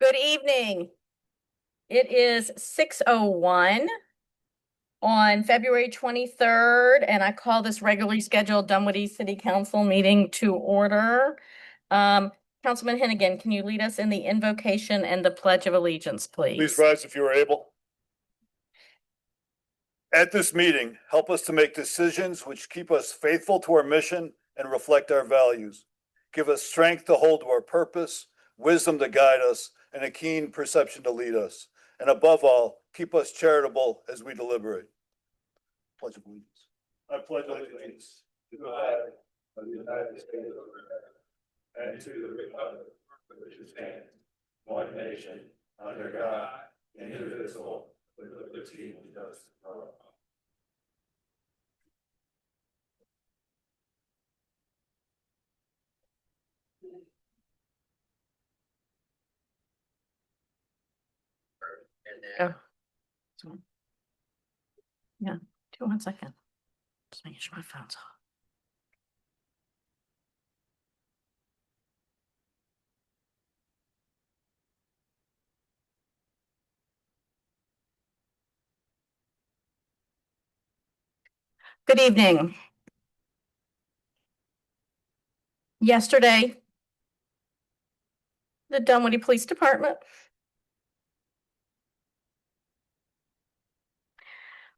Good evening. It is 6:01 on February 23rd, and I call this regularly scheduled Dunwoody City Council meeting to order. Councilman Hennigan, can you lead us in the invocation and the Pledge of Allegiance, please? Please rise if you are able. At this meeting, help us to make decisions which keep us faithful to our mission and reflect our values. Give us strength to hold to our purpose, wisdom to guide us, and a keen perception to lead us. And above all, keep us charitable as we deliberate. Pledge of allegiance. I pledge allegiance to the flag of the United States of America and to the republic for which it stands, one nation, under God, indivisible, with liberty and justice for all. Oh. Yeah, 1 second. Just making sure my phone's off. Good evening. Yesterday, the Dunwoody Police Department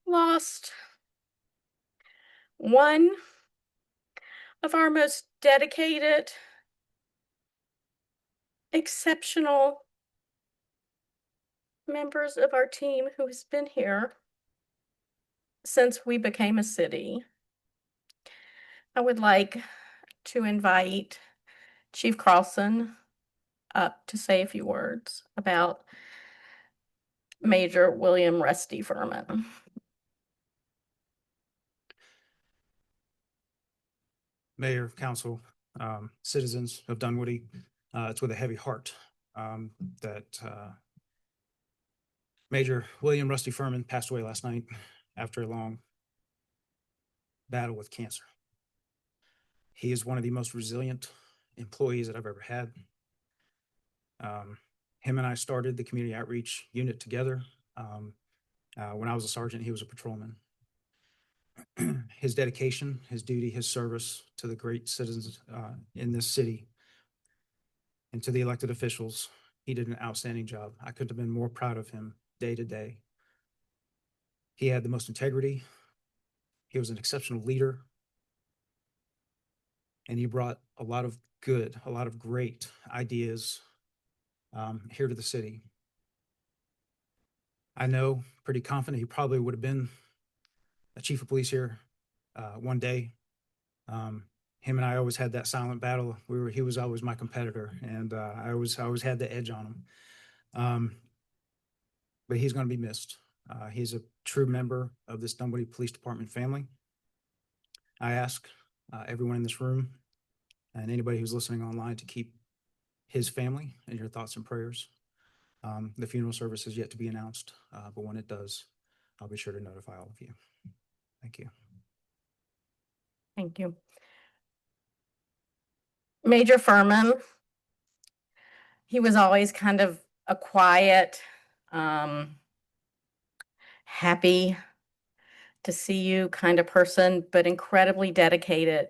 lost one of our most dedicated, exceptional members of our team who has been here since we became a city. I would like to invite Chief Carlson up to say a few words about Major William Rusty Furman. Mayor, council, citizens of Dunwoody, it's with a heavy heart that Major William Rusty Furman passed away last night after a long battle with cancer. He is one of the most resilient employees that I've ever had. Him and I started the community outreach unit together. When I was a sergeant, he was a patrolman. His dedication, his duty, his service to the great citizens in this city and to the elected officials, he did an outstanding job. I couldn't have been more proud of him day to day. He had the most integrity. He was an exceptional leader. And he brought a lot of good, a lot of great ideas here to the city. I know pretty confident he probably would have been a chief of police here one day. Him and I always had that silent battle. He was always my competitor, and I always had the edge on him. But he's going to be missed. He's a true member of this Dunwoody Police Department family. I ask everyone in this room and anybody who's listening online to keep his family in your thoughts and prayers. The funeral service is yet to be announced, but when it does, I'll be sure to notify all of you. Thank you. Thank you. Major Furman, he was always kind of a quiet, happy to see you kind of person, but incredibly dedicated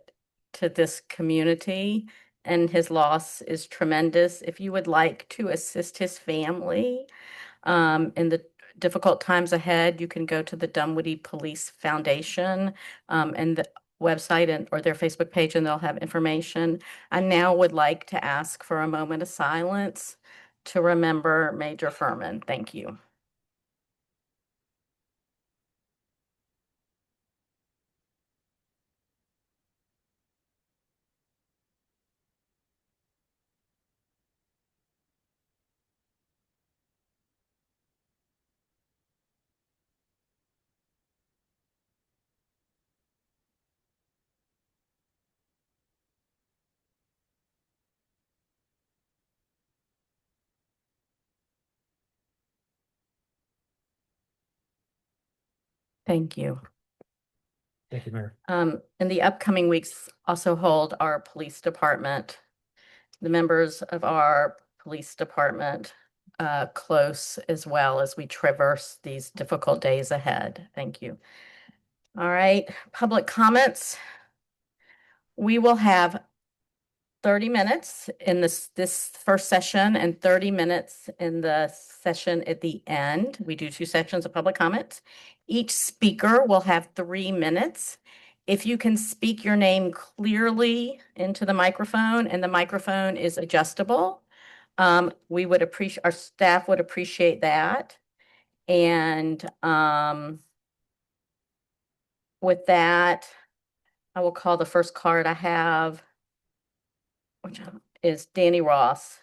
to this community, and his loss is tremendous. If you would like to assist his family in the difficult times ahead, you can go to the Dunwoody Police Foundation and the website or their Facebook page, and they'll have information. I now would like to ask for a moment of silence to remember Major Furman. Thank you. Thank you. Thank you, Mayor. In the upcoming weeks, also hold our police department. The members of our police department close as well as we traverse these difficult days ahead. Thank you. All right, public comments. We will have 30 minutes in this first session and 30 minutes in the session at the end. We do 2 sections of public comments. Each speaker will have 3 minutes. If you can speak your name clearly into the microphone, and the microphone is adjustable, we would appreciate, our staff would appreciate that. And with that, I will call the first card I have, which is Danny Ross.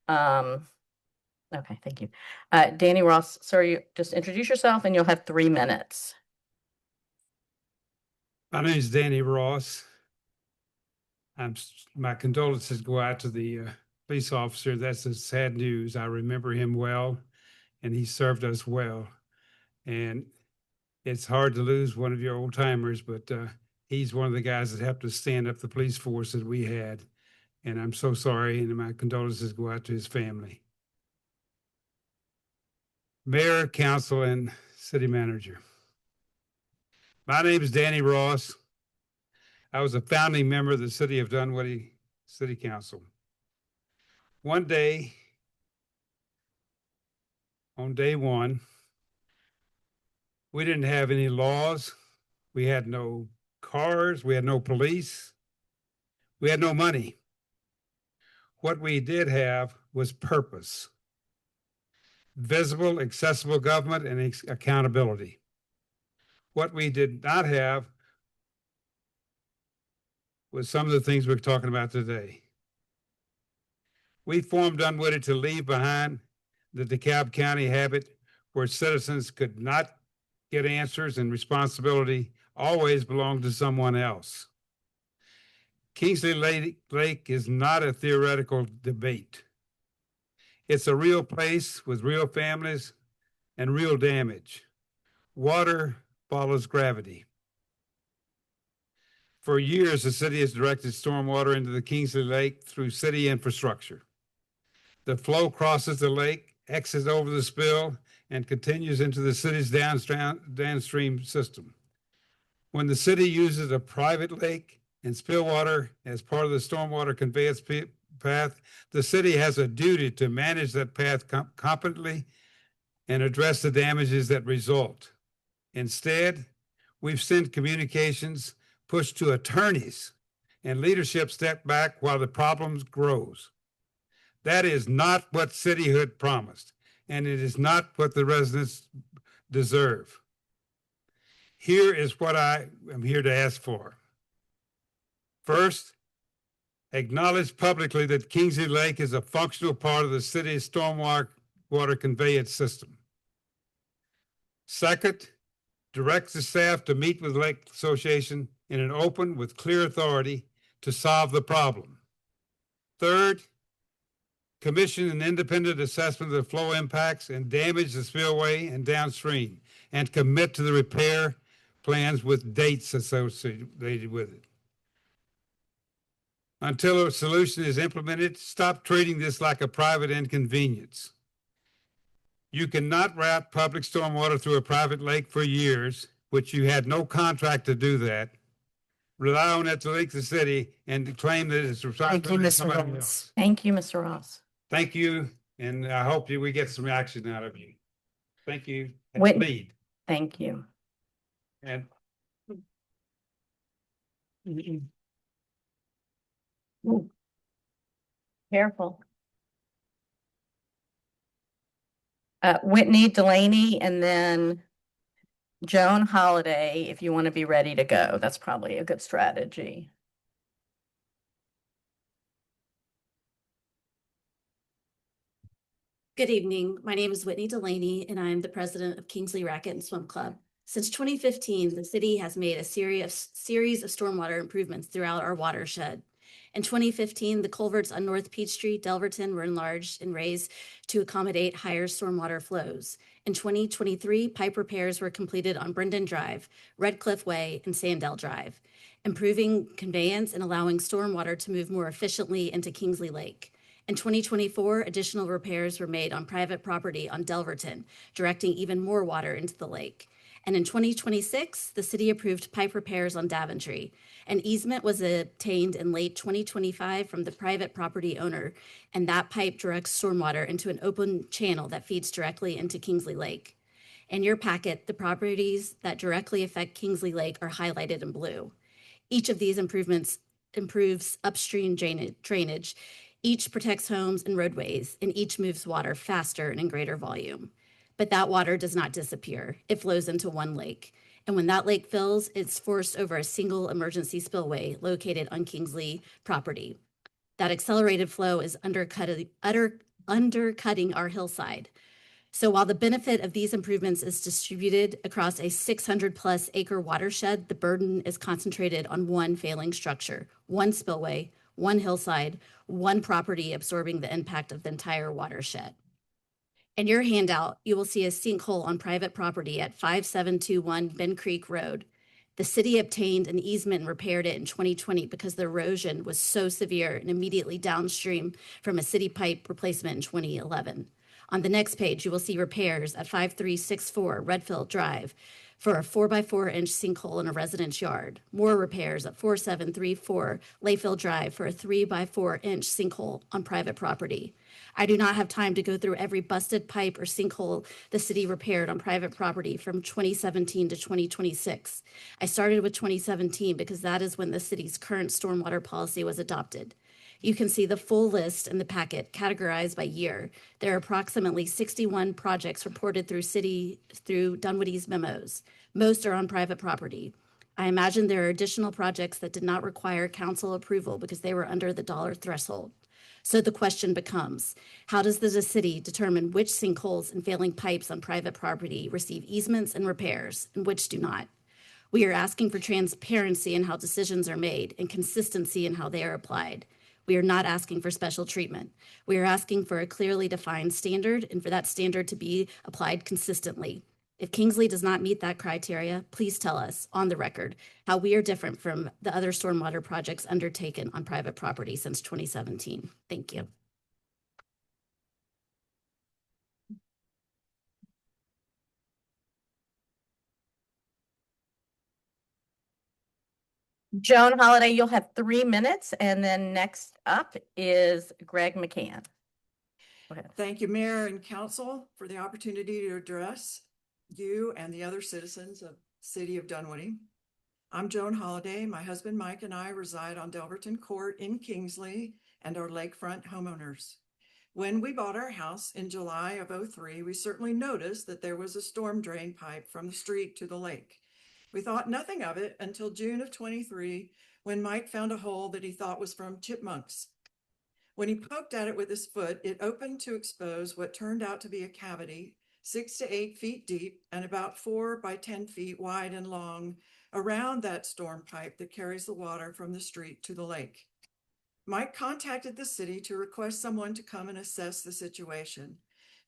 Okay, thank you. Danny Ross, sir, you just introduce yourself and you'll have 3 minutes. My name is Danny Ross. My condolences go out to the police officer. That's the sad news. I remember him well, and he served us well. And it's hard to lose one of your old timers, but he's one of the guys that helped us stand up the police force that we had. And I'm so sorry, and my condolences go out to his family. Mayor, council, and city manager. My name is Danny Ross. I was a founding member of the city of Dunwoody City Council. One day, on day one, we didn't have any laws. We had no cars. We had no police. We had no money. What we did have was purpose, visible, accessible government, and accountability. What we did not have was some of the things we're talking about today. We formed Dunwoody to leave behind the DeKalb County habit where citizens could not get answers and responsibility always belonged to someone else. Kingsley Lake is not a theoretical debate. It's a real place with real families and real damage. Water follows gravity. For years, the city has directed stormwater into the Kingsley Lake through city infrastructure. The flow crosses the lake, exits over the spill, and continues into the city's downstream system. When the city uses a private lake and spillwater as part of the stormwater conveyance path, the city has a duty to manage that path competently and address the damages that result. Instead, we've sent communications pushed to attorneys, and leadership step back while the problems grows. That is not what cityhood promised, and it is not what the residents deserve. Here is what I am here to ask for. First, acknowledge publicly that Kingsley Lake is a functional part of the city's stormwater conveyance system. Second, direct the staff to meet with the Lake Association in an open with clear authority to solve the problem. Third, commission an independent assessment of the flow impacts and damage the spillway and downstream, and commit to the repair plans with dates associated with it. Until a solution is implemented, stop treating this like a private inconvenience. You cannot route public stormwater through a private lake for years, which you had no contract to do that, rely on it to leak the city, and claim that it's responsibility of somebody else. Thank you, Mr. Ross. Thank you, and I hope we get some action out of you. Thank you. And Wait. lead. Thank you. And Ooh. Careful. Whitney Delaney, and then Joan Holiday, if you want to be ready to go. That's probably a good strategy. Good evening. My name is Whitney Delaney, and I'm the president of Kingsley Racket and Swim Club. Since 2015, the city has made a series of stormwater improvements throughout our watershed. In 2015, the culverts on North Peachtree, Delverton were enlarged and raised to accommodate higher stormwater flows. In 2023, pipe repairs were completed on Brendan Drive, Red Cliff Way, and Sandell Drive, improving conveyance and allowing stormwater to move more efficiently into Kingsley Lake. In 2024, additional repairs were made on private property on Delverton, directing even more water into the lake. And in 2026, the city approved pipe repairs on Daventry. An easement was obtained in late 2025 from the private property owner, and that pipe directs stormwater into an open channel that feeds directly into Kingsley Lake. In your packet, the properties that directly affect Kingsley Lake are highlighted in blue. Each of these improvements improves upstream drainage. Each protects homes and roadways, and each moves water faster and in greater volume. But that water does not disappear. It flows into one lake. And when that lake fills, it's forced over a single emergency spillway located on Kingsley property. That accelerated flow is undercutting our hillside. So while the benefit of these improvements is distributed across a 600+ acre watershed, the burden is concentrated on one failing structure, one spillway, one hillside, one property absorbing the impact of the entire watershed. In your handout, you will see a sinkhole on private property at 5721 Bend Creek Road. The city obtained an easement and repaired it in 2020 because the erosion was so severe and immediately downstream from a city pipe replacement in 2011. On the next page, you will see repairs at 5364 Redfield Drive for a 4x4-inch sinkhole in a residence yard. More repairs at 4734 Layfield Drive for a 3x4-inch sinkhole on private property. I do not have time to go through every busted pipe or sinkhole the city repaired on private property from 2017 to 2026. I started with 2017 because that is when the city's current stormwater policy was adopted. You can see the full list in the packet categorized by year. There are approximately 61 projects reported through Dunwoody's memos. Most are on private property. I imagine there are additional projects that did not require council approval because they were under the dollar threshold. So the question becomes, how does the city determine which sinkholes and failing pipes on private property receive easements and repairs and which do not? We are asking for transparency in how decisions are made and consistency in how they are applied. We are not asking for special treatment. We are asking for a clearly defined standard and for that standard to be applied consistently. If Kingsley does not meet that criteria, please tell us on the record how we are different from the other stormwater projects undertaken on private property since 2017. Thank you. Joan Holiday, you'll have 3 minutes, and then next up is Greg McCann. Go ahead. Thank you, Mayor and Council, for the opportunity to address you and the other citizens of the City of Dunwoody. I'm Joan Holiday. My husband Mike and I reside on Delverton Court in Kingsley and are lakefront homeowners. When we bought our house in July of '03, we certainly noticed that there was a storm drain pipe from the street to the lake. We thought nothing of it until June of '23, when Mike found a hole that he thought was from chipmunks. When he poked at it with his foot, it opened to expose what turned out to be a cavity 6 to 8 feet deep and about 4 by 10 feet wide and long around that storm pipe that carries the water from the street to the lake. Mike contacted the city to request someone to come and assess the situation.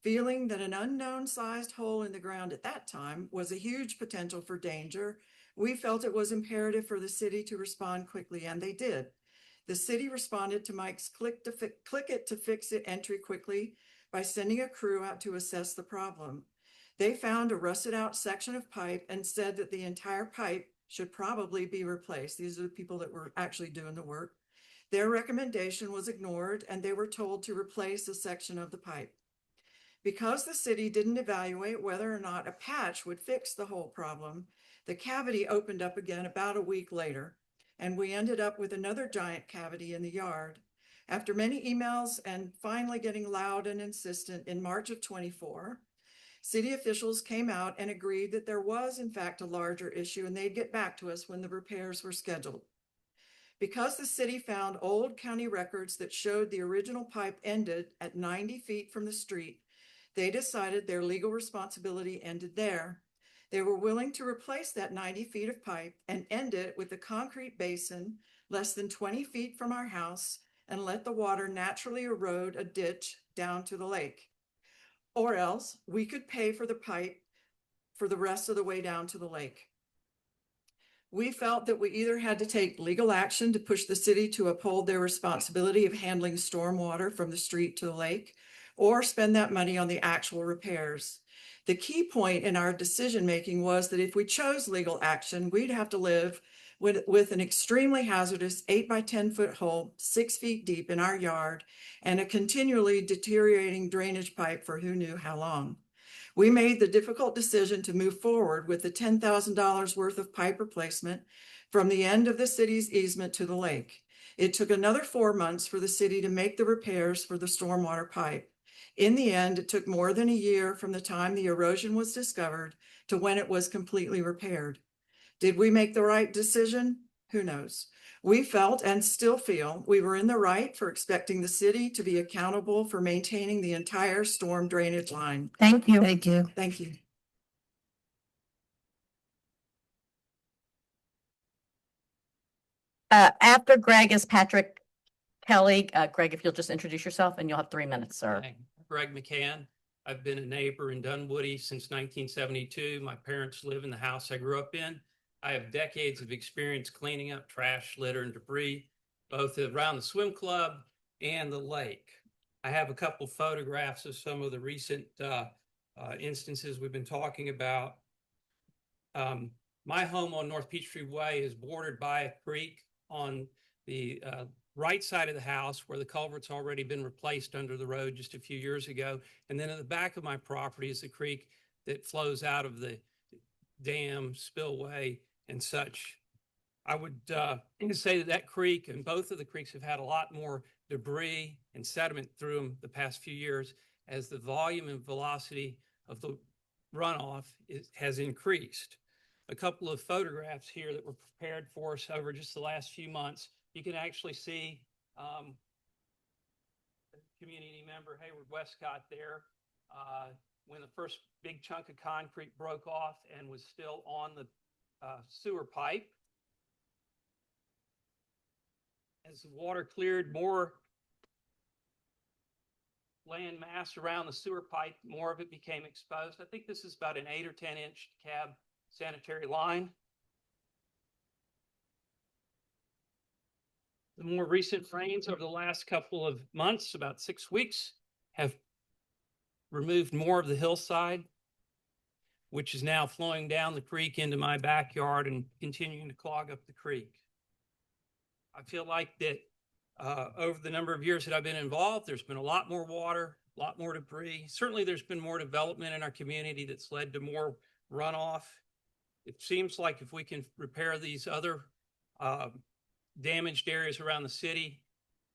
Feeling that an unknown-sized hole in the ground at that time was a huge potential for danger, we felt it was imperative for the city to respond quickly, and they did. The city responded to Mike's click it to fix it entry quickly by sending a crew out to assess the problem. They found a rusted out section of pipe and said that the entire pipe should probably be replaced. These are the people that were actually doing the work. Their recommendation was ignored, and they were told to replace a section of the pipe. Because the city didn't evaluate whether or not a patch would fix the whole problem, the cavity opened up again about a week later, and we ended up with another giant cavity in the yard. After many emails and finally getting loud and insistent in March of '24, city officials came out and agreed that there was in fact a larger issue and they'd get back to us when the repairs were scheduled. Because the city found old county records that showed the original pipe ended at 90 feet from the street, they decided their legal responsibility ended there. They were willing to replace that 90 feet of pipe and end it with a concrete basin less than 20 feet from our house and let the water naturally erode a ditch down to the lake. Or else we could pay for the pipe for the rest of the way down to the lake. We felt that we either had to take legal action to push the city to uphold their responsibility of handling stormwater from the street to the lake, or spend that money on the actual repairs. The key point in our decision-making was that if we chose legal action, we'd have to live with an extremely hazardous 8 by 10-foot hole, 6 feet deep in our yard, and a continually deteriorating drainage pipe for who knew how long. We made the difficult decision to move forward with the $10,000 worth of pipe replacement from the end of the city's easement to the lake. It took another 4 months for the city to make the repairs for the stormwater pipe. In the end, it took more than a year from the time the erosion was discovered to when it was completely repaired. Did we make the right decision? Who knows? We felt and still feel we were in the right for expecting the city to be accountable for maintaining the entire storm drainage line. Thank you. Thank you. Thank you. After Greg is Patrick Kelly. Greg, if you'll just introduce yourself and you'll have 3 minutes, sir. Hi, Greg McCann. I've been a neighbor in Dunwoody since 1972. My parents live in the house I grew up in. I have decades of experience cleaning up trash, litter, and debris, both around the swim club and the lake. I have a couple photographs of some of the recent instances we've been talking about. My home on North Peachtree Way is bordered by a creek on the right side of the house where the culvert's already been replaced under the road just a few years ago. And then at the back of my property is the creek that flows out of the dam, spillway, and such. I would say that that creek and both of the creeks have had a lot more debris and sediment through them the past few years as the volume and velocity of the runoff has increased. A couple of photographs here that were prepared for us over just the last few months. You can actually see community member Hayward Westcott there when the first big chunk of concrete broke off and was still on the sewer pipe. As the water cleared, more land mass around the sewer pipe, more of it became exposed. I think this is about an 8 or 10 inch cab sanitary line. The more recent rains over the last couple of months, about 6 weeks, have removed more of the hillside, which is now flowing down the creek into my backyard and continuing to clog up the creek. I feel like that over the number of years that I've been involved, there's been a lot more water, a lot more debris. Certainly there's been more development in our community that's led to more runoff. It seems like if we can repair these other damaged areas around the city,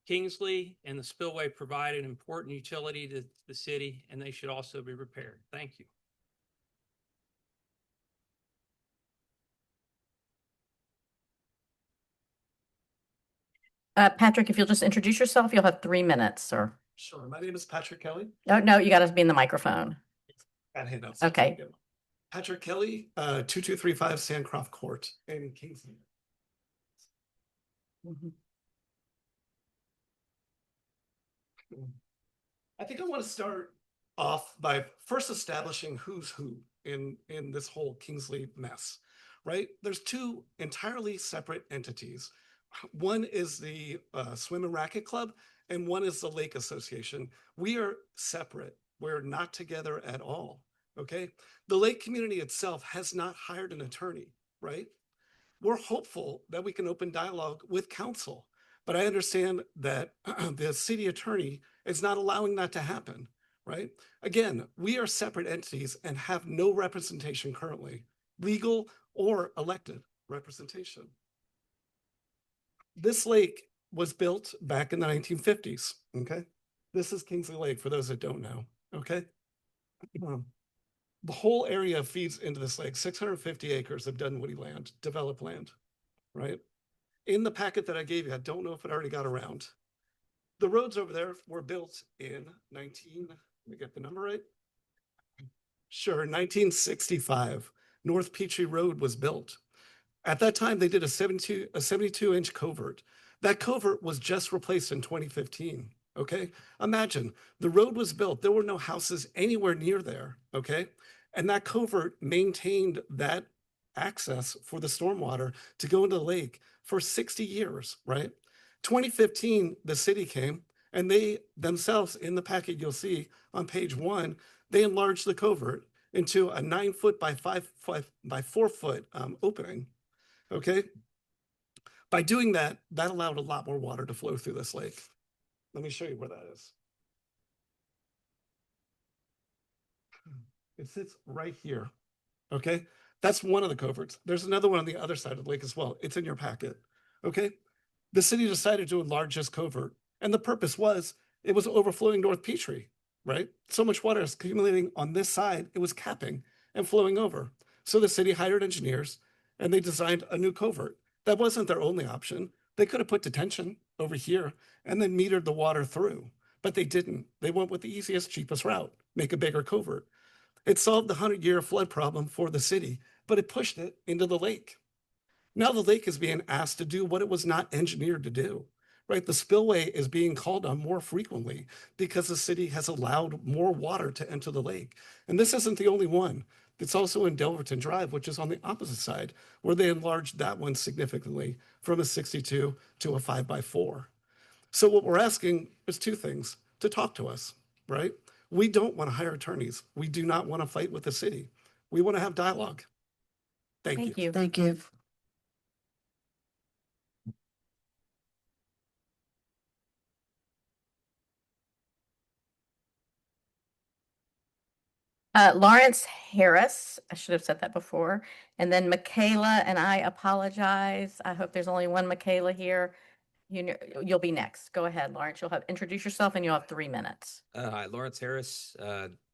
Kingsley and the spillway provide an important utility to the city, and they should also be repaired. Thank you. Patrick, if you'll just introduce yourself, you'll have 3 minutes, sir. Sure. My name is Patrick Kelly. No, you got to be in the microphone. Got handouts. Okay. Patrick Kelly, 2235 Sandcroft Court in Kingston. I think I want to start off by first establishing who's who in this whole Kingsley mess, right? There's two entirely separate entities. One is the Swim and Racket Club, and one is the Lake Association. We are separate. We're not together at all, okay? The lake community itself has not hired an attorney, right? We're hopeful that we can open dialogue with council, but I understand that the city attorney is not allowing that to happen, right? Again, we are separate entities and have no representation currently, legal or elected representation. This lake was built back in the 1950s, okay? This is Kingsley Lake, for those that don't know, okay? The whole area feeds into this lake, 650 acres of Dunwoody land, developed land, right? In the packet that I gave you, I don't know if it already got around. The roads over there were built in let me get the number right. Sure, 1965. North Peachtree Road was built. At that time, they did a 72-inch covert. That covert was just replaced in 2015, okay? Imagine, the road was built. There were no houses anywhere near there, okay? And that covert maintained that access for the stormwater to go into the lake for 60 years, right? 2015, the city came and they themselves, in the packet you'll see on page 1, they enlarged the covert into a 9-foot by 5 by 4-foot opening. Okay. By doing that, that allowed a lot more water to flow through this lake. Let me show you where that is. It sits right here. Okay. That's one of the coverts. There's another one on the other side of the lake as well. It's in your packet. Okay. The city decided to enlarge this covert. And the purpose was it was overflowing North Petrie, right? So much water is accumulating on this side, it was capping and flowing over. So the city hired engineers and they designed a new covert. That wasn't their only option. They could have put detention over here and then metered the water through, but they didn't. They went with the easiest, cheapest route, make a bigger covert. It solved the 100-year flood problem for the city, but it pushed it into the lake. Now the lake is being asked to do what it was not engineered to do, right? The spillway is being called on more frequently because the city has allowed more water to enter the lake. And this isn't the only one. It's also in Delverton Drive, which is on the opposite side, where they enlarged that one significantly from a 62 to a 5 by 4. So what we're asking is two things: to talk to us, right? We don't want to hire attorneys. We do not want to fight with the city. We want to have dialogue. Thank you. Thank you. Thank you. Lawrence Harris, I should have said that before, and then Michaela, and I apologize. I hope there's only one Michaela here. You know, you'll be next. Go ahead, Lawrence. Introduce yourself and you'll have 3 minutes. Hi, Lawrence Harris,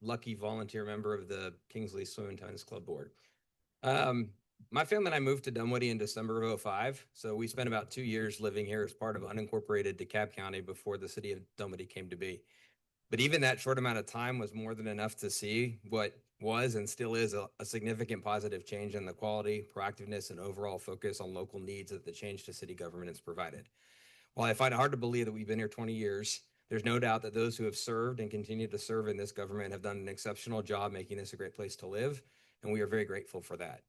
lucky volunteer member of the Kingsley Swim and Tennis Club Board. My family and I moved to Dunwoody in December of 2005. So we spent about 2 years living here as part of unincorporated DeKalb County before the city of Dunwoody came to be. But even that short amount of time was more than enough to see what was and still is a significant positive change in the quality, proactiveness, and overall focus on local needs that the change to city government has provided. While I find it hard to believe that we've been here 20 years, there's no doubt that those who have served and continue to serve in this government have done an exceptional job making this a great place to live, and we are very grateful for that.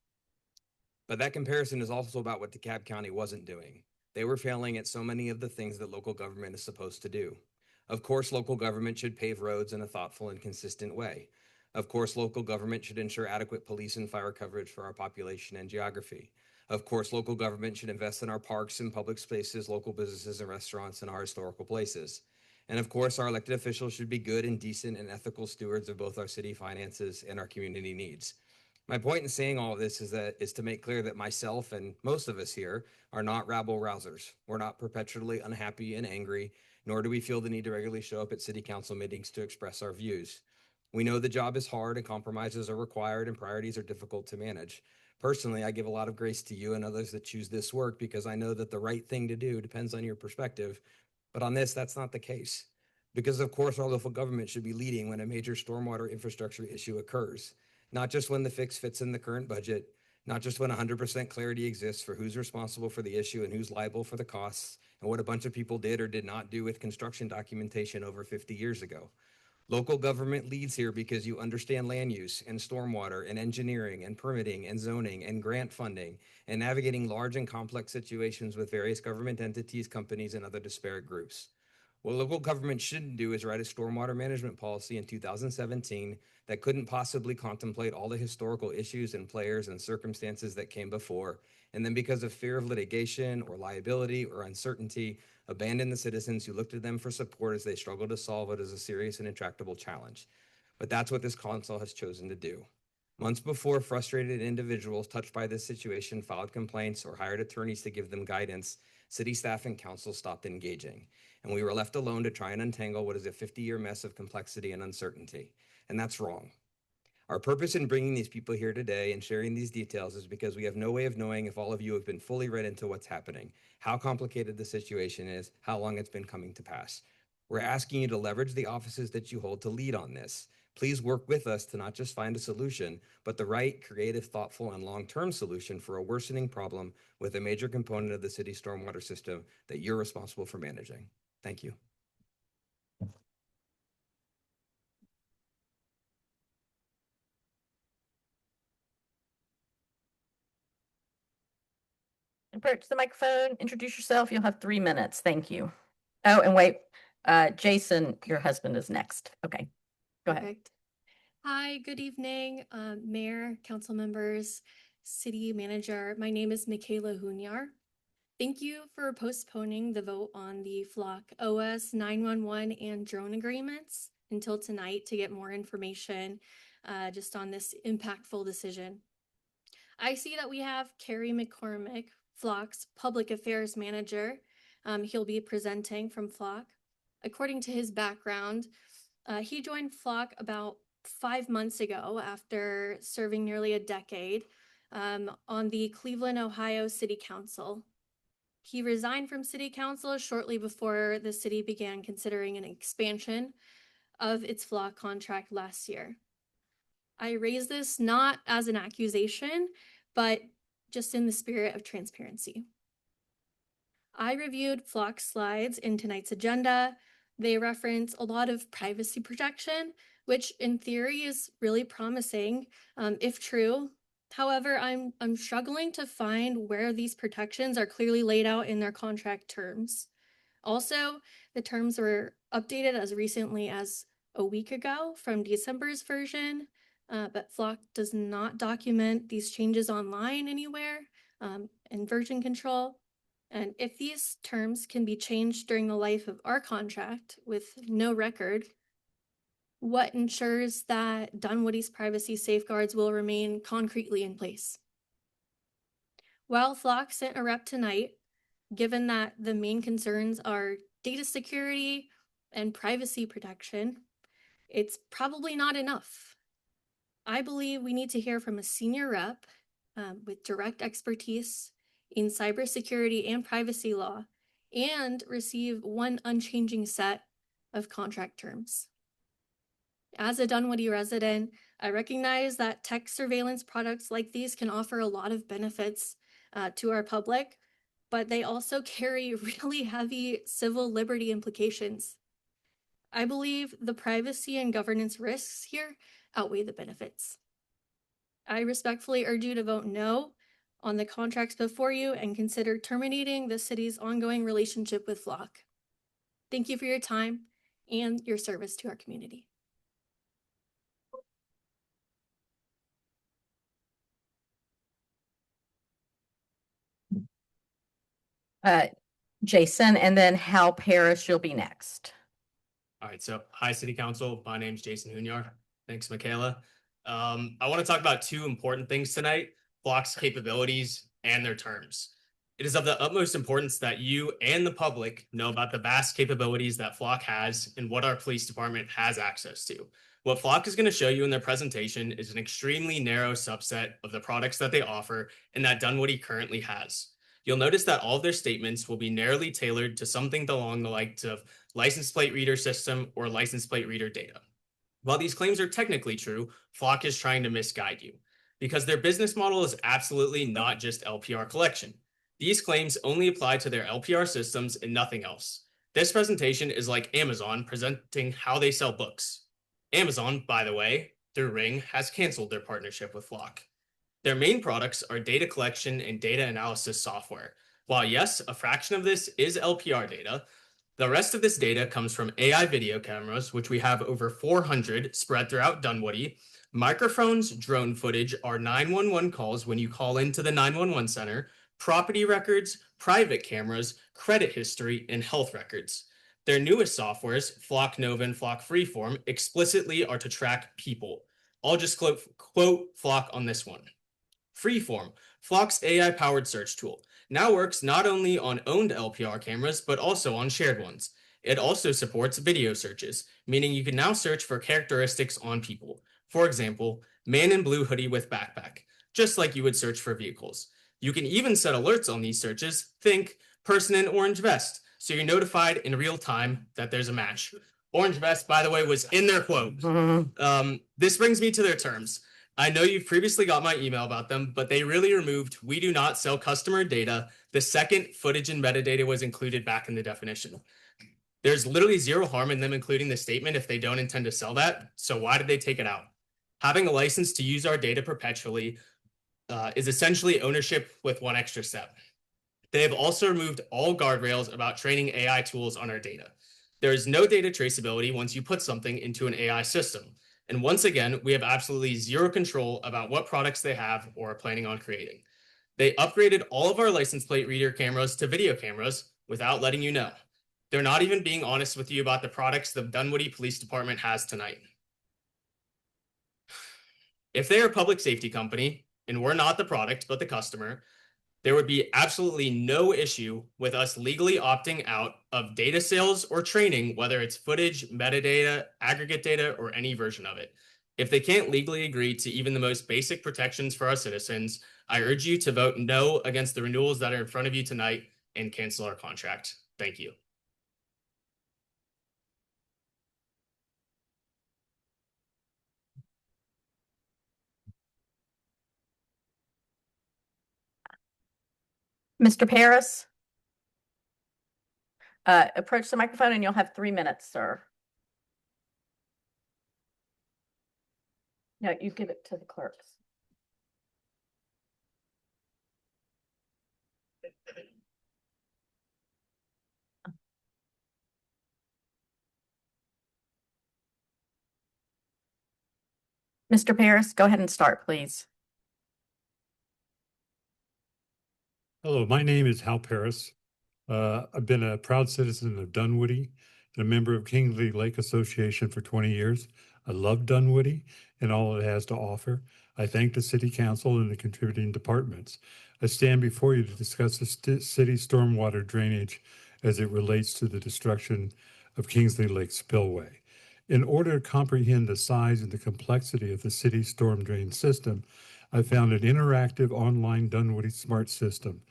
But that comparison is also about what DeKalb County wasn't doing. They were failing at so many of the things that local government is supposed to do. Of course, local government should pave roads in a thoughtful and consistent way. Of course, local government should ensure adequate police and fire coverage for our population and geography. Of course, local government should invest in our parks and public spaces, local businesses and restaurants, and our historical places. And of course, our elected officials should be good and decent and ethical stewards of both our city finances and our community needs. My point in saying all of this is to make clear that myself and most of us here are not rabble rousers. We're not perpetually unhappy and angry, nor do we feel the need to regularly show up at city council meetings to express our views. We know the job is hard and compromises are required and priorities are difficult to manage. Personally, I give a lot of grace to you and others that choose this work because I know that the right thing to do depends on your perspective. But on this, that's not the case. Because of course, our local government should be leading when a major stormwater infrastructure issue occurs. Not just when the fix fits in the current budget, not just when 100% clarity exists for who's responsible for the issue and who's liable for the costs, and what a bunch of people did or did not do with construction documentation over 50 years ago. Local government leads here because you understand land use and stormwater and engineering and permitting and zoning and grant funding and navigating large and complex situations with various government entities, companies, and other disparate groups. What local government shouldn't do is write a stormwater management policy in 2017 that couldn't possibly contemplate all the historical issues and players and circumstances that came before, and then because of fear of litigation or liability or uncertainty, abandon the citizens who looked to them for support as they struggle to solve what is a serious and intractable challenge. But that's what this council has chosen to do. Months before, frustrated individuals touched by this situation filed complaints or hired attorneys to give them guidance, city staff and council stopped engaging, and we were left alone to try and untangle what is a 50-year mess of complexity and uncertainty. And that's wrong. Our purpose in bringing these people here today and sharing these details is because we have no way of knowing if all of you have been fully read into what's happening, how complicated the situation is, how long it's been coming to pass. We're asking you to leverage the offices that you hold to lead on this. Please work with us to not just find a solution, but the right, creative, thoughtful, and long-term solution for a worsening problem with a major component of the city's stormwater system that you're responsible for managing. Thank you. Approach the microphone, introduce yourself. You'll have 3 minutes. Thank you. Oh, and wait, Jason, your husband is next. Okay, go ahead. Perfect. Hi, good evening, Mayor, council members, city manager. My name is Michaela Hunyar. Thank you for postponing the vote on the Flock OS 911 and drone agreements until tonight to get more information just on this impactful decision. I see that we have Carrie McCormick, Flock's public affairs manager. He'll be presenting from Flock. According to his background, he joined Flock about 5 months ago after serving nearly a decade on the Cleveland, Ohio City Council. He resigned from City Council shortly before the city began considering an expansion of its Flock contract last year. I raise this not as an accusation, but just in the spirit of transparency. I reviewed Flock slides in tonight's agenda. They reference a lot of privacy protection, which in theory is really promising, if true. However, I'm struggling to find where these protections are clearly laid out in their contract terms. Also, the terms were updated as recently as a week ago from December's version, but Flock does not document these changes online anywhere in version control. And if these terms can be changed during the life of our contract with no record, what ensures that Dunwoody's privacy safeguards will remain concretely in place? While Flock sent a rep tonight, given that the main concerns are data security and privacy protection, it's probably not enough. I believe we need to hear from a senior rep with direct expertise in cybersecurity and privacy law, and receive one unchanging set of contract terms. As a Dunwoody resident, I recognize that tech surveillance products like these can offer a lot of benefits to our public, but they also carry really heavy civil liberty implications. I believe the privacy and governance risks here outweigh the benefits. I respectfully urge you to vote no on the contracts before you and consider terminating the city's ongoing relationship with Flock. Thank you for your time and your service to our community. Jason, and then Hal Parrish, you'll be next. All right, so hi, City Council. My name's Jason Hunyar. Thanks, Michaela. I want to talk about two important things tonight: Flock's capabilities and their terms. It is of the utmost importance that you and the public know about the vast capabilities that Flock has and what our police department has access to. What Flock is going to show you in their presentation is an extremely narrow subset of the products that they offer and that Dunwoody currently has. You'll notice that all of their statements will be narrowly tailored to something along the likes of license plate reader system or license plate reader data. While these claims are technically true, Flock is trying to misguide you because their business model is absolutely not just LPR collection. These claims only apply to their LPR systems and nothing else. This presentation is like Amazon presenting how they sell books. Amazon, by the way, through Ring, has canceled their partnership with Flock. Their main products are data collection and data analysis software. While yes, a fraction of this is LPR data, the rest of this data comes from AI video cameras, which we have over 400 spread throughout Dunwoody, microphones, drone footage, our 911 calls when you call into the 911 center, property records, private cameras, credit history, and health records. Their newest softwares, Flock Nova and Flock Freeform, explicitly are to track people. I'll just quote Flock on this one. Freeform, Flock's AI-powered search tool, now works not only on owned LPR cameras, but also on shared ones. It also supports video searches, meaning you can now search for characteristics on people. For example, man in blue hoodie with backpack, just like you would search for vehicles. You can even set alerts on these searches, think person in orange vest, so you're notified in real time that there's a match. Orange vest, by the way, was in their quote. This brings me to their terms. I know you've previously got my email about them, but they really removed "we do not sell customer data" the second footage and metadata was included back in the definition. There's literally zero harm in them including the statement if they don't intend to sell that, so why did they take it out? Having a license to use our data perpetually is essentially ownership with one extra step. They have also removed all guardrails about training AI tools on our data. There is no data traceability once you put something into an AI system. And once again, we have absolutely zero control about what products they have or are planning on creating. They upgraded all of our license plate reader cameras to video cameras without letting you know. They're not even being honest with you about the products the Dunwoody Police Department has tonight. If they are a public safety company and we're not the product but the customer, there would be absolutely no issue with us legally opting out of data sales or training, whether it's footage, metadata, aggregate data, or any version of it. If they can't legally agree to even the most basic protections for our citizens, I urge you to vote no against the renewals that are in front of you tonight and cancel our contract. Thank you. Mr. Paris? Approach the microphone and you'll have 3 minutes, sir. No, you give it to the clerks. Mr. Paris, go ahead and start, please. Hello, my name is Hal Paris. I've been a proud citizen of Dunwoody and a member of Kingsley Lake Association for 20 years. I love Dunwoody and all it has to offer. I thank the City Council and the contributing departments. I stand before you to discuss the city stormwater drainage as it relates to the destruction of Kingsley Lake spillway. In order to comprehend the size and the complexity of the city's storm drain system, I found an interactive online Dunwoody smart system.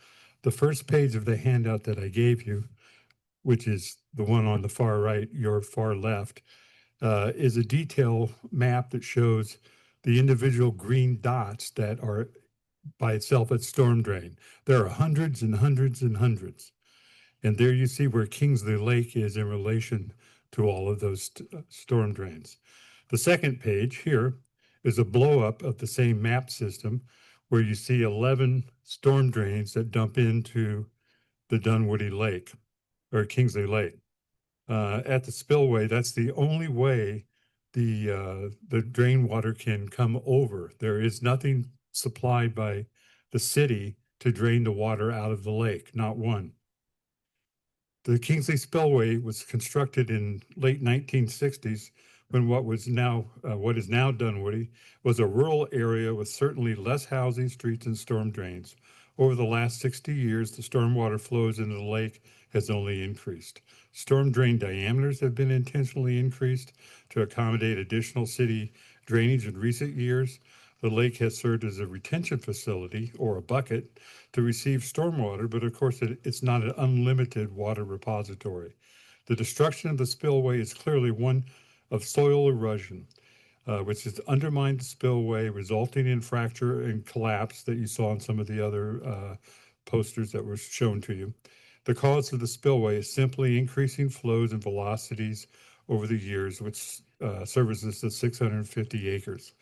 The first page of the handout that I gave you, which is the one on the far right, your far left, is a detail map that shows the individual green dots that are by itself a storm drain. There are hundreds and hundreds and hundreds. And there you see where Kingsley Lake is in relation to all of those storm drains. The second page here is a blow up of the same map system where you see 11 storm drains that dump into the Dunwoody Lake or Kingsley Lake. At the spillway, that's the only way the drain water can come over. There is nothing supplied by the city to drain the water out of the lake, not one. The Kingsley Spillway was constructed in late 1960s when what is now Dunwoody was a rural area with certainly less housing, streets, and storm drains. Over the last 60 years, the stormwater flows into the lake has only increased. Storm drain diameters have been intentionally increased to accommodate additional city drainage in recent years. The lake has served as a retention facility or a bucket to receive stormwater, but of course it's not an unlimited water repository. The destruction of the spillway is clearly one of soil erosion, which has undermined the spillway, resulting in fracture and collapse that you saw in some of the other posters that were shown to you. The cause of the spillway is simply increasing flows and velocities over the years, which services the 650 acres.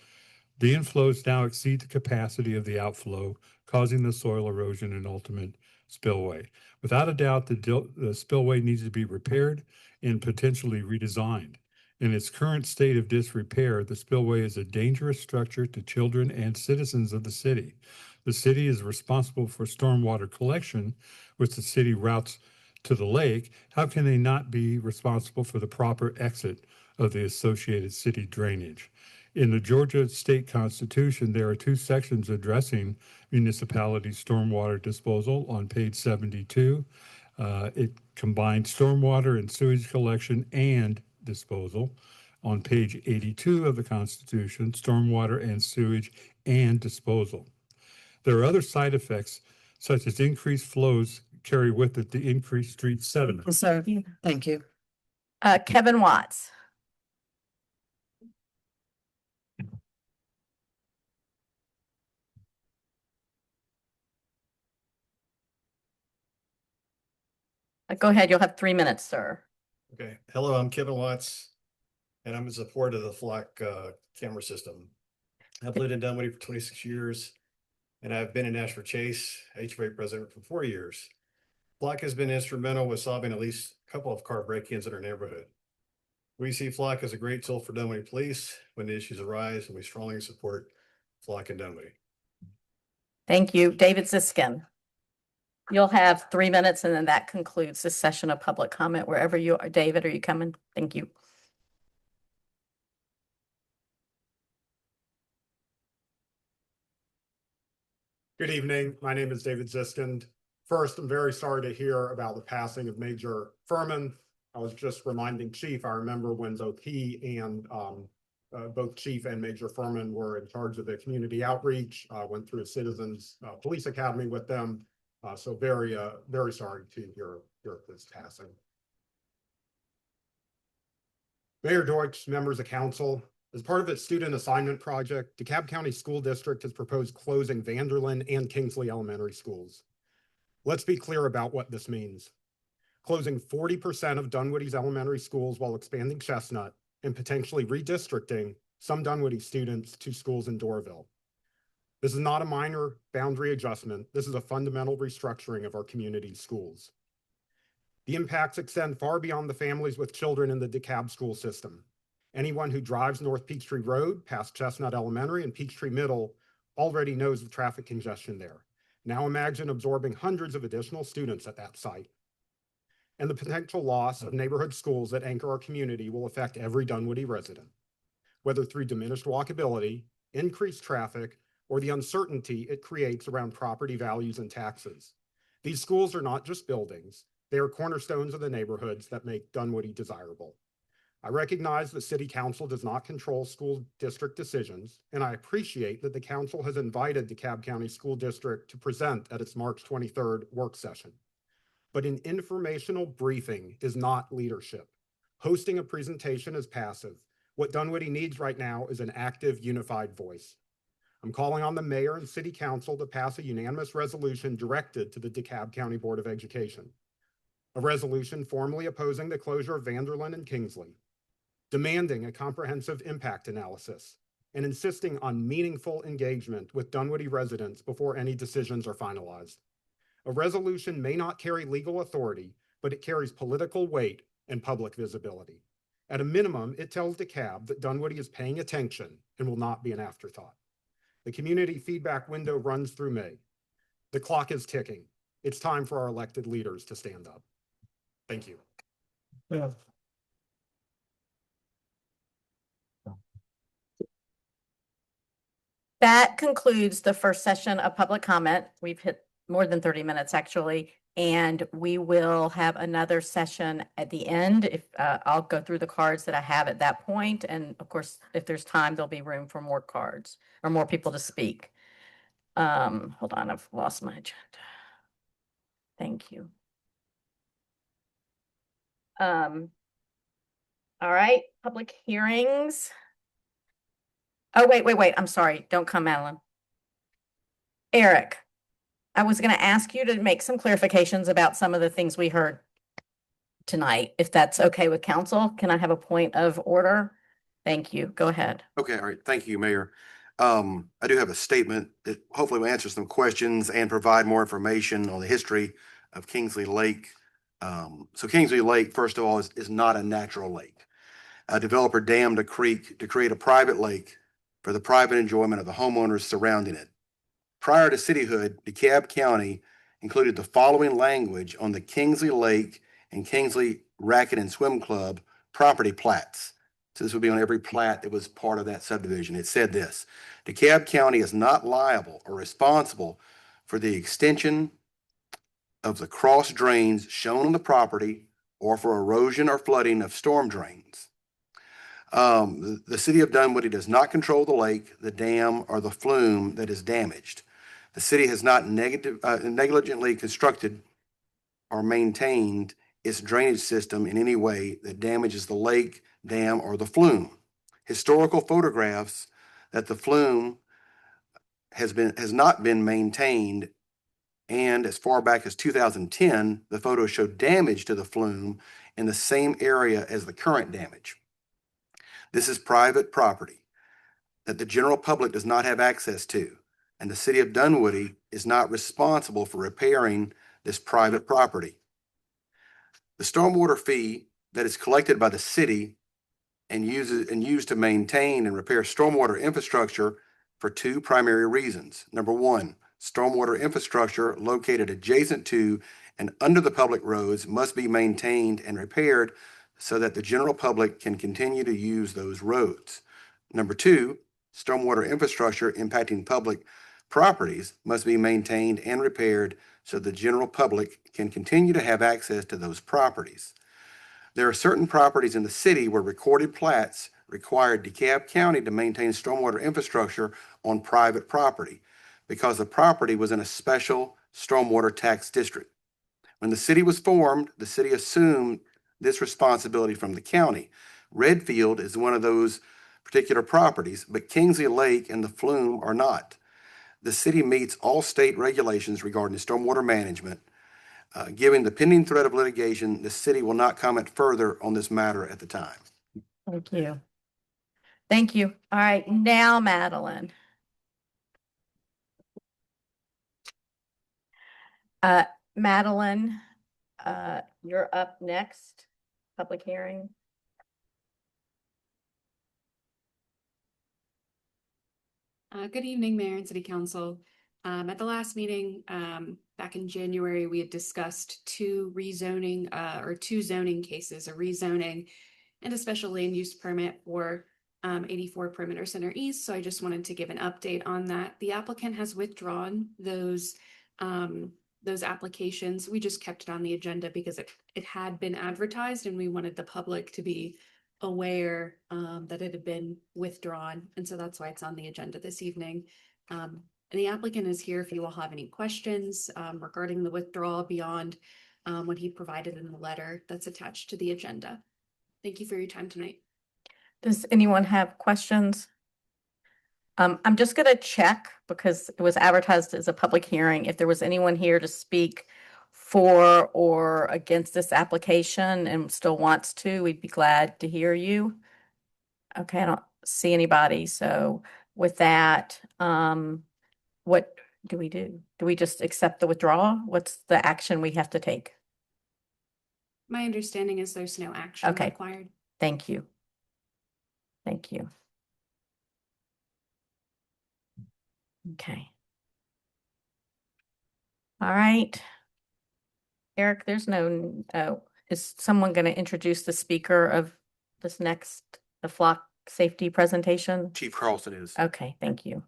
The inflows now exceed the capacity of the outflow, causing the soil erosion and ultimate spillway. Without a doubt, the spillway needs to be repaired and potentially redesigned. In its current state of disrepair, the spillway is a dangerous structure to children and citizens of the city. The city is responsible for stormwater collection, which the city routes to the lake. How can they not be responsible for the proper exit of the associated city drainage? In the Georgia State Constitution, there are two sections addressing municipality stormwater disposal on page 72. It combines stormwater and sewage collection and disposal. On page 82 of the Constitution, stormwater and sewage and disposal. There are other side effects, such as increased flows carry with it the increased street sediment. So, thank you. Kevin Watts. Go ahead, you'll have 3 minutes, sir. Okay. Hello, I'm Kevin Watts, and I'm in support of the flock camera system. I've lived in Dunwoody for 26 years, and I've been in Ashford Chase, HOA president for 4 years. Flock has been instrumental with solving at least a couple of car break-ins in our neighborhood. We see Flock as a great tool for Dunwoody Police when the issues arise, and we strongly support Flock and Dunwoody. Thank you. David Ziskin. You'll have 3 minutes, and then that concludes this session of public comment. Wherever you are, David, are you coming? Thank you. Good evening. My name is David Ziskind. First, I'm very sorry to hear about the passing of Major Furman. I was just reminding Chief, I remember when both he and both Chief and Major Furman were in charge of the community outreach, went through a citizens police academy with them. So very sorry to hear this passing. Mayor Deutsch, members of council, as part of its student assignment project, DeKalb County School District has proposed closing Vanderlyn and Kingsley Elementary Schools. Let's be clear about what this means. Closing 40% of Dunwoody's elementary schools while expanding Chestnut and potentially redistricting some Dunwoody students to schools in Dorville. This is not a minor boundary adjustment. This is a fundamental restructuring of our community schools. The impacts extend far beyond the families with children in the DeKalb school system. Anyone who drives North Peachtree Road past Chestnut Elementary and Peachtree Middle already knows the traffic congestion there. Now imagine absorbing hundreds of additional students at that site. And the potential loss of neighborhood schools that anchor our community will affect every Dunwoody resident, whether through diminished walkability, increased traffic, or the uncertainty it creates around property values and taxes. These schools are not just buildings, they are cornerstones of the neighborhoods that make Dunwoody desirable. I recognize the City Council does not control school district decisions, and I appreciate that the Council has invited DeKalb County School District to present at its March 23rd work session. But an informational briefing is not leadership. Hosting a presentation is passive. What Dunwoody needs right now is an active, unified voice. I'm calling on the Mayor and City Council to pass a unanimous resolution directed to the DeKalb County Board of Education. A resolution formally opposing the closure of Vanderlyn and Kingsley, demanding a comprehensive impact analysis, and insisting on meaningful engagement with Dunwoody residents before any decisions are finalized. A resolution may not carry legal authority, but it carries political weight and public visibility. At a minimum, it tells DeKalb that Dunwoody is paying attention and will not be an afterthought. The community feedback window runs through May. The clock is ticking. It's time for our elected leaders to stand up. Thank you. Yeah. That concludes the first session of public comment. We've hit more than 30 minutes actually, and we will have another session at the end. If I'll go through the cards that I have at that point, and of course, if there's time, there'll be room for more cards or more people to speak. Hold on, I've lost my agenda. Thank you. All right, public hearings. Oh, wait, I'm sorry. Don't come, Madeline. Eric, I was going to ask you to make some clarifications about some of the things we heard tonight, if that's okay with council. Can I have a point of order? Thank you. Go ahead. Okay, all right. Thank you, Mayor. I do have a statement that hopefully will answer some questions and provide more information on the history of Kingsley Lake. So Kingsley Lake, first of all, is not a natural lake. A developer dammed a creek to create a private lake for the private enjoyment of the homeowners surrounding it. Prior to cityhood, DeKalb County included the following language on the Kingsley Lake and Kingsley Racket and Swim Club property plats. So this would be on every plat that was part of that subdivision. It said this: DeKalb County is not liable or responsible for the extension of the cross drains shown on the property or for erosion or flooding of storm drains. The city of Dunwoody does not control the lake, the dam, or the flume that is damaged. The city has not negligently constructed or maintained its drainage system in any way that damages the lake, dam, or the flume. Historical photographs that the flume has not been maintained, and as far back as 2010, the photos show damage to the flume in the same area as the current damage. This is private property that the general public does not have access to, and the city of Dunwoody is not responsible for repairing this private property. The stormwater fee that is collected by the city and used to maintain and repair stormwater infrastructure for two primary reasons. Number one, stormwater infrastructure located adjacent to and under the public roads must be maintained and repaired so that the general public can continue to use those roads. Number two, stormwater infrastructure impacting public properties must be maintained and repaired so the general public can continue to have access to those properties. There are certain properties in the city where recorded plats required DeKalb County to maintain stormwater infrastructure on private property because the property was in a special stormwater tax district. When the city was formed, the city assumed this responsibility from the county. Redfield is one of those particular properties, but Kingsley Lake and the Flume are not. The city meets all state regulations regarding stormwater management. Given the pending threat of litigation, the city will not comment further on this matter at the time. Thank you. Thank you. All right, now Madeline. Madeline, you're up next, public hearing. Good evening, Mayor and City Council. At the last meeting, back in January, we had discussed two zoning cases, a rezoning and a special land use permit for 84 Perimeter Center East. So I just wanted to give an update on that. The applicant has withdrawn those applications. We just kept it on the agenda because it had been advertised and we wanted the public to be aware that it had been withdrawn. And so that's why it's on the agenda this evening. And the applicant is here if you all have any questions regarding the withdrawal beyond what he provided in the letter that's attached to the agenda. Thank you for your time tonight. Does anyone have questions? I'm just going to check because it was advertised as a public hearing. If there was anyone here to speak for or against this application and still wants to, we'd be glad to hear you. Okay, I don't see anybody. So with that, what do we do? Do we just accept the withdrawal? What's the action we have to take? My understanding is there's no action Okay. required. Thank you. Thank you. Okay. All right. Eric, there's no, is someone going to introduce the speaker of this next, the flock safety presentation? Chief Carlson is. Okay, thank you.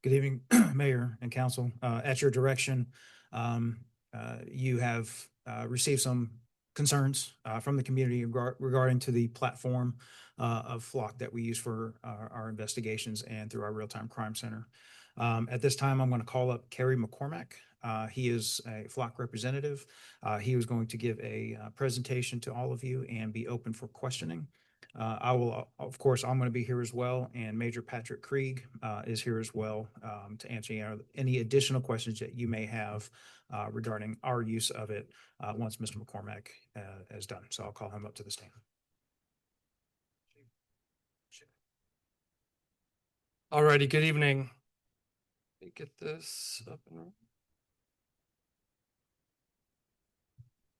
Good evening, Mayor and Council. At your direction, you have received some concerns from the community regarding to the platform of Flock that we use for our investigations and through our real-time crime center. At this time, I'm going to call up Kerry McCormack. He is a Flock representative. He was going to give a presentation to all of you and be open for questioning. I will, of course, I'm going to be here as well, and Major Patrick Krieg is here as well to answer any additional questions that you may have regarding our use of it once Mr. McCormack is done. So I'll call him up to the stand. All righty, good evening. Let me get this up and running.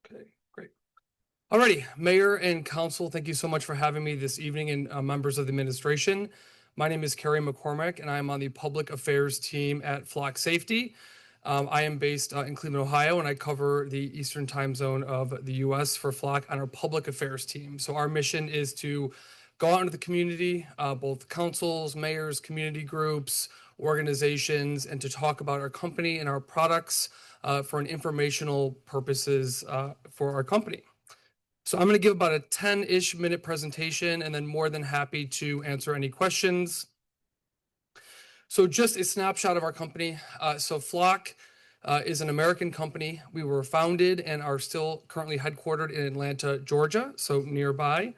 Okay, great. Alrighty, Mayor and Council, thank you so much for having me this evening, and members of the administration. My name is Kerry McCormack, and I am on the Public Affairs team at Flock Safety. I am based in Cleveland, Ohio, and I cover the Eastern time zone of the U.S. for Flock on our Public Affairs team. So our mission is to go out into the community, both councils, mayors, community groups, organizations, and to talk about our company and our products for an informational purposes for our company. So I'm going to give about a 10-ish minute presentation and then more than happy to answer any questions. So just a snapshot of our company. So Flock is an American company. We were founded and are still currently headquartered in Atlanta, Georgia, so nearby.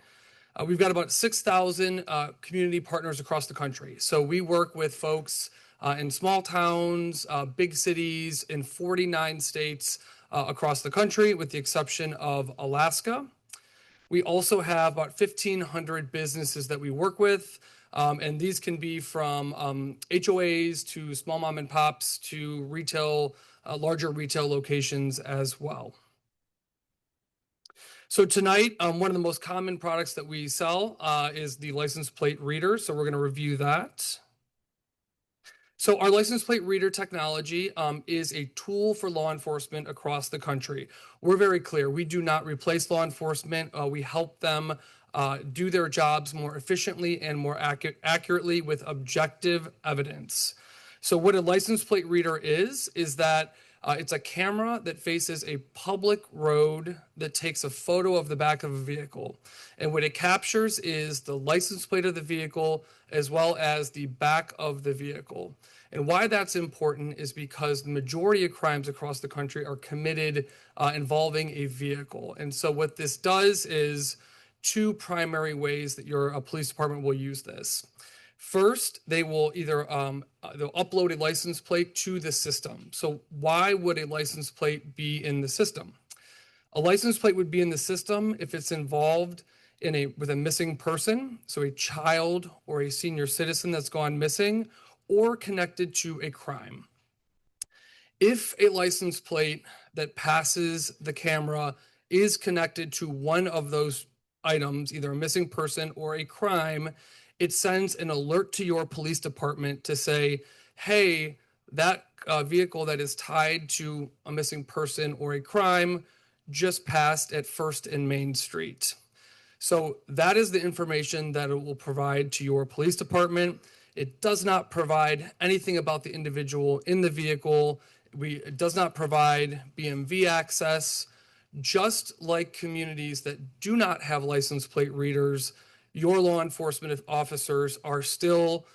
We've got about 6,000 community partners across the country. So we work with folks in small towns, big cities, in 49 states across the country, with the exception of Alaska. We also have about 1,500 businesses that we work with. And these can be from HOAs to small mom and pops to retail, larger retail locations as well. So tonight, one of the most common products that we sell is the license plate reader. So we're going to review that. So our license plate reader technology is a tool for law enforcement across the country. We're very clear. We do not replace law enforcement. We help them do their jobs more efficiently and more accurately with objective evidence. So what a license plate reader is that it's a camera that faces a public road that takes a photo of the back of a vehicle. And what it captures is the license plate of the vehicle as well as the back of the vehicle. And why that's important is because the majority of crimes across the country are committed involving a vehicle. And so what this does is two primary ways that your police department will use this. First, they will either they'll upload a license plate to the system. So why would a license plate be in the system? A license plate would be in the system if it's involved with a missing person, so a child or a senior citizen that's gone missing, or connected to a crime. If a license plate that passes the camera is connected to one of those items, either a missing person or a crime, it sends an alert to your police department to say, hey, that vehicle that is tied to a missing person or a crime just passed at 1st and Main Street. So that is the information that it will provide to your police department. It does not provide anything about the individual in the vehicle. It does not provide BMV access. Just like communities that do not have license plate readers, your law enforcement officers are still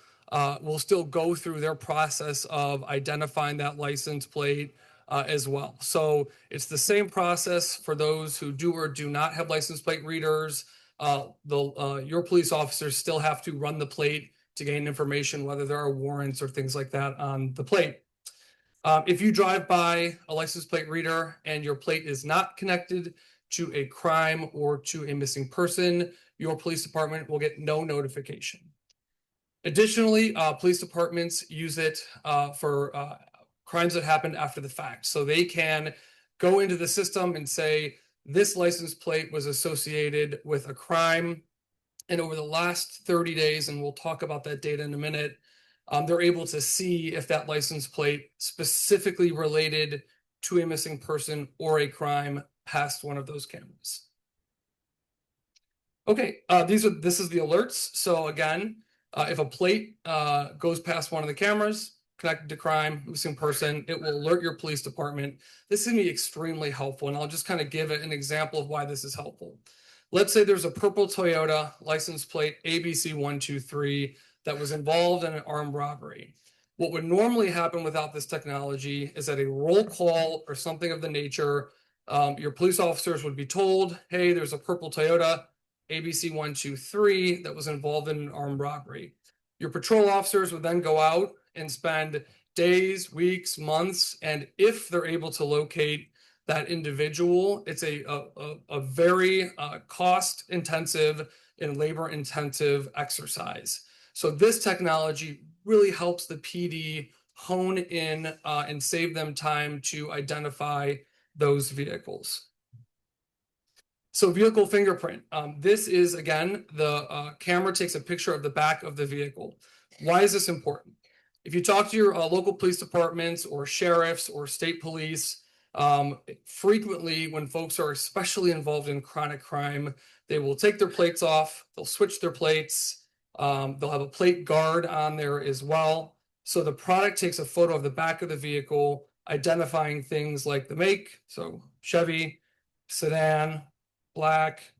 will still go through their process of identifying that license plate as well. So it's the same process for those who do or do not have license plate readers. Your police officers still have to run the plate to gain information, whether there are warrants or things like that on the plate. If you drive by a license plate reader and your plate is not connected to a crime or to a missing person, your police department will get no notification. Additionally, police departments use it for crimes that happened after the fact. So they can go into the system and say, this license plate was associated with a crime. And over the last 30 days, and we'll talk about that data in a minute, they're able to see if that license plate specifically related to a missing person or a crime past one of those cameras. Okay, this is the alerts. So again, if a plate goes past one of the cameras connected to crime, missing person, it will alert your police department. This is going to be extremely helpful, and I'll just kind of give it an example of why this is helpful. Let's say there's a purple Toyota license plate ABC123 that was involved in an armed robbery. What would normally happen without this technology is that a roll call or something of the nature, your police officers would be told, hey, there's a purple Toyota ABC123 that was involved in an armed robbery. Your patrol officers would then go out and spend days, weeks, months, and if they're able to locate that individual, it's a very cost-intensive and labor-intensive exercise. So this technology really helps the PD hone in and save them time to identify those vehicles. So vehicle fingerprint. This is, again, the camera takes a picture of the back of the vehicle. Why is this important? If you talk to your local police departments or sheriffs or state police, frequently when folks are especially involved in chronic crime, they will take their plates off, they'll switch their plates, they'll have a plate guard on there as well. So the product takes a photo of the back of the vehicle, identifying things like the make, so Chevy, sedan, black,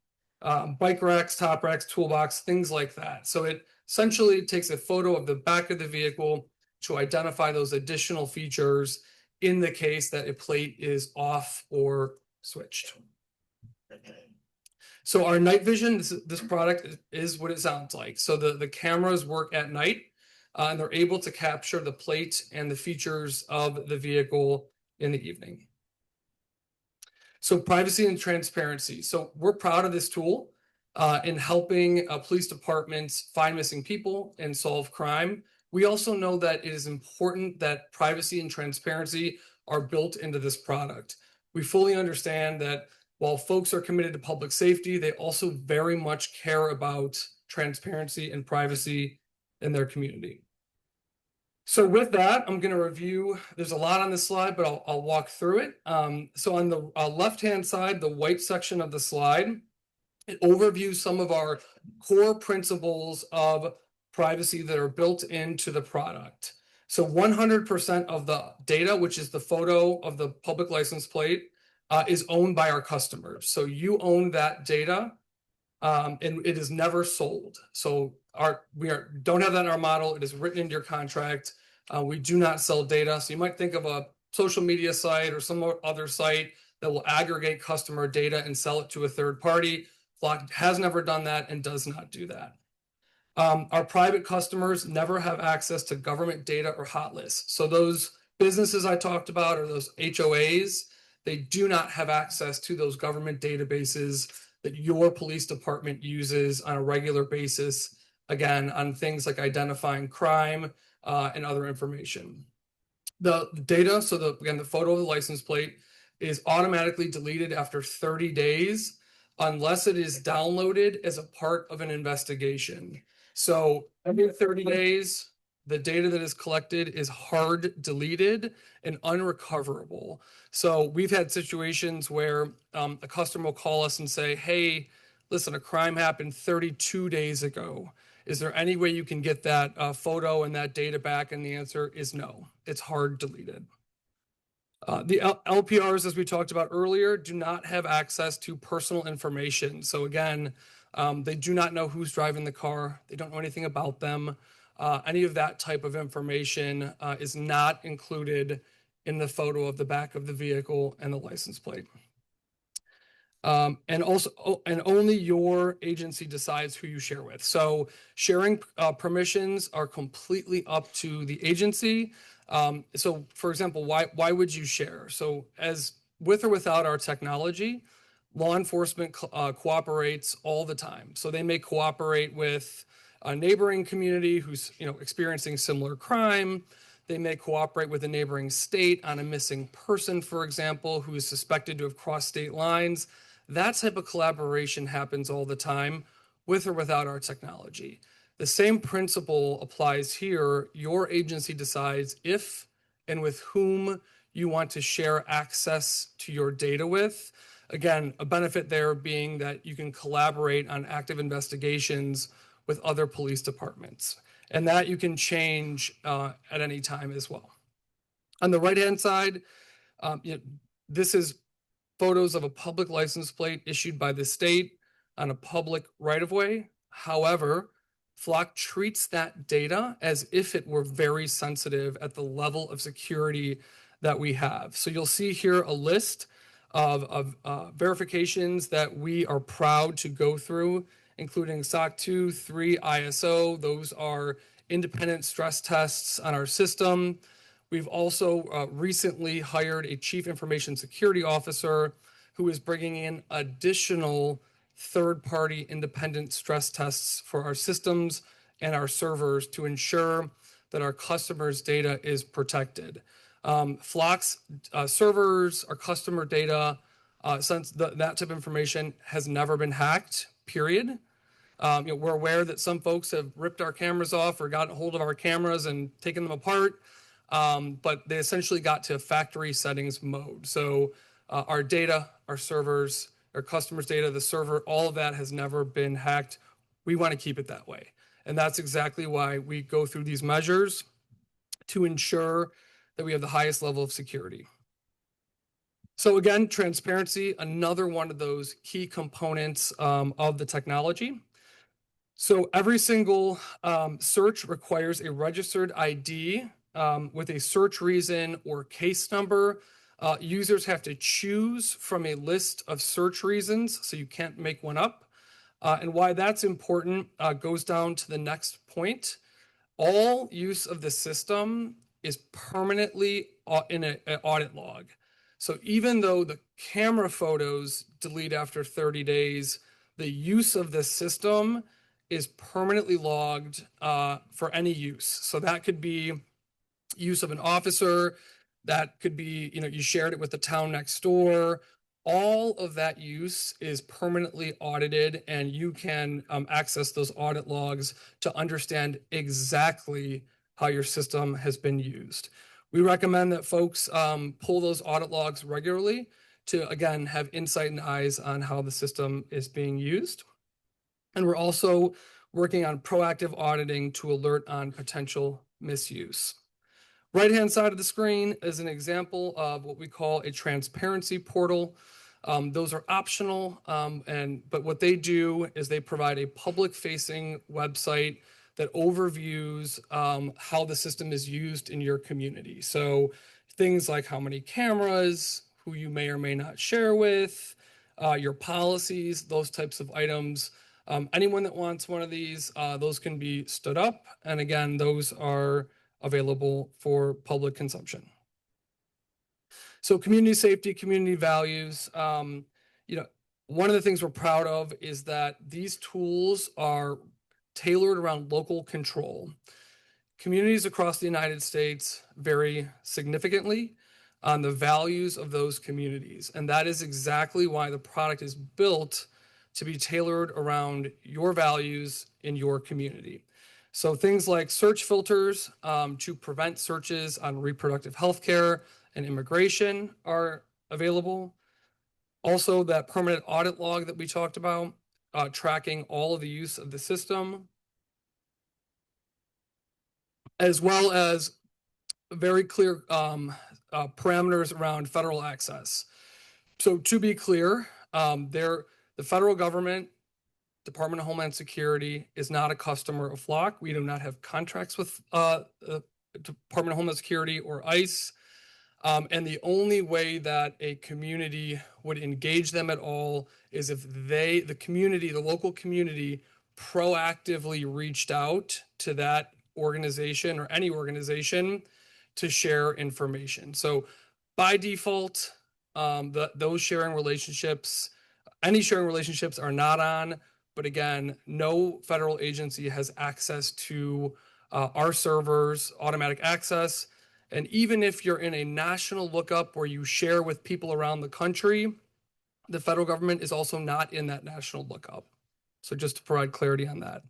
bike racks, top racks, toolbox, things like that. So it essentially takes a photo of the back of the vehicle to identify those additional features in the case that a plate is off or switched. So our night vision, this product is what it sounds like. So the cameras work at night and they're able to capture the plate and the features of the vehicle in the evening. So privacy and transparency. So we're proud of this tool in helping police departments find missing people and solve crime. We also know that it is important that privacy and transparency are built into this product. We fully understand that while folks are committed to public safety, they also very much care about transparency and privacy in their community. So with that, I'm going to review, there's a lot on this slide, but I'll walk through it. So on the left-hand side, the white section of the slide, it overviews some of our core principles of privacy that are built into the product. So 100% of the data, which is the photo of the public license plate, is owned by our customers. So you own that data, and it is never sold. So we don't have that in our model. It is written into your contract. We do not sell data. So you might think of a social media site or some other site that will aggregate customer data and sell it to a third party. Flock has never done that and does not do that. Our private customers never have access to government data or hot lists. So those businesses I talked about or those HOAs, they do not have access to those government databases that your police department uses on a regular basis, again, on things like identifying crime and other information. The data, so again, the photo of the license plate is automatically deleted after 30 days unless it is downloaded as a part of an investigation. So every 30 days, the data that is collected is hard deleted and unrecoverable. So we've had situations where a customer will call us and say, hey, listen, a crime happened 32 days ago. Is there any way you can get that photo and that data back? And the answer is no, it's hard deleted. The LPRs, as we talked about earlier, do not have access to personal information. So again, they do not know who's driving the car. They don't know anything about them. Any of that type of information is not included in the photo of the back of the vehicle and the license plate. And only your agency decides who you share with. So sharing permissions are completely up to the agency. So for example, why would you share? So as with or without our technology, law enforcement cooperates all the time. So they may cooperate with a neighboring community who's experiencing similar crime. They may cooperate with a neighboring state on a missing person, for example, who is suspected to have crossed state lines. That type of collaboration happens all the time with or without our technology. The same principle applies here. Your agency decides if and with whom you want to share access to your data with. Again, a benefit there being that you can collaborate on active investigations with other police departments. And that you can change at any time as well. On the right-hand side, this is photos of a public license plate issued by the state on a public right-of-way. However, Flock treats that data as if it were very sensitive at the level of security that we have. So you'll see here a list of verifications that we are proud to go through, including SOC 2, 3, ISO. Those are independent stress tests on our system. We've also recently hired a chief information security officer who is bringing in additional third-party independent stress tests for our systems and our servers to ensure that our customers' data is protected. Flock's servers, our customer data, since that type of information has never been hacked, period. We're aware that some folks have ripped our cameras off or gotten a hold of our cameras and taken them apart, but they essentially got to factory settings mode. So our data, our servers, our customers' data, the server, all of that has never been hacked. We want to keep it that way. And that's exactly why we go through these measures to ensure that we have the highest level of security. So again, transparency, another one of those key components of the technology. So every single search requires a registered ID with a search reason or case number. Users have to choose from a list of search reasons, so you can't make one up. And why that's important goes down to the next point. All use of the system is permanently in an audit log. So even though the camera photos delete after 30 days, the use of the system is permanently logged for any use. So that could be use of an officer, that could be, you shared it with the town next door. All of that use is permanently audited, and you can access those audit logs to understand exactly how your system has been used. We recommend that folks pull those audit logs regularly to, again, have insight and eyes on how the system is being used. And we're also working on proactive auditing to alert on potential misuse. Right-hand side of the screen is an example of what we call a transparency portal. Those are optional, but what they do is they provide a public-facing website that overviews how the system is used in your community. So things like how many cameras, who you may or may not share with, your policies, those types of items. Anyone that wants one of these, those can be stood up. And again, those are available for public consumption. So community safety, community values, one of the things we're proud of is that these tools are tailored around local control. Communities across the United States vary significantly on the values of those communities. And that is exactly why the product is built to be tailored around your values in your community. So things like search filters to prevent searches on reproductive health care and immigration are available. Also, that permanent audit log that we talked about, tracking all of the use of the system, as well as very clear parameters around federal access. So to be clear, the federal government, Department of Homeland Security, is not a customer of Flock. We do not have contracts with Department of Homeland Security or ICE. And the only way that a community would engage them at all is if the local community proactively reached out to that organization or any organization to share information. So by default, those sharing relationships, any sharing relationships are not on. But again, no federal agency has access to our servers, automatic access. And even if you're in a national lookup where you share with people around the country, the federal government is also not in that national lookup. So just to provide clarity on that.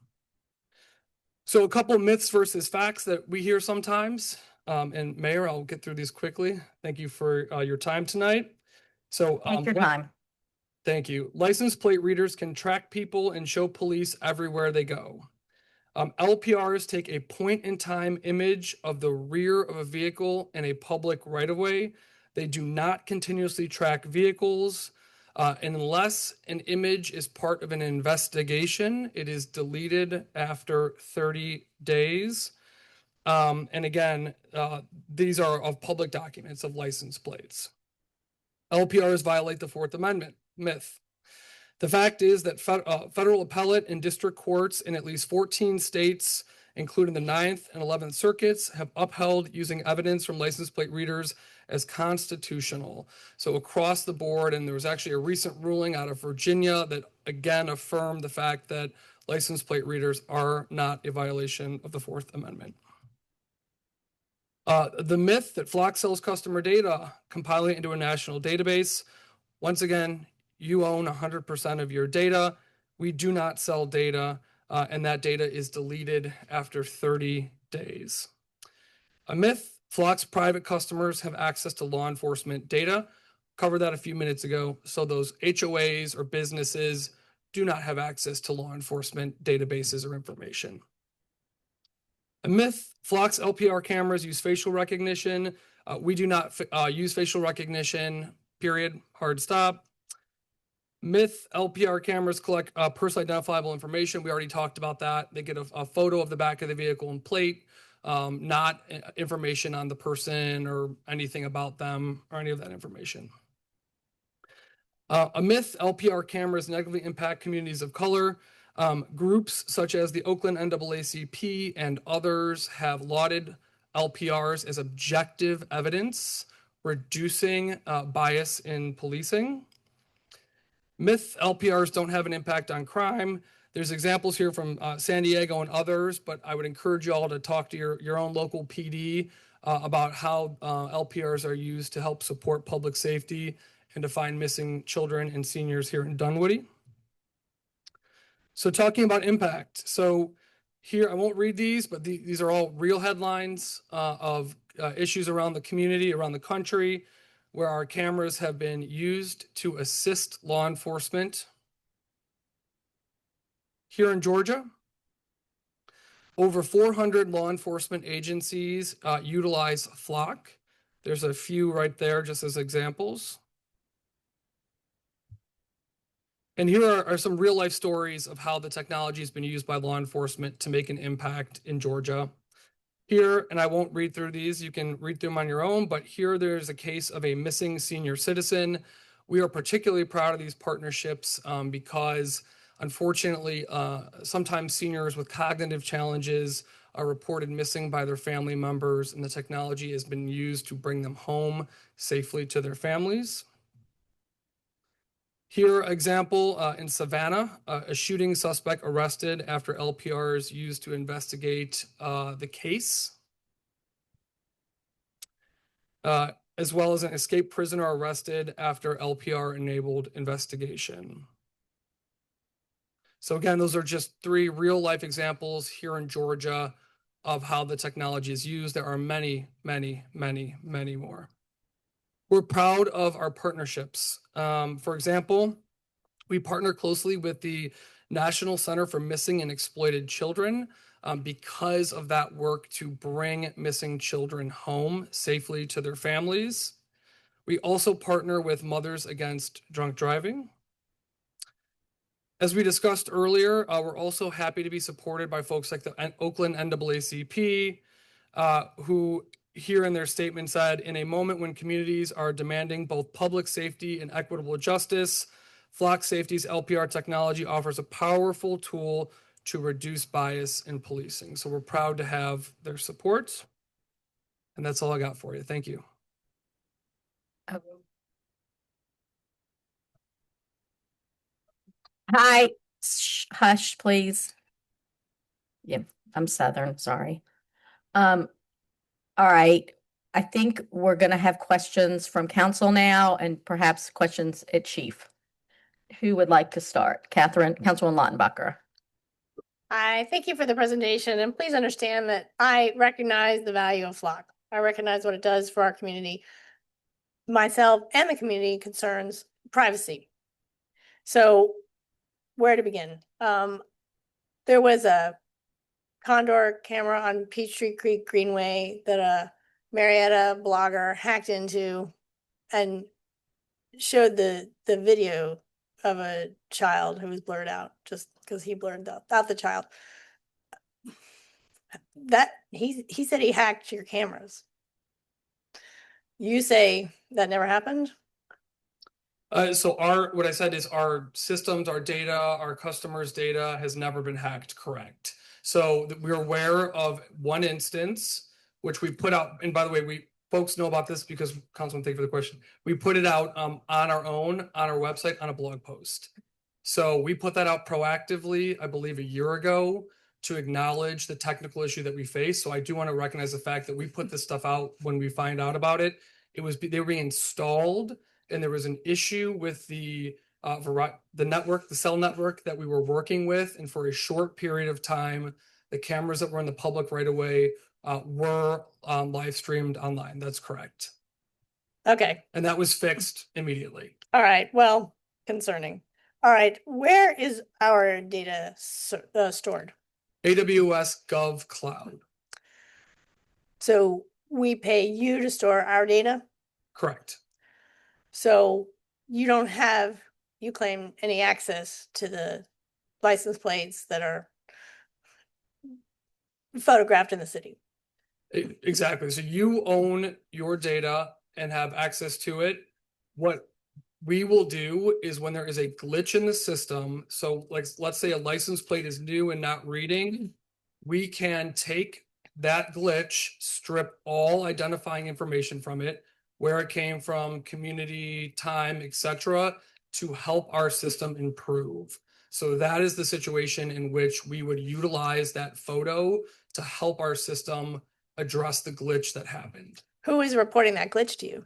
So a couple myths versus facts that we hear sometimes. And Mayor, I'll get through these quickly. Thank you for your time tonight. So Take your time. Thank you. License plate readers can track people and show police everywhere they go. LPRs take a point-in-time image of the rear of a vehicle in a public right-of-way. They do not continuously track vehicles. And unless an image is part of an investigation, it is deleted after 30 days. And again, these are of public documents of license plates. LPRs violate the Fourth Amendment myth. The fact is that federal appellate and district courts in at least 14 states, including the 9th and 11th circuits, have upheld using evidence from license plate readers as constitutional. So across the board, and there was actually a recent ruling out of Virginia that again affirmed the fact that license plate readers are not a violation of the Fourth Amendment. The myth that Flock sells customer data, compiling it into a national database. Once again, you own 100% of your data. We do not sell data, and that data is deleted after 30 days. A myth, Flock's private customers have access to law enforcement data. Covered that a few minutes ago. So those HOAs or businesses do not have access to law enforcement databases or information. A myth, Flock's LPR cameras use facial recognition. We do not use facial recognition, period, hard stop. Myth, LPR cameras collect personally identifiable information. We already talked about that. They get a photo of the back of the vehicle and plate, not information on the person or anything about them or any of that information. A myth, LPR cameras negatively impact communities of color. Groups such as the Oakland NAACP and others have lauded LPRs as objective evidence reducing bias in policing. Myth, LPRs don't have an impact on crime. There's examples here from San Diego and others, but I would encourage you all to talk to your own local PD about how LPRs are used to help support public safety and to find missing children and seniors here in Dunwoody. So talking about impact. So here, I won't read these, but these are all real headlines of issues around the community, around the country, where our cameras have been used to assist law enforcement. Here in Georgia, over 400 law enforcement agencies utilize Flock. There's a few right there just as examples. And here are some real life stories of how the technology has been used by law enforcement to make an impact in Georgia. Here, and I won't read through these, you can read through them on your own, but here there's a case of a missing senior citizen. We are particularly proud of these partnerships because unfortunately, sometimes seniors with cognitive challenges are reported missing by their family members, and the technology has been used to bring them home safely to their families. Here, example in Savannah, a shooting suspect arrested after LPRs used to investigate the case, as well as an escaped prisoner arrested after LPR-enabled investigation. So again, those are just 3 real-life examples here in Georgia of how the technology is used. There are many, many, many, many more. We're proud of our partnerships. For example, we partner closely with the National Center for Missing and Exploited Children because of that work to bring missing children home safely to their families. We also partner with Mothers Against Drunk Driving. As we discussed earlier, we're also happy to be supported by folks like the Oakland NAACP, who here in their statement said, in a moment when communities are demanding both public safety and equitable justice, Flock Safety's LPR technology offers a powerful tool to reduce bias in policing. So we're proud to have their support. And that's all I got for you. Thank you. Hi, hush, please. Yeah, I'm Southern, sorry. All right. I think we're going to have questions from council now and perhaps questions at chief. Who would like to start? Councilwoman Lautenbacher. I thank you for the presentation, and please understand that I recognize the value of Flock. I recognize what it does for our community. Myself and the community concerns privacy. So where to begin? There was a Condor camera on Peachtree Creek Greenway that a Marietta blogger hacked into and showed the video of a child who was blurred out just because he blurred out the child. That he said he hacked your cameras. You say that never happened? So what I said is our systems, our data, our customers' data has never been hacked, correct? So we're aware of one instance, which we put out, and by the way, folks know about this because, Councilman, thank you for the question. We put it out on our own, on our website, on a blog post. So we put that out proactively, I believe a year ago, to acknowledge the technical issue that we face. So I do want to recognize the fact that we put this stuff out when we find out about it. They were being installed, and there was an issue with the network, the cell network that we were working with, and for a short period of time, the cameras that were in the public right away were live streamed online. That's correct. Okay. And that was fixed immediately. All right. Well, concerning. All right. Where is our data stored? AWS Gov Cloud. So we pay you to store our data? Correct. So you don't have, you claim any access to the license plates that are photographed in the city? Exactly. So you own your data and have access to it. What we will do is when there is a glitch in the system, so like let's say a license plate is new and not reading, we can take that glitch, strip all identifying information from it, where it came from, community, time, etc., to help our system improve. So that is the situation in which we would utilize that photo to help our system address the glitch that happened. Who is reporting that glitch to you?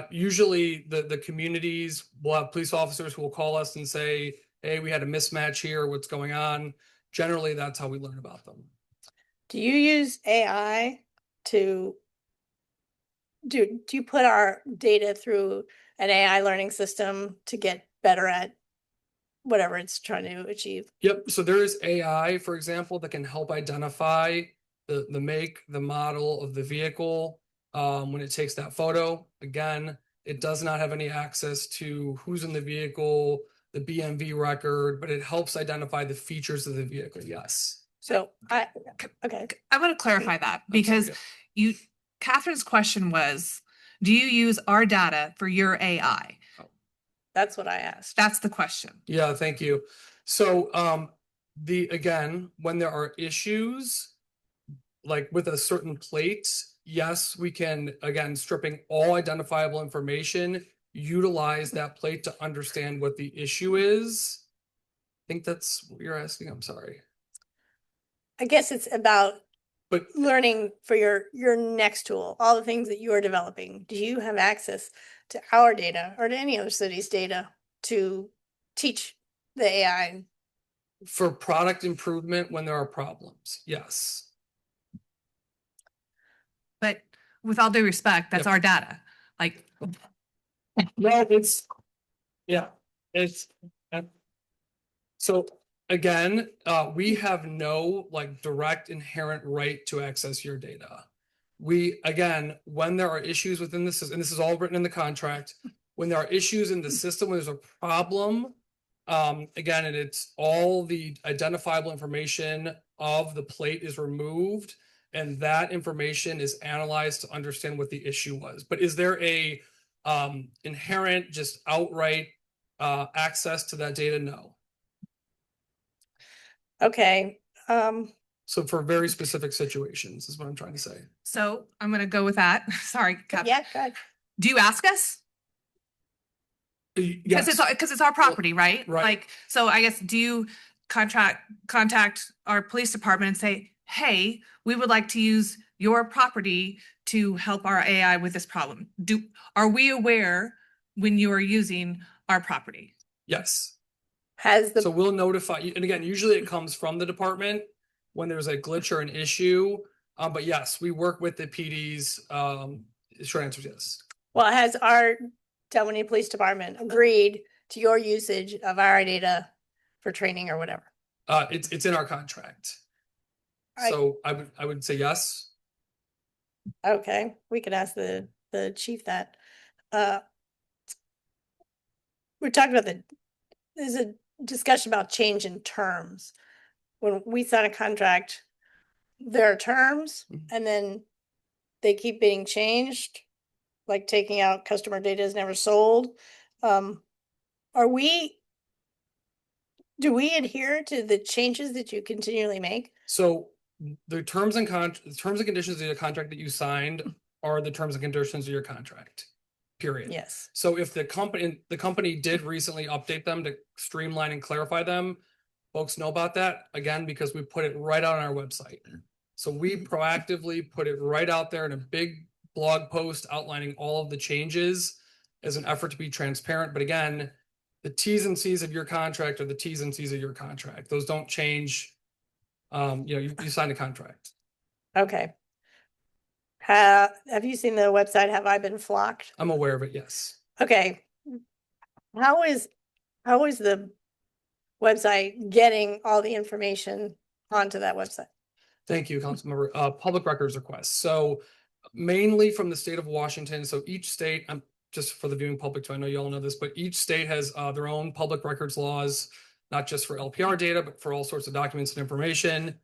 Usually the communities will have police officers who will call us and say, hey, we had a mismatch here, what's going on? Generally, that's how we learn about them. Do you use AI to do you put our data through an AI learning system to get better at whatever it's trying to achieve? Yep. So there is AI, for example, that can help identify the make, the model of the vehicle when it takes that photo. Again, it does not have any access to who's in the vehicle, the BMV record, but it helps identify the features of the vehicle. Yes. So okay. I want to clarify that because Catherine's question was, do you use our data for your AI? That's what I asked. That's the question. Yeah, thank you. So again, when there are issues like with a certain plate, yes, we can, again, stripping all identifiable information, utilize that plate to understand what the issue is. I think that's what you're asking. I'm sorry. I guess it's about learning for your next tool, all the things that you are developing. Do you have access to our data or to any other city's data to teach the AI? For product improvement when there are problems, yes. But with all due respect, that's our data. Like, no, it's so again, we have no like direct inherent right to access your data. We, again, when there are issues within this, and this is all written in the contract, when there are issues in the system, when there's a problem, again, and it's all the identifiable information of the plate is removed, and that information is analyzed to understand what the issue was. But is there a inherent, just outright access to that data? No. Okay. So for very specific situations is what I'm trying to say. so I'm going to go with that. Sorry, Cap. Yeah, good. Do you ask us? Because it's our property, right? Right. Like, so I guess, do you contact our police department and say, hey, we would like to use your property to help our AI with this problem? Are we aware when you are using our property? Yes. So we'll notify you, and again, usually it comes from the department when there's a glitch or an issue. But yes, we work with the PDs. Short answer is yes. Well, has our Dunwoody Police Department agreed to your usage of our data for training or whatever? It's in our contract. So I would say yes. Okay, we could ask the chief that. We're talking about there's a discussion about change in terms. When we sign a contract, there are terms and then they keep being changed, like taking out customer data is never sold. Do we adhere to the changes that you continually make? So the terms and conditions of the contract that you signed are the terms and conditions of your contract. Period. Yes. So if the company did recently update them to streamline and clarify them, folks know about that, again, because we put it right out on our website. So we proactively put it right out there in a big blog post outlining all of the changes as an effort to be transparent. But again, the T's and C's of your contract are the T's and C's of your contract. Those don't change. You signed a contract. Okay. Have you seen the website? Have I been flocked? I'm aware of it. Yes. Okay. How is the website getting all the information onto that website? Thank you, Councilmember. Public records requests. So mainly from the state of Washington. So each state, just for the viewing public too, I know you all know this, but each state has their own public records laws, not just for LPR data, but for all sorts of documents and information.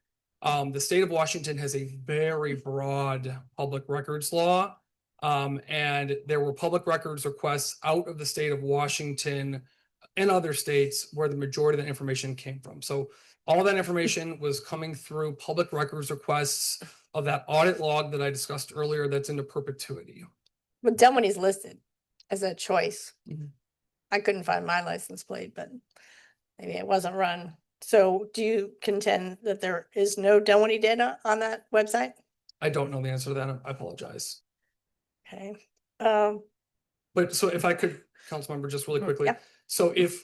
The state of Washington has a very broad public records law. And there were public records requests out of the state of Washington and other states where the majority of the information came from. So all that information was coming through public records requests of that audit log that I discussed earlier that's into perpetuity. But Dunwoody's listed as a choice. Mhm. I couldn't find my license plate, but maybe it wasn't run. So do you contend that there is no Dunwoody data on that website? I don't know the answer to that. I apologize. Okay. But so if I could, Councilmember, just really quickly. Yeah. So if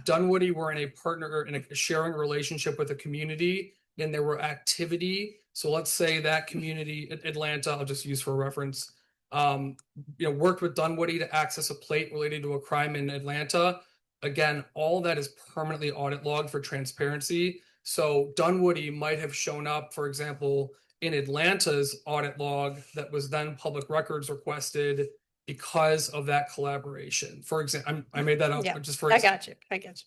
Dunwoody were in a partner in a sharing relationship with a community and there were activity, so let's say that community, Atlanta, I'll just use for reference, worked with Dunwoody to access a plate related to a crime in Atlanta. Again, all that is permanently audit logged for transparency. So Dunwoody might have shown up, for example, in Atlanta's audit log that was then public records requested because of that collaboration. For example, I made that up Yeah, just for. I got you. I get you.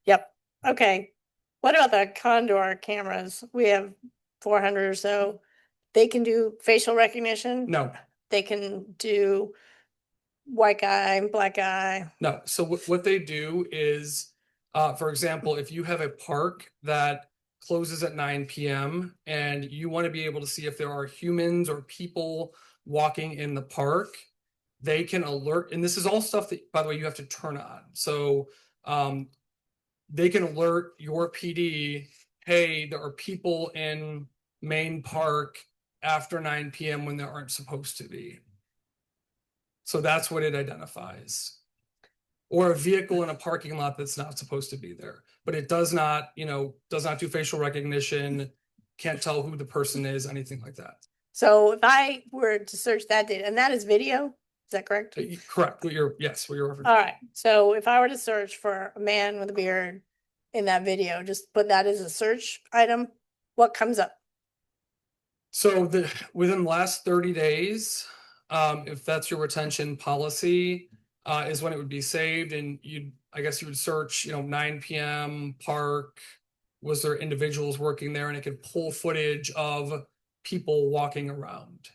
Yep. Okay. What about the Condor cameras? We have 400 or so. They can do facial recognition. No, They can do white guy, black guy. no. So what they do is, for example, if you have a park that closes at 9 p.m. and you want to be able to see if there are humans or people walking in the park, they can alert, and this is all stuff that, by the way, you have to turn on. So they can alert your PD, hey, there are people in Main Park after 9 p.m. when there aren't supposed to be. So that's what it identifies. Or a vehicle in a parking lot that's not supposed to be there. But it does not, does not do facial recognition, can't tell who the person is, anything like that. So if I were to search that data, and that is video, is that correct? Correct. What you're referencing. All right. So if I were to search for a man with a beard in that video, just put that as a search item, what comes up? So within the last 30 days, if that's your retention policy, is when it would be saved, and I guess you would search, 9 p.m. park. Was there individuals working there? And it could pull footage of people walking around.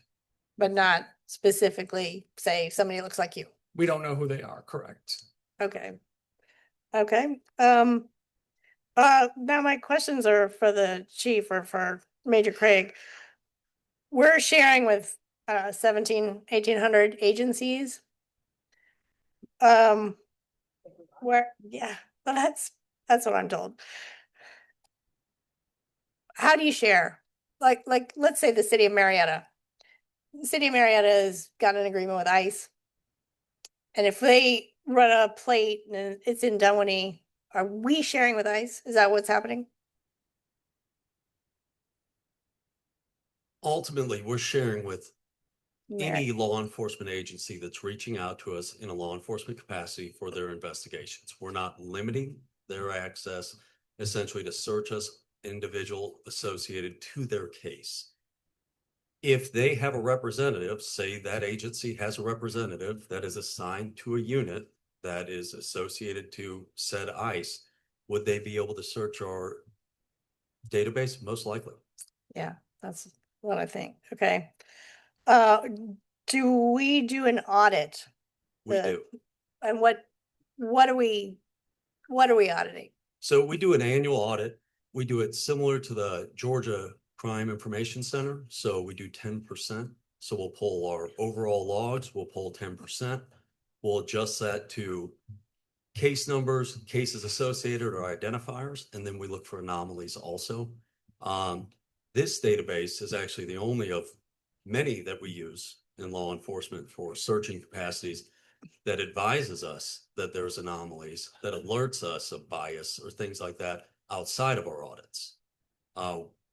But not specifically say somebody looks like you. We don't know who they are, correct? Okay. Okay. Now my questions are for the chief or for Major Craig. We're sharing with 1,800 agencies. Well, that's what I'm told. How do you share? Like let's say the city of Marietta. The city of Marietta has got an agreement with ICE. And if they run a plate and it's in Dunwoody, are we sharing with ICE? Is that what's happening? Ultimately, we're sharing with Mer- any law enforcement agency that's reaching out to us in a law enforcement capacity for their investigations. We're not limiting their access essentially to search us individual associated to their case. If they have a representative, say that agency has a representative that is assigned to a unit that is associated to said ICE, would they be able to search our database? Most likely. Yeah, that's what I think. Okay. Do we do an audit? We do. And what are we auditing? So we do an annual audit. We do it similar to the Georgia Crime Information Center. So we do 10%. So we'll pull our overall logs, we'll pull 10%. We'll adjust that to case numbers, cases associated or identifiers, and then we look for anomalies also. This database is actually the only of many that we use in law enforcement for searching capacities that advises us that there's anomalies, that alerts us of bias or things like that outside of our audits.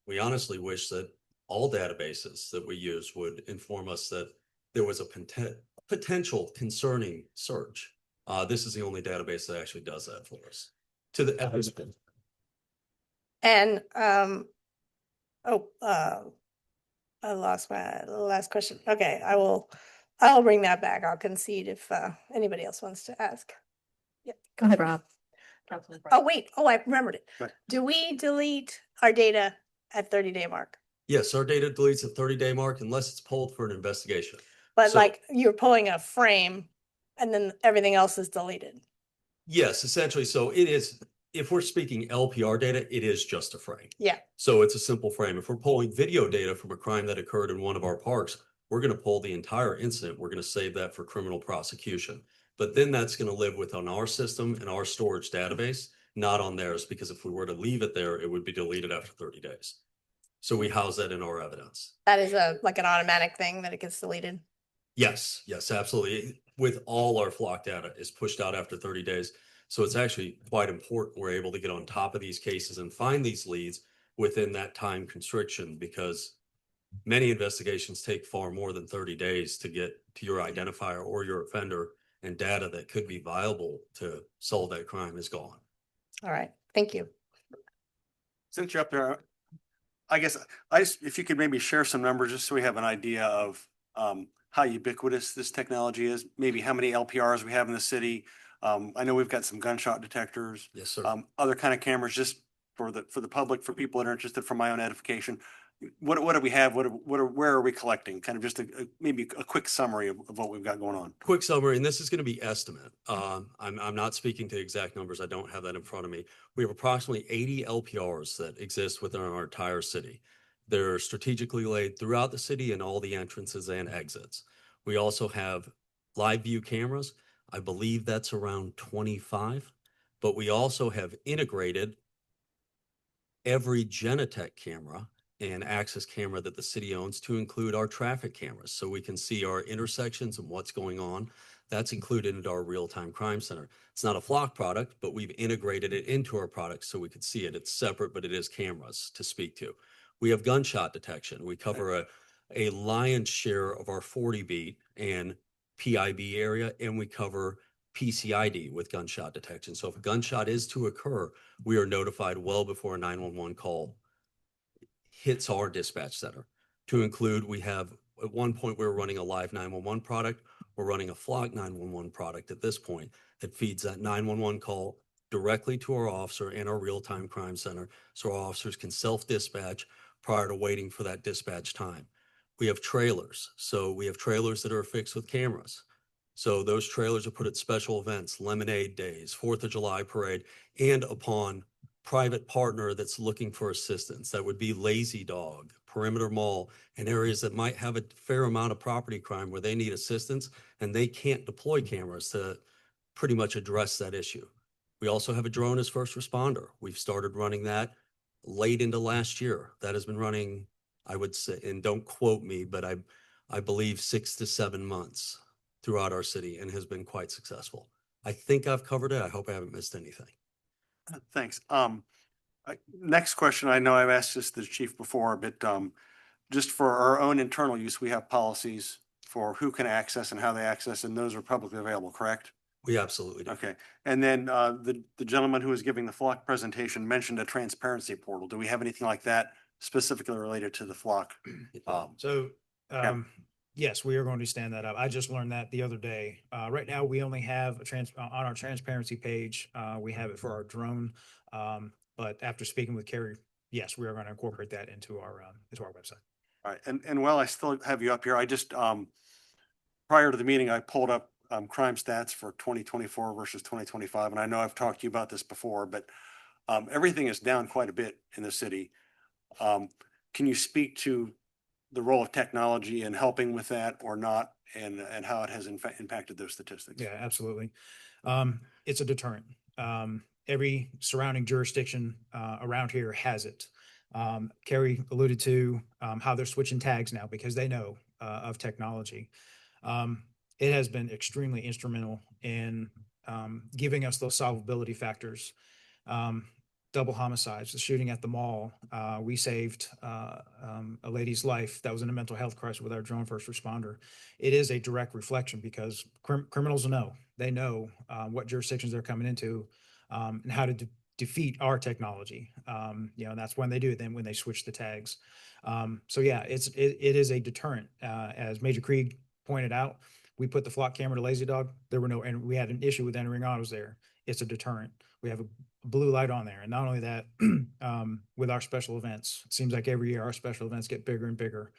We honestly wish that all databases that we use would inform us that there was a potential concerning search. This is the only database that actually does that for us. And I lost my last question. Okay, I'll bring that back. I'll concede if anybody else wants to ask. Yeah. Go ahead, Rob. Oh, wait. Oh, I remembered it. Right. Do we delete our data at 30-day mark? Yes, our data deletes at 30-day mark unless it's pulled for an investigation. But So- like you're pulling a frame and then everything else is deleted. Yes, essentially. So it is, if we're speaking LPR data, it is just a frame. Yeah. So it's a simple frame. If we're pulling video data from a crime that occurred in one of our parks, we're going to pull the entire incident. We're going to save that for criminal prosecution. But then that's going to live within our system and our storage database, not on theirs, because if we were to leave it there, it would be deleted after 30 days. So we house that in our evidence. That is like an automatic thing that it gets deleted. Yes, yes, absolutely. With all our flock data is pushed out after 30 days. So it's actually quite important we're able to get on top of these cases and find these leads within that time constriction, because many investigations take far more than 30 days to get to your identifier or your offender, and data that could be viable to solve that crime is gone. All right. Thank you. Since you're up there, I guess if you could maybe share some numbers just so we have an idea of how ubiquitous this technology is, maybe how many LPRs we have in the city. I know we've got some gunshot detectors. Yes, sir. Other kind of cameras, just for the public, for people that are interested, for my own edification. What do we have? Where are we collecting? Kind of just maybe a quick summary of what we've got going on. Quick summary, and this is going to be estimate. I'm not speaking to exact numbers. I don't have that in front of me. We have approximately 80 LPRs that exist within our entire city. They're strategically laid throughout the city and all the entrances and exits. We also have live view cameras. I believe that's around 25, but we also have integrated every Genetec camera and access camera that the city owns to include our traffic cameras, so we can see our intersections and what's going on. That's included into our real-time crime center. It's not a flock product, but we've integrated it into our product so we could see it. It's separate, but it is cameras to speak to. We have gunshot detection. We cover a lion's share of our 40 beat and PIB area, and we cover PCID with gunshot detection. So if a gunshot is to occur, we are notified well before a 911 call hits our dispatch center. To include, we have at one point we were running a live 911 product. We're running a flock 911 product at this point that feeds that 911 call directly to our officer and our real-time crime center, so our officers can self-dispatch prior to waiting for that dispatch time. We have trailers. So we have trailers that are affixed with cameras. So those trailers are put at special events, lemonade days, 4th of July parade, and upon private partner that's looking for assistance. That would be Lazy Dog, Perimeter Mall, and areas that might have a fair amount of property crime where they need assistance and they can't deploy cameras to pretty much address that issue. We also have a drone as first responder. We've started running that late into last year. That has been running, I would say, and don't quote me, but I believe 6 to 7 months throughout our city, and has been quite successful. I think I've covered it. I hope I haven't missed anything. Thanks. Next question. I know I've asked this to the chief before, but just for our own internal use, we have policies for who can access and how they access, and those are publicly available, correct? We absolutely do. Okay. And then the gentleman who was giving the flock presentation mentioned a transparency portal. Do we have anything like that specifically related to the flock? Yes, we are going to stand that up. I just learned that the other day. Right now, we only have on our transparency page, we have it for our drone. But after speaking with Carrie, yes, we are going to incorporate that into our website. All right. And while I still have you up here, I just, prior to the meeting, I pulled up crime stats for 2024 versus 2025. And I know I've talked to you about this before, but everything is down quite a bit in the city. Can you speak to the role of technology in helping with that or not, and how it has impacted those statistics? Yeah, absolutely. It's a deterrent. Every surrounding jurisdiction around here has it. Carrie alluded to how they're switching tags now because they know of technology. It has been extremely instrumental in giving us those solvability factors. Double homicides, the shooting at the mall. We saved a lady's life that was in a mental health crisis with our drone first responder. It is a direct reflection because criminals know. They know what jurisdictions they're coming into and how to defeat our technology. That's when they do it, then when they switch the tags. So yeah, it is a deterrent. As Major Krieg pointed out, we put the flock camera to Lazy Dog. And we had an issue with entering autos there. It's a deterrent. We have a blue light on there. And not only that, with our special events, it seems like every year our special events get bigger and bigger.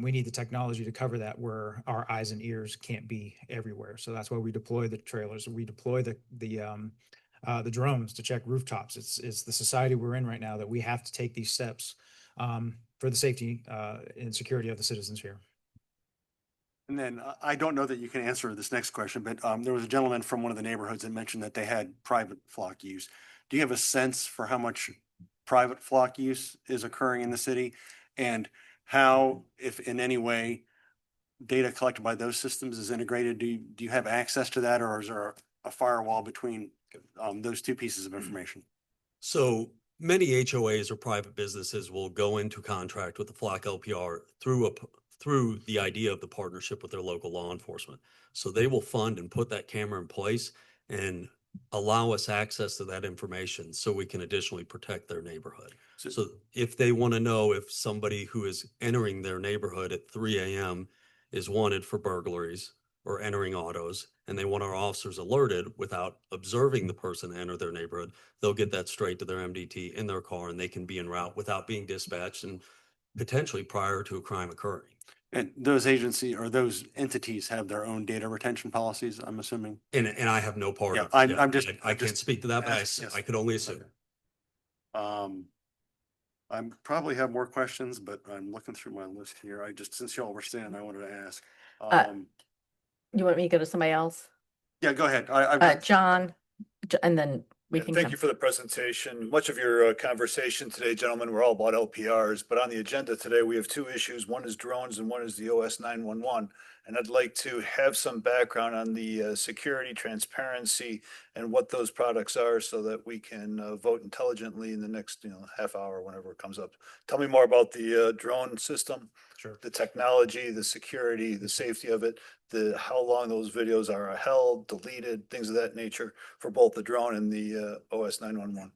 We need the technology to cover that where our eyes and ears can't be everywhere. So that's why we deploy the trailers. We deploy the drones to check rooftops. It's the society we're in right now that we have to take these steps for the safety and security of the citizens here. And then I don't know that you can answer this next question, but there was a gentleman from one of the neighborhoods that mentioned that they had private flock use. Do you have a sense for how much private flock use is occurring in the city? And how, if in any way, data collected by those systems is integrated? Do you have access to that, or is there a firewall between those two pieces of information? So many HOAs or private businesses will go into contract with the flock LPR through the idea of the partnership with their local law enforcement. So they will fund and put that camera in place and allow us access to that information so we can additionally protect their neighborhood. So if they want to know if somebody who is entering their neighborhood at 3 a.m. is wanted for burglaries or entering autos, and they want our officers alerted without observing the person enter their neighborhood, they'll get that straight to their MDT in their car, and they can be en route without being dispatched and potentially prior to a crime occurring. And those agency or those entities have their own data retention policies, I'm assuming? And I have no part Yeah, of I'm it. just. I can't speak to that, but Yes. I could only assume. I probably have more questions, but I'm looking through my list here. Since y'all were standing, I wanted to ask. You want me to go to somebody else? Yeah, go ahead. John, and then we can. Thank you for the presentation. Much of your conversation today, gentlemen, were all about LPRs, but on the agenda today, we have two issues. One is drones and one is the OS 911. And I'd like to have some background on the security, transparency, and what those products are so that we can vote intelligently in the next half hour, whenever it comes up. Tell me more about the drone system. Sure. The technology, the security, the safety of it, how long those videos are held, deleted, things of that nature for both the drone and the OS 911.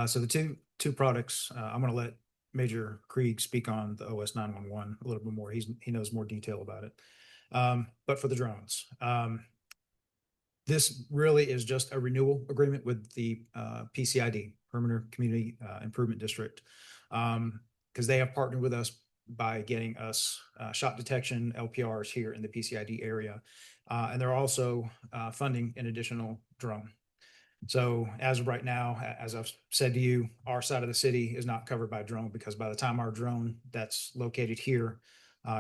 So the two products, I'm going to let Major Krieg speak on the OS 911 a little bit more. He knows more detail about it. But for the drones, this really is just a renewal agreement with the PCID, Permanent Community Improvement District, because they have partnered with us by getting us shot detection LPRs here in the PCID area. And they're also funding an additional drone. So as of right now, as I've said to you, our side of the city is not covered by drone, because by the time our drone that's located here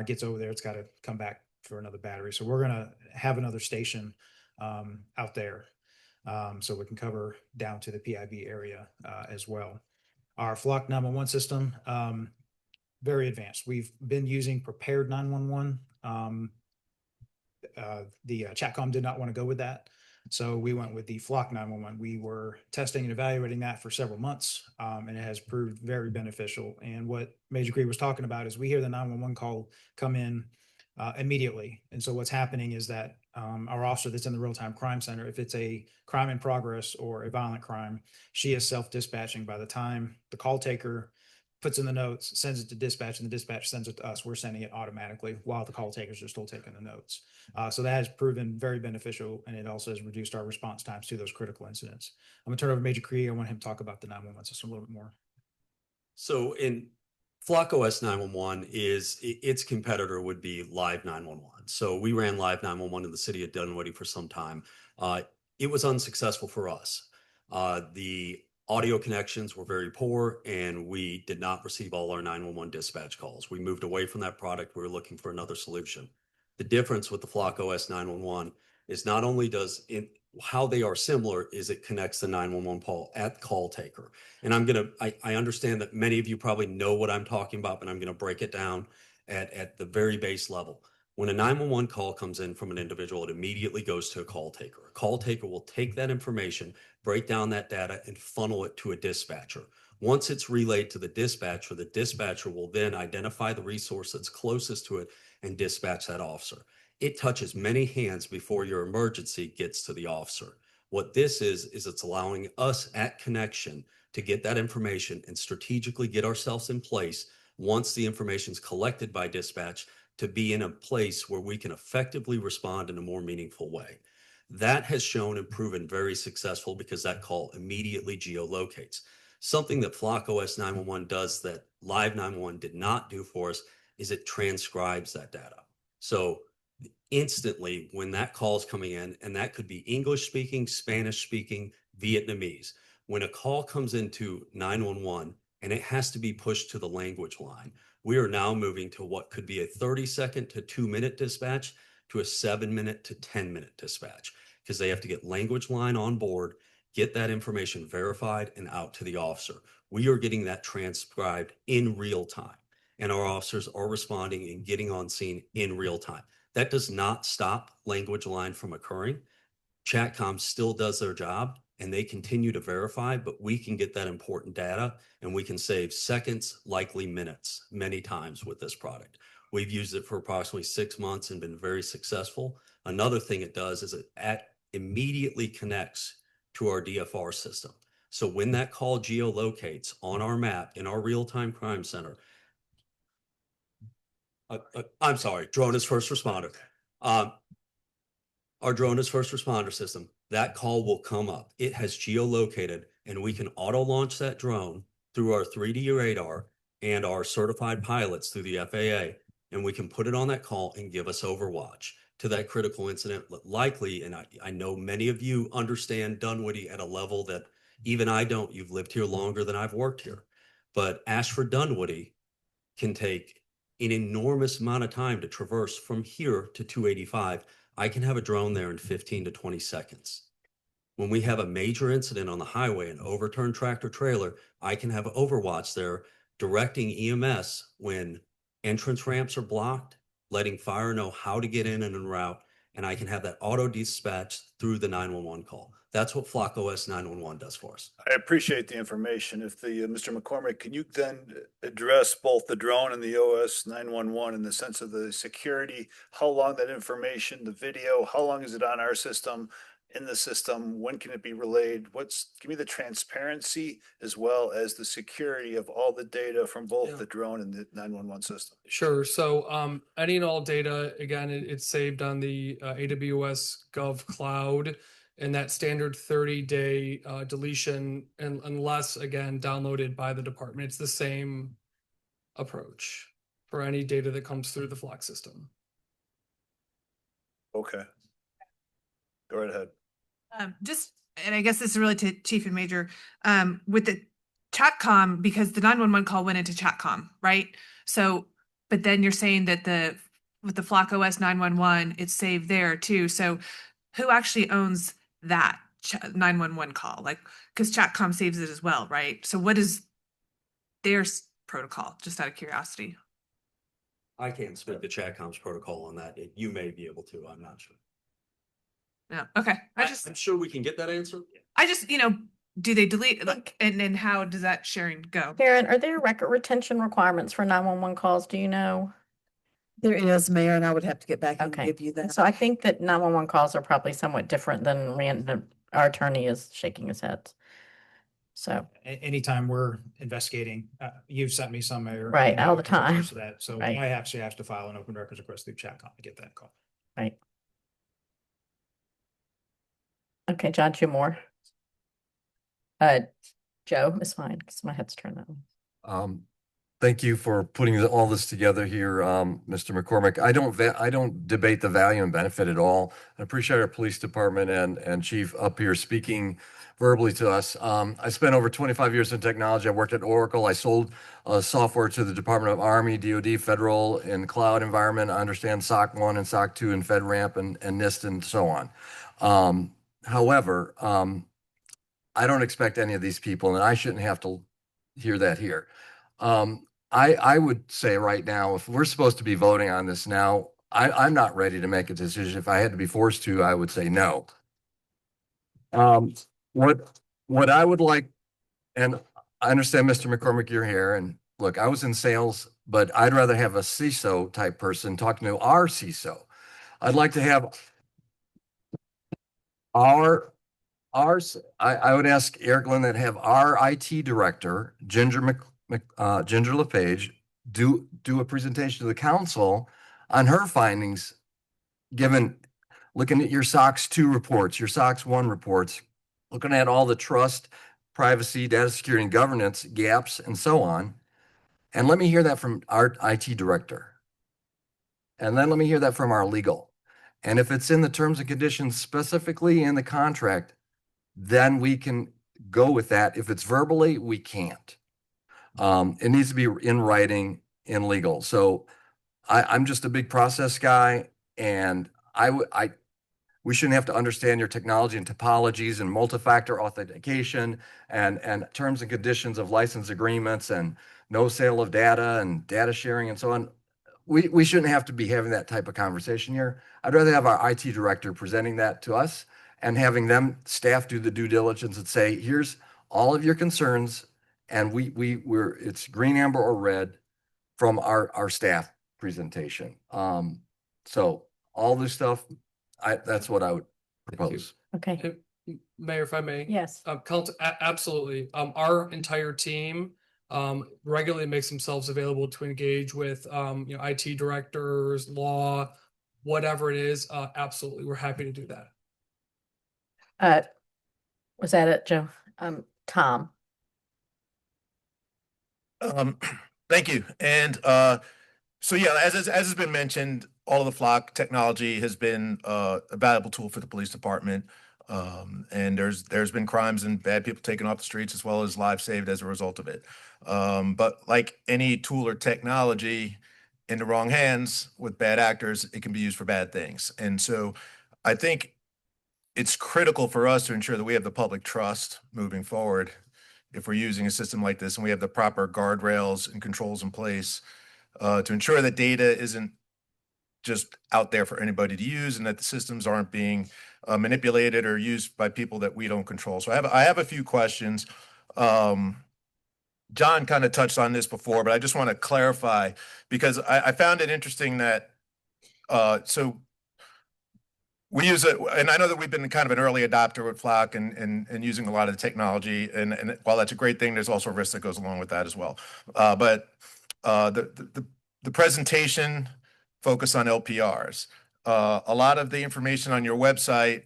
gets over there, it's got to come back for another battery. So we're going to have another station out there so we can cover down to the PIB area as well. Our Flock 911 system, very advanced. We've been using Prepared 911. The Chatcom did not want to go with that, so we went with the Flock 911. We were testing and evaluating that for several months, and it has proved very beneficial. And what Major Cree was talking about is we hear the 911 call come in immediately. And so what's happening is that our officer that's in the real-time crime center, if it's a crime in progress or a violent crime, she is self-dispatching. By the time the call taker puts in the notes, sends it to dispatch, and the dispatch sends it to us, we're sending it automatically while the call takers are still taking the notes. So that has proven very beneficial, and it also has reduced our response times to those critical incidents. I'm gonna turn over to Major Cree. I want him to talk about the 911 system a little bit more. So in Flock OS 911 its competitor would be Live 911. So we ran Live 911 in the city of Dunwoody for some time. It was unsuccessful for us. The audio connections were very poor, and we did not receive all our 911 dispatch calls. We moved away from that product. We were looking for another solution. The difference with the Flock OS 911 is not only how they are similar is it connects the 911 call at call taker. And I understand that many of you probably know what I'm talking about, but I'm going to break it down at the very base level. When a 911 call comes in from an individual, it immediately goes to a call taker. A call taker will take that information, break down that data, and funnel it to a dispatcher. Once it's relayed to the dispatcher will then identify the resource that's closest to it and dispatch that officer. It touches many hands before your emergency gets to the officer. What this is it's allowing us at connection to get that information and strategically get ourselves in place once the information is collected by dispatch to be in a place where we can effectively respond in a more meaningful way. That has shown and proven very successful because that call immediately geolocates. Something that Flock OS 911 does that Live 911 did not do for us is it transcribes that data. So instantly when that call is coming in, and that could be English speaking, Spanish speaking, Vietnamese, when a call comes into 911 and it has to be pushed to the language line, We are now moving to what could be a 30-second to 2-minute dispatch to a 7-minute to 10-minute dispatch, because they have to get language line on board, get that information verified and out to the officer. We are getting that transcribed in real time, and our officers are responding and getting on scene in real time. That does not stop language line from occurring. Chatcom still does their job and they continue to verify, but we can get that important data and we can save seconds, likely minutes, many times with this product. We've used it for approximately 6 months and been very successful. Another thing it does is it immediately connects to our DFR system. So when that call geolocates on our map in our real-time crime center, I'm sorry, drone is first responder. Our drone is first responder system. That call will come up. It has geolocated and we can auto launch that drone through our 3D radar and our certified pilots through the FAA. And we can put it on that call and give us overwatch to that critical incident. Likely, and I know many of you understand Dunwoody at a level that even I don't. You've lived here longer than I've worked here. But Ashford Dunwoody can take an enormous amount of time to traverse from here to 285. I can have a drone there in 15 to 20 seconds. When we have a major incident on the highway, an overturned tractor trailer, I can have Overwatch there directing EMS when entrance ramps are blocked, letting fire know how to get in and en route, and I can have that auto dispatch through the 911 call. That's what FlockOS 911 does for us. I appreciate the information. If Mr. McCormick, can you then address both the drone and the OS 911 in the sense of the security, how long that information, the video, how long is it on our system, in the system, when can it be relayed? Give me the transparency as well as the security of all the data from both the drone and the 911 system. Sure. So any and all data, again, it's saved on the AWS Gov Cloud and that standard 30-day deletion, and unless, again, downloaded by the department. It's the same approach for any data that comes through the Flock system. Okay. Go right ahead. And I guess this is really to Chief and Major, with the Chatcom, because the 911 call went into Chatcom, right? So, but then you're saying that with the FlockOS 911, it's saved there too. So who actually owns that 911 call? Like, because Chatcom saves it as well, right? So what is their protocol, just out of curiosity? I can't speak to Chatcom's protocol on that. You may be able to, I'm not sure. Yeah. Okay. I'm sure we can get that answer. I just, do they delete, like, and then how does that sharing go? Karen, are there record retention requirements for 911 calls? Do you know? There is, Mayor, and I would have to get back and Okay. give you that. So I think that 911 calls are probably somewhat different than random. Our attorney is shaking his head. So, Anytime we're investigating, you've sent me some, Mayor. Right, and I all the can attest time. to that. So Right. I actually have to file an open records request through Chatcom to get that call. right. Okay, John, two more. Joe is fine because my head's turned on. Thank you for putting all this together here, Mr. McCormick. I don't debate the value and benefit at all. I appreciate our police department and chief up here speaking verbally to us. I spent over 25 years in technology. I worked at Oracle. I sold software to the Department of Army, DoD, federal, and cloud environment. I understand SOC 1 and SOC 2 and FedRAMP and NIST and so on. However, I don't expect any of these people, and I shouldn't have to hear that here. I would say right now, if we're supposed to be voting on this now, I'm not ready to make a decision. If I had to be forced to, I would say no. What I would like, and I understand, Mr. McCormick, you're here, and look, I was in sales, but I'd rather have a CISO type person talking to our CISO. I'd like to have I would ask Eric Lynn that have our IT director, Ginger LePage, do a presentation to the council on her findings, looking at your SOX 2 reports, your SOX 1 reports, looking at all the trust, privacy, data security, and governance gaps, and so on. And let me hear that from our IT director. And then let me hear that from our legal. And if it's in the terms and conditions specifically in the contract, then we can go with that. If it's verbally, we can't. It needs to be in writing, in legal. So I'm just a big process guy, and we shouldn't have to understand your technology and topologies and multi-factor authentication and terms and conditions of license agreements and no sale of data and data sharing and so on. We shouldn't have to be having that type of conversation here. I'd rather have our IT director presenting that to us and having them staff do the due diligence and say, here's all of your concerns, and it's green, amber, or red from our staff presentation. So all this stuff, that's what I would propose. Okay. Mayor, if I may. Yes. Absolutely. Our entire team regularly makes themselves available to engage with IT directors, law, whatever it is. Absolutely, we're happy to do that. Was that it, Joe? Tom. Thank you. And so yeah, as has been mentioned, all of the flock technology has been a valuable tool for the police department. And there's been crimes and bad people taken off the streets as well as lives saved as a result of it. But like any tool or technology in the wrong hands with bad actors, it can be used for bad things. And so I think it's critical for us to ensure that we have the public trust moving forward if we're using a system like this and we have the proper guardrails and controls in place to ensure that data isn't just out there for anybody to use and that the systems aren't being manipulated or used by people that we don't control. So I have a few questions. John kind of touched on this before, but I just want to clarify because I found it interesting that so we use it, and I know that we've been kind of an early adopter with Flock and using a lot of the technology. And while that's a great thing, there's also a risk that goes along with that as well. But the presentation focused on LPRs. A lot of the information on your website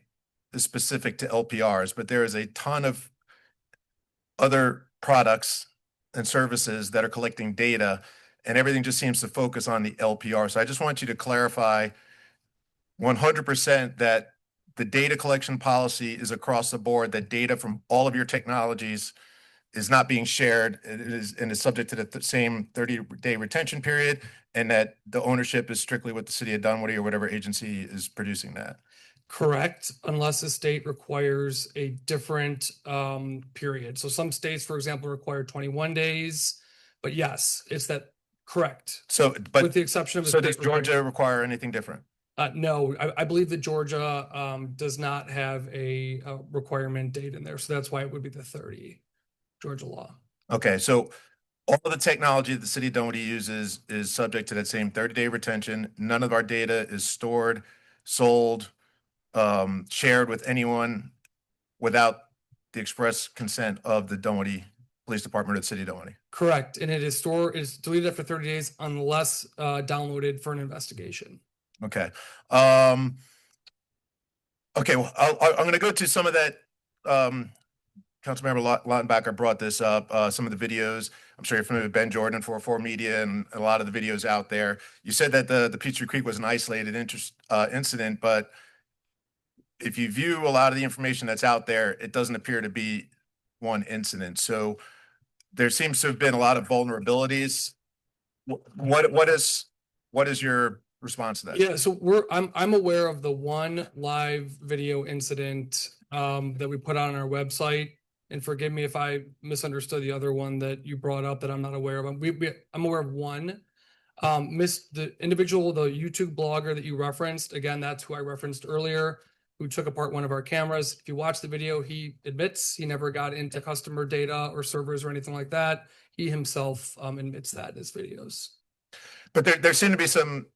is specific to LPRs, but there is a ton of other products and services that are collecting data, and everything just seems to focus on the LPR. So I just want you to clarify 100% that the data collection policy is across the board, that data from all of your technologies is not being shared and is subject to the same 30-day retention period, and that the ownership is strictly with the city of Dunwoody or whatever agency is producing that. Correct, unless the state requires a different period. So some states, for example, require 21 days, but yes, it's that correct. So, but with the exception of. So does Georgia require anything different? No, I believe that Georgia does not have a requirement date in there. So that's why it would be the 30, Georgia law. Okay, so all of the technology that the city of Dunwoody uses is subject to that same 30-day retention. None of our data is stored, sold, shared with anyone without the express consent of the Dunwoody Police Department or the city of Dunwoody. Correct, and it is deleted after 30 days unless downloaded for an investigation. Okay. Okay, well, I'm going to go to some of that. Councilmember Lautenbacher brought this up, some of the videos. I'm sure you're familiar with Ben Jordan, 404 Media, and a lot of the videos out there. You said that the Peachtree Creek was an isolated incident, but if you view a lot of the information that's out there, it doesn't appear to be one incident. So there seems to have been a lot of vulnerabilities. What is your response to that? Yeah, so I'm aware of the one live video incident that we put on our website. And forgive me if I misunderstood the other one that you brought up that I'm not aware of. I'm aware of one. The individual, the YouTube blogger that you referenced, again, that's who I referenced earlier, who took apart one of our cameras. If you watch the video, he admits he never got into customer data or servers or anything like that. He himself admits that in his videos. But there seem to be some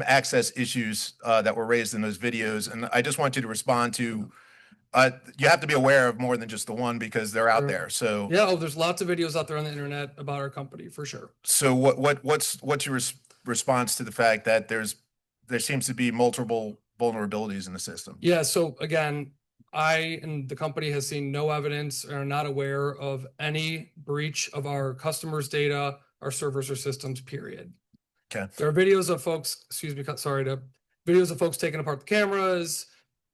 access issues that were raised in those videos. And I just want you to respond to, you have to be aware of more than just the one because they're out there. So yeah, there's lots of videos out there on the internet about our company for sure. So what's your response to the fact that there seems to be multiple vulnerabilities in the system? Yeah, so again, I and the company has seen no evidence and are not aware of any breach of our customers' data, our servers or systems, period. Okay. There are videos of folks, videos of folks taking apart the cameras.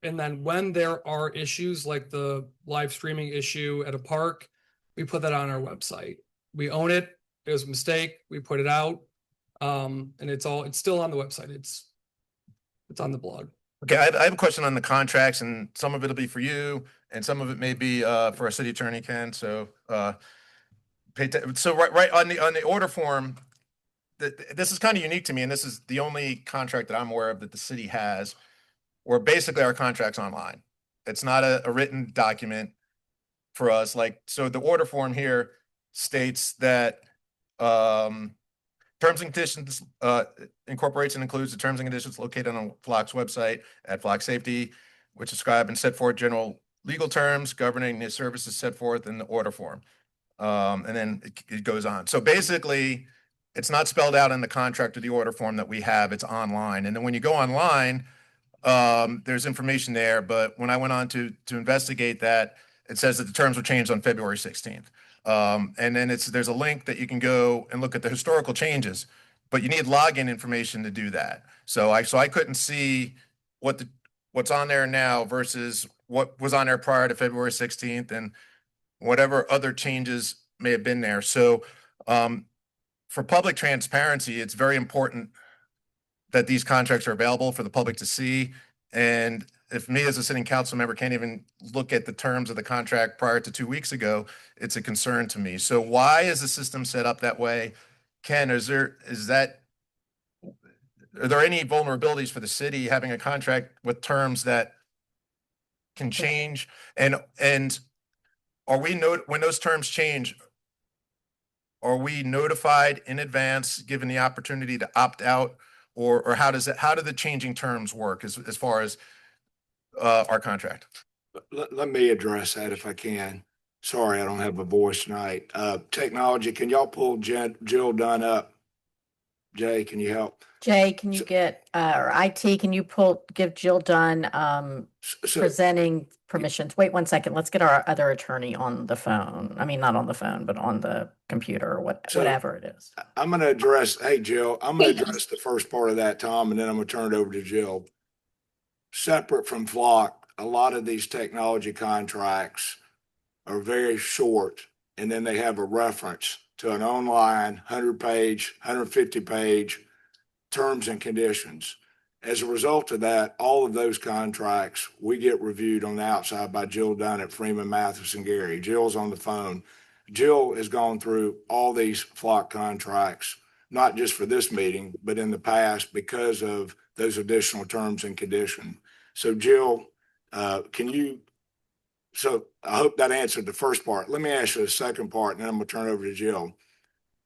And then when there are issues like the live streaming issue at a park, we put that on our website. We own it. It was a mistake. We put it out. And it's still on the website. It's on the blog. Okay, I have a question on the contracts, and some of it'll be for you, and some of it may be for our city attorney, Ken. So so right on the order form, this is kind of unique to me, and this is the only contract that I'm aware of that the city has, where basically our contract's online. It's not a written document for us. Like, so the order form here states that terms and conditions incorporates and includes the terms and conditions located on Flock's website at Flock Safety, which describe and set forth general legal terms governing the services set forth in the order form. And then it goes on. So basically, it's not spelled out in the contract or the order form that we have. It's online. And then when you go online, there's information there. But when I went on to investigate that, it says that the terms were changed on February 16th. And then there's a link that you can go and look at the historical changes, but you need login information to do that. So I couldn't see what's on there now versus what was on there prior to February 16th and whatever other changes may have been there. So for public transparency, it's very important that these contracts are available for the public to see. And if me as a sitting council member can't even look at the terms of the contract prior to 2 weeks ago, it's a concern to me. So why is the system set up that way? Ken, are there any vulnerabilities for the city having a contract with terms that can change? And are we when those terms change, are we notified in advance, given the opportunity to opt out? Or how do the changing terms work as far as our contract? Let me address that if I can. Sorry, I don't have a voice tonight. Technology, can y'all pull Jill Dunn up? Jay, can you help? Jay, can you get, or IT, can you give Jill Dunn, presenting permissions? Wait 1 second. Let's get our other attorney on the phone. I mean, not on the phone, but on the computer or whatever it is. I'm going to address, hey, Jill, I'm going to address the first part of that, Tom, and then I'm going to turn it over to Jill. Separate from Flock, a lot of these technology contracts are very short, and then they have a reference to an online 100-page, 150-page terms and conditions. As a result of that, all of those contracts, we get reviewed on the outside by Jill Dunn at Freeman, Mathis, and Gary. Jill's on the phone. Jill has gone through all these Flock contracts, not just for this meeting, but in the past because of those additional terms and conditions. So Jill, so I hope that answered the first part. Let me ask you the second part, and then I'm going to turn it over to Jill.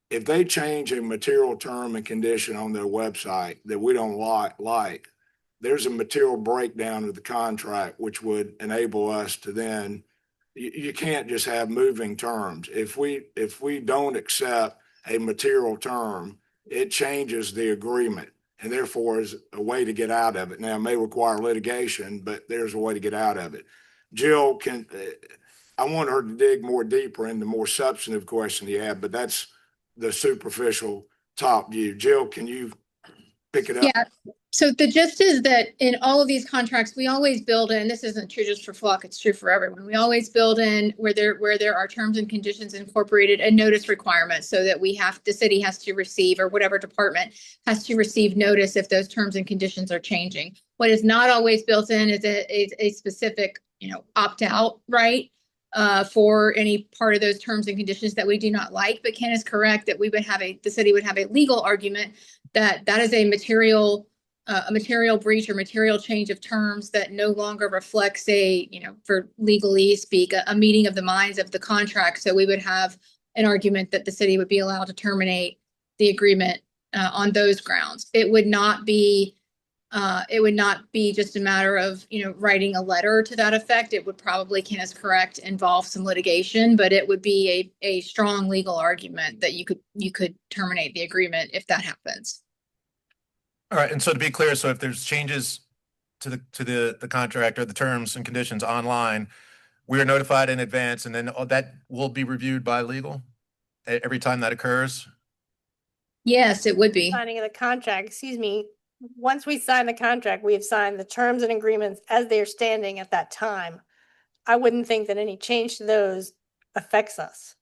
If they change a material term and condition on their website that we don't like, there's a material breakdown of the contract, which would enable us to then, you can't just have moving terms. If we don't accept a material term, it changes the agreement, and therefore is a way to get out of it. Now, it may require litigation, but there's a way to get out of it. Jill, I want her to dig more deeper into the more substantive question you have, but that's the superficial top view. Jill, can you pick it up? Yeah. So the gist is that in all of these contracts, we always build in, this isn't true just for Flock, it's true for everyone. We always build in where there are terms and conditions incorporated, a notice requirement, so that the city has to receive, or whatever department has to receive notice if those terms and conditions are changing. What is not always built in is a specific, opt out right for any part of those terms and conditions that we do not like. But Ken is correct that the city would have a legal argument that is a material breach or material change of terms that no longer reflects for legalese speak, a meeting of the minds of the contract. So we would have an argument that the city would be allowed to terminate the agreement on those grounds. It would not be just a matter of, writing a letter to that effect. It would probably, Ken is correct, involve some litigation, but it would be a strong legal argument that you could terminate the agreement if that happens. All right. And so to be clear, so if there's changes to the contract or the terms and conditions online, we are notified in advance, and then that will be reviewed by legal every time that occurs? Yes, it would be. Signing of the contract, once we sign the contract, we have signed the terms and agreements as they're standing at that time. I wouldn't think that any change to those affects us.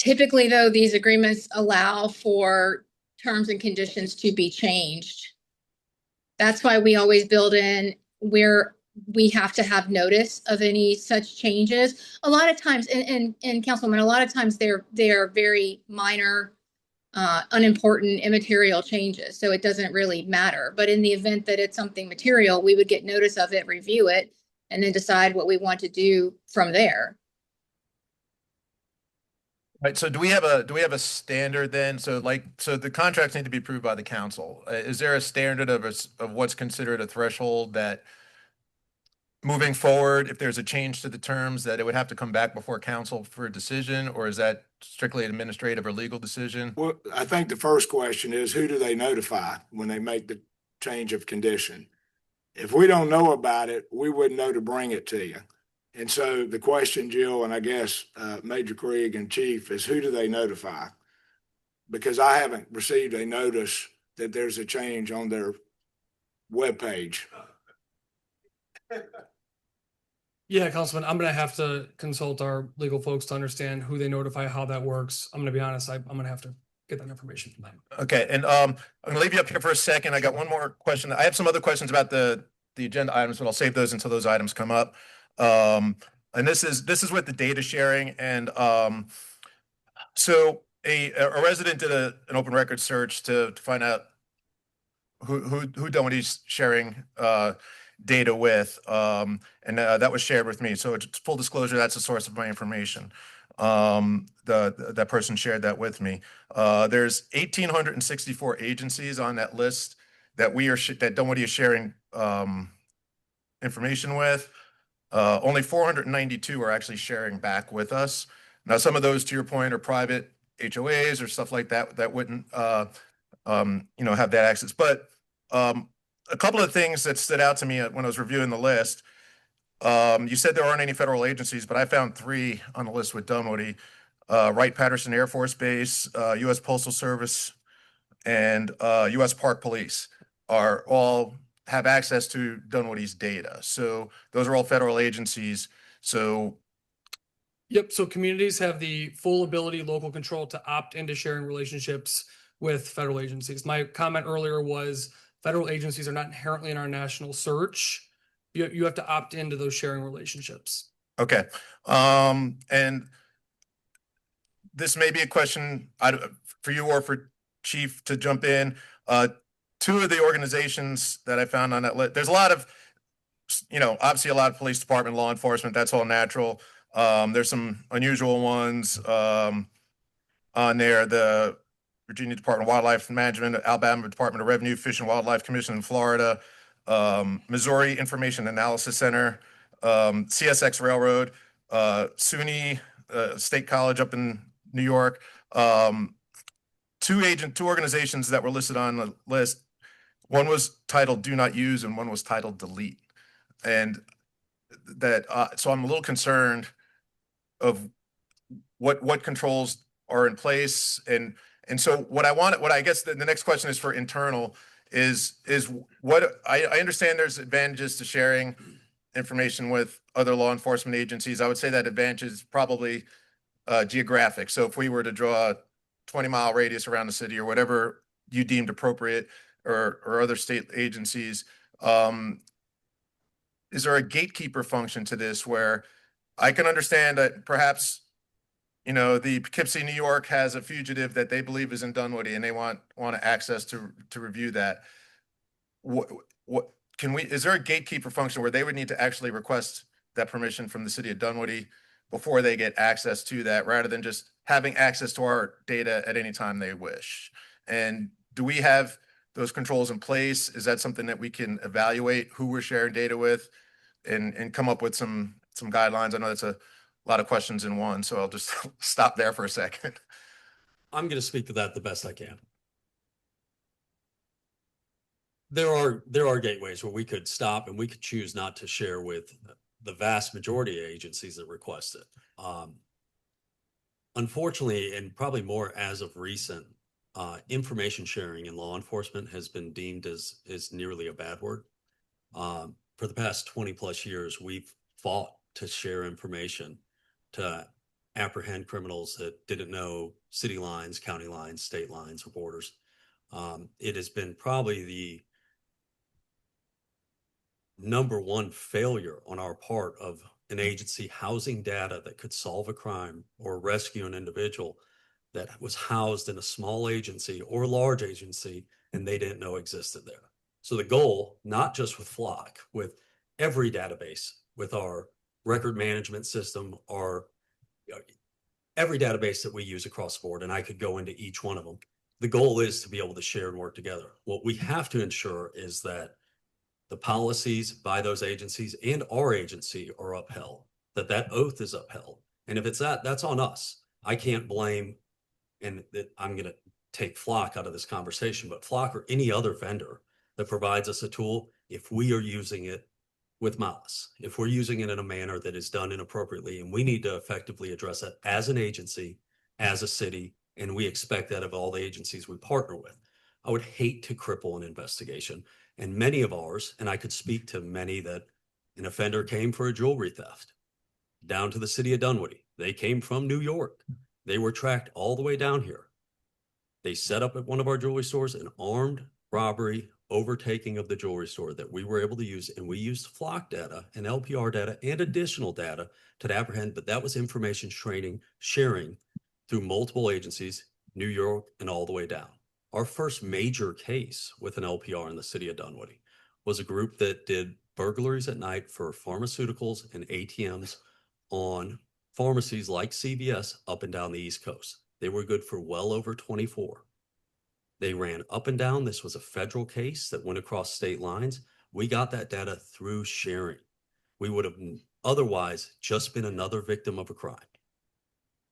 Typically, though, these agreements allow for terms and conditions to be changed. That's why we always build in where we have to have notice of any such changes. A lot of times, and Councilwoman, a lot of times they are very minor, unimportant, immaterial changes. So it doesn't really matter. But in the event that it's something material, we would get notice of it, review it, and then decide what we want to do from there. Right, so do we have a standard then? So the contracts need to be approved by the council. Is there a standard of what's considered a threshold that moving forward, if there's a change to the terms, that it would have to come back before council for a decision, or is that strictly an administrative or legal decision? Well, I think the first question is, who do they notify when they make the change of condition? If we don't know about it, we wouldn't know to bring it to you. And so the question, Jill, and I guess Major Craig and Chief, is who do they notify? Because I haven't received a notice that there's a change on their webpage. Yeah, Councilman, I'm gonna have to consult our legal folks to understand who they notify, how that works. I'm gonna be honest, I'm gonna have to get that information from them. Okay, and I'm gonna leave you up here for a second. I got one more question. I have some other questions about the agenda items, but I'll save those until those items come up. And this is with the data sharing, and so a resident did an open record search to find out who Dunwoody's sharing data with, and that was shared with me. So it's full disclosure, that's the source of my information. That person shared that with me. There's 1,864 agencies on that list that that Dunwoody is sharing information with. Only 492 are actually sharing back with us. Now, some of those, to your point, are private HOAs or stuff like that that wouldn't have that access. But a couple of things that stood out to me when I was reviewing the list. You said there aren't any federal agencies, but I found 3 on the list with Dunwoody. Wright-Patterson Air Force Base, U.S. Postal Service, and U.S. Park Police are all have access to Dunwoody's data. So those are all federal agencies. So Yep, so communities have the full ability, local control to opt into sharing relationships with federal agencies. My comment earlier was federal agencies are not inherently in our national search. You have to opt into those sharing relationships. okay. And this may be a question for you or for Chief to jump in. 2 of the organizations that I found on that list, there's a lot of, obviously a lot of police department, law enforcement, that's all natural. There's some unusual ones on there. The Virginia Department of Wildlife Management, Alabama Department of Revenue, Fish and Wildlife Commission in Florida, Missouri Information Analysis Center, CSX Railroad, SUNY State College up in New York. 2 organizations that were listed on the list. One was titled "Do Not Use" and one was titled "Delete." And that, so I'm a little concerned of what controls are in place. And so what I guess the next question is for internal is what I understand there's advantages to sharing information with other law enforcement agencies. I would say that advantage is probably geographic. So if we were to draw a 20-mile radius around the city or whatever you deemed appropriate, or other state agencies, is there a gatekeeper function to this where I can understand that perhaps, the Poughkeepsie, New York has a fugitive that they believe is in Dunwoody and they want access to review that. Is there a gatekeeper function where they would need to actually request that permission from the city of Dunwoody before they get access to that, rather than just having access to our data at any time they wish? And do we have those controls in place? Is that something that we can evaluate who we're sharing data with and come up with some guidelines? I know that's a lot of questions in one, so I'll just stop there for a second. I'm going to speak to that the best I can. There are gateways where we could stop and we could choose not to share with the vast majority of agencies that request it. Unfortunately, and probably more as of recent, information sharing in law enforcement has been deemed as nearly a bad word. For the past 20 plus years, we've fought to share information, to apprehend criminals that didn't know city lines, county lines, state lines, or borders. It has been probably the number one failure on our part of an agency housing data that could solve a crime or rescue an individual that was housed in a small agency or large agency and they didn't know existed there. So the goal, not just with Flock, with every database, with our record management system, our every database that we use across the board, and I could go into each one of them, the goal is to be able to share and work together. What we have to ensure is that the policies by those agencies and our agency are upheld, that oath is upheld. And if it's that's on us. I can't blame, and that I'm going to take Flock out of this conversation, but Flock or any other vendor that provides us a tool, if we are using it with malice, if we're using it in a manner that is done inappropriately, and we need to effectively address that as an agency, as a city, and we expect that of all the agencies we partner with. I would hate to cripple an investigation. And many of ours, and I could speak to many, that an offender came for a jewelry theft down to the city of Dunwoody. They came from New York. They were tracked all the way down here. They set up at one of our jewelry stores an armed robbery overtaking of the jewelry store that we were able to use, and we used Flock data and LPR data and additional data to apprehend, but that was information sharing through multiple agencies, New York and all the way down. Our first major case with an LPR in the city of Dunwoody was a group that did burglaries at night for pharmaceuticals and ATMs on pharmacies like CVS up and down the East Coast. They were good for well over 24. They ran up and down. This was a federal case that went across state lines. We got that data through sharing. We would have otherwise just been another victim of a crime,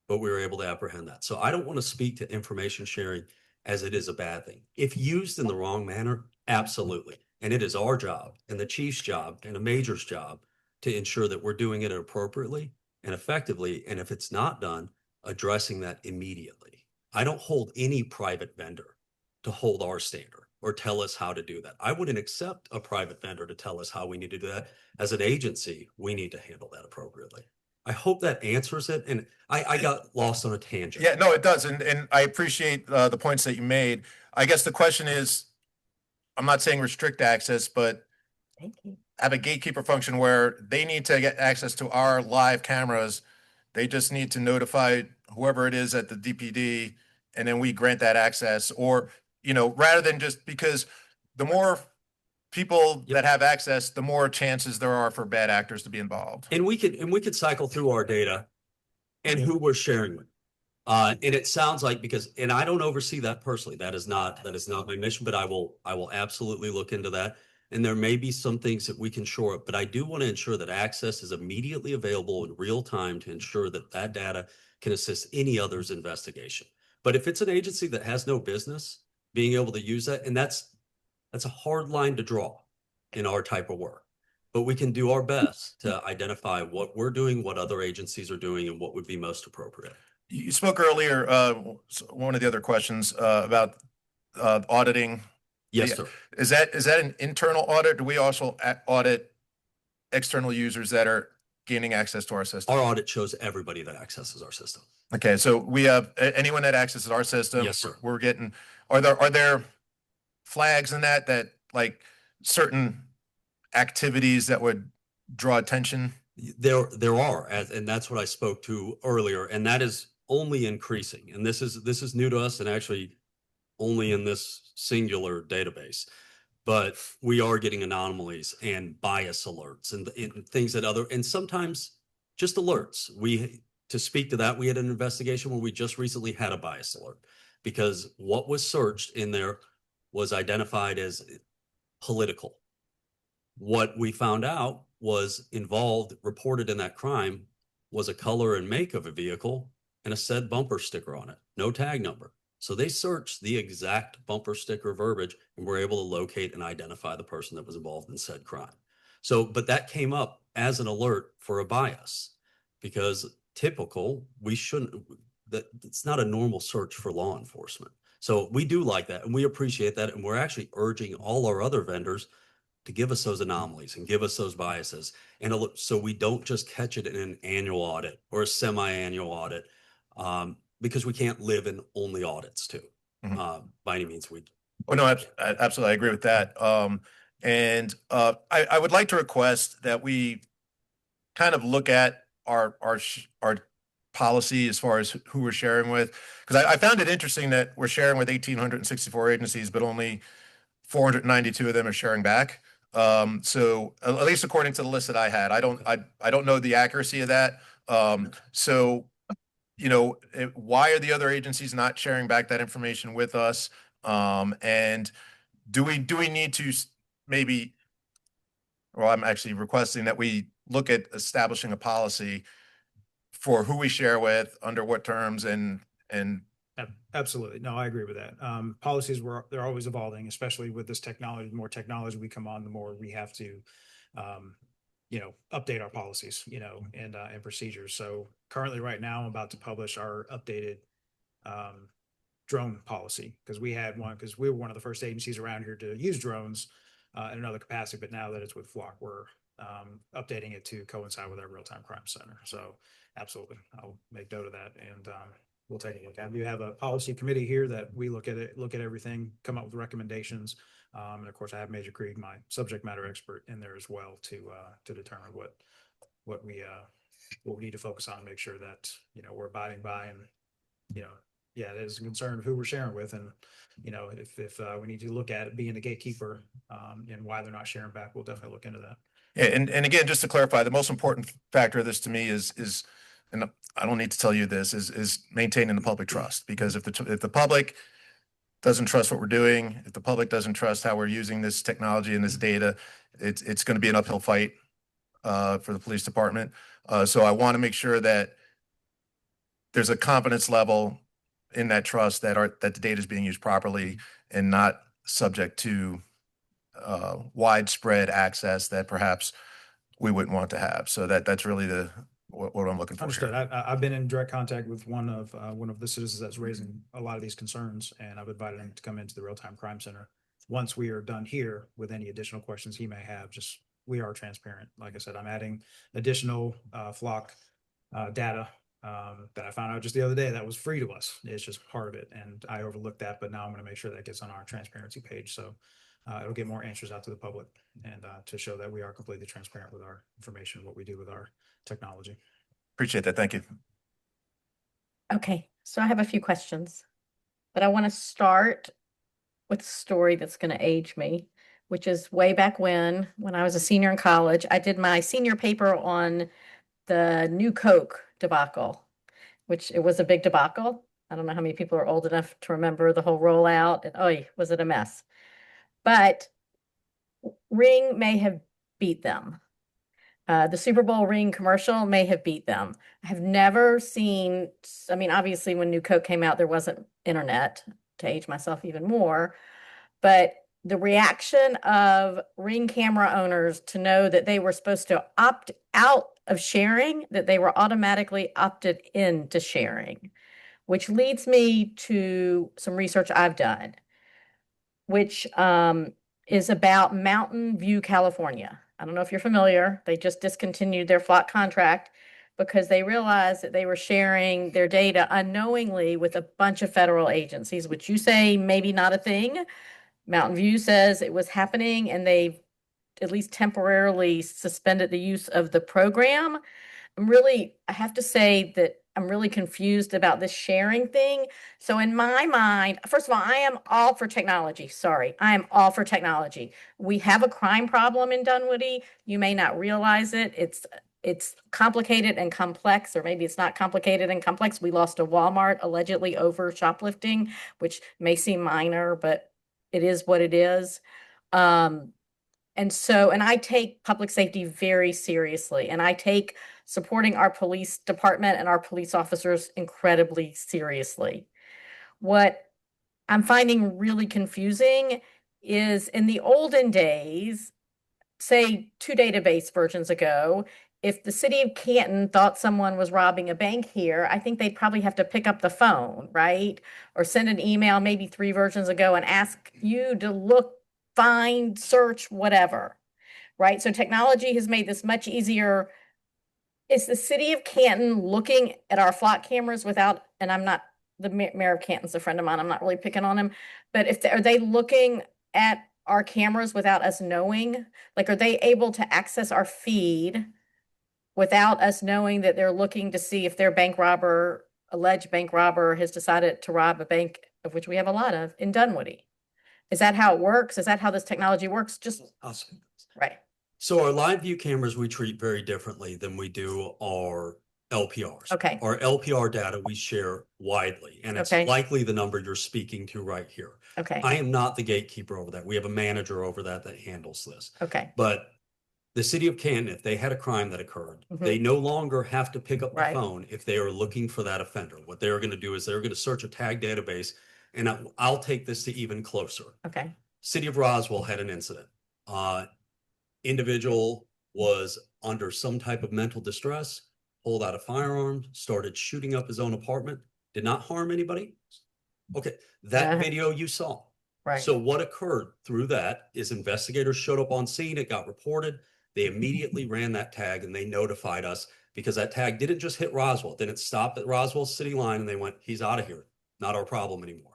but we were able to apprehend that. So I don't want to speak to information sharing as it is a bad thing. If used in the wrong manner, absolutely. And it is our job and the chief's job and the major's job to ensure that we're doing it appropriately and effectively. And if it's not done, addressing that immediately. I don't hold any private vendor to hold our standard or tell us how to do that. I wouldn't accept a private vendor to tell us how we need to do that. As an agency, we need to handle that appropriately. I hope that answers it. And I got lost on a tangent. Yeah, no, it does. And I appreciate the points that you made. I guess the question is, I'm not saying restrict access, but have a gatekeeper function where they need to get access to our live cameras. They just need to notify whoever it is at the DPD, and then we grant that access. Or, rather than just, because the more people that have access, the more chances there are for bad actors to be involved. And we could cycle through our data and who we're sharing with. And it sounds like, and I don't oversee that personally. That is not my mission, but I will absolutely look into that. And there may be some things that we can shore up, but I do want to ensure that access is immediately available in real time to ensure that that data can assist any other's investigation. But if it's an agency that has no business being able to use that, and that's a hard line to draw in our type of work, but we can do our best to identify what we're doing, what other agencies are doing, and what would be most appropriate. You spoke earlier, one of the other questions about auditing. Yes, sir. Is that an internal audit? Do we also audit external users that are gaining access to our system? Our audit shows everybody that accesses our system. Okay, so we have anyone that accesses our system. Yes, sir. We're getting. Are there flags in that like certain activities that would draw attention? There are, and that's what I spoke to earlier, and that is only increasing. And this is new to us, and actually only in this singular database. But we are getting anomalies and bias alerts and things and sometimes just alerts. To speak to that, we had an investigation where we just recently had a bias alert because what was searched in there was identified as political. What we found out was reported in that crime, was a color and make of a vehicle and a said bumper sticker on it, no tag number. So they searched the exact bumper sticker verbiage and were able to locate and identify the person that was involved in said crime. So, but that came up as an alert for a bias because it's not a normal search for law enforcement. So we do like that and we appreciate that. And we're actually urging all our other vendors to give us those anomalies and give us those biases. And so we don't just catch it in an annual audit or a semi-annual audit, because we can't live in only audits too. By any means, Oh, no, absolutely. I agree with that. I would like to request that we kind of look at our policy as far as who we're sharing with. Because I found it interesting that we're sharing with 1,864 agencies, but only 492 of them are sharing back. So at least according to the list that I had, I don't know the accuracy of that. So, why are the other agencies not sharing back that information with us? And do we need to maybe, well, I'm actually requesting that we look at establishing a policy for who we share with, under what terms, and Absolutely. No, I agree with that. Policies they're always evolving, especially with this technology. The more technology we come on, the more we have to, update our policies, and procedures. So currently right now, I'm about to publish our updated drone policy, because we had one, because we were one of the first agencies around here to use drones in another capacity. But now that it's with Flock, we're updating it to coincide with our real-time crime center. So absolutely, I'll make note of that, and we'll take a look at it. We have a policy committee here that we look at everything, come up with recommendations. And of course, I have Major Krieg, my subject matter expert, in there as well to determine what we need to focus on, make sure that we're abiding by, and it is a concern of who we're sharing with, and if we need to look at it being the gatekeeper and why they're not sharing back, we'll definitely look into that. Yeah, and again, just to clarify, the most important factor of this to me is, and I don't need to tell you this, is maintaining the public trust. Because if the public doesn't trust what we're doing, if the public doesn't trust how we're using this technology and this data, it's going to be an uphill fight for the police department. So I want to make sure that there's a confidence level in that trust that the data is being used properly and not subject to widespread access that perhaps we wouldn't want to have. So that's really what I'm looking for. Understood. I've been in direct contact with one of the citizens that's raising a lot of these concerns, and I've invited him to come into the real-time crime center once we are done here with any additional questions he may have. Just, we are transparent. Like I said, I'm adding additional Flock data that I found out just the other day that was free to us. It's just part of it, and I overlooked that, but now I'm going to make sure that gets on our transparency page. So it'll get more answers out to the public, and to show that we are completely transparent with our information, what we do with our technology. Appreciate that. Thank you. Okay, so I have a few questions, but I want to start with a story that's going to age me, which is way back when I was a senior in college. I did my senior paper on the New Coke debacle, which it was a big debacle. I don't know how many people are old enough to remember the whole rollout, and was it a mess? But Ring may have beat them. The Super Bowl Ring commercial may have beat them. I have never seen, obviously when New Coke came out, there wasn't internet, to age myself even more, but the reaction of Ring camera owners to know that they were supposed to opt out of sharing, that they were automatically opted into sharing, which leads me to some research I've done, which is about Mountain View, California. I don't know if you're familiar. They just discontinued their Flock contract because they realized that they were sharing their data unknowingly with a bunch of federal agencies, which you say maybe not a thing. Mountain View says it was happening, and they've at least temporarily suspended the use of the program. I have to say that I'm really confused about this sharing thing. So in my mind, first of all, I am all for technology. Sorry, I am all for technology. We have a crime problem in Dunwoody. You may not realize it. It's complicated and complex, or maybe it's not complicated and complex. We lost a Walmart allegedly over shoplifting, which may seem minor, but it is what it is. And I take public safety very seriously, and I take supporting our police department and our police officers incredibly seriously. What I'm finding really confusing is, in the olden days, say 2 database versions ago, if the city of Canton thought someone was robbing a bank here, I think they'd probably have to pick up the phone, right? Or send an email maybe 3 versions ago and ask you to look find, search, whatever, right? So technology has made this much easier. Is the city of Canton looking at our flock cameras without, and I'm not, the mayor of Canton's a friend of mine, I'm not really picking on him, but are they looking at our cameras without us knowing? Like, are they able to access our feed without us knowing that they're looking to see if their alleged bank robber has decided to rob a bank, of which we have a lot of, in Dunwoody? Is that how it works? Is that how this technology works? Just, right. So our live view cameras, we treat very differently than we do our LPRs. Okay. Our LPR data we share widely, and it's Okay. likely the number you're speaking to right here. Okay. I am not the gatekeeper over that. We have a manager over that handles this. Okay. But the city of Canton, if they had a crime that occurred, they no longer have to pick up the phone if they are looking for that offender. What they're going to do is they're going to search a tag database, and I'll take this to even closer. Okay. City of Roswell had an incident. Individual was under some type of mental distress, pulled out a firearm, started shooting up his own apartment, did not harm anybody. Okay, that video you saw. Right. So what occurred through that is investigators showed up on scene, it got reported, they immediately ran that tag and they notified us because that tag didn't just hit Roswell, then it stopped at Roswell city line and they went, he's out of here, not our problem anymore.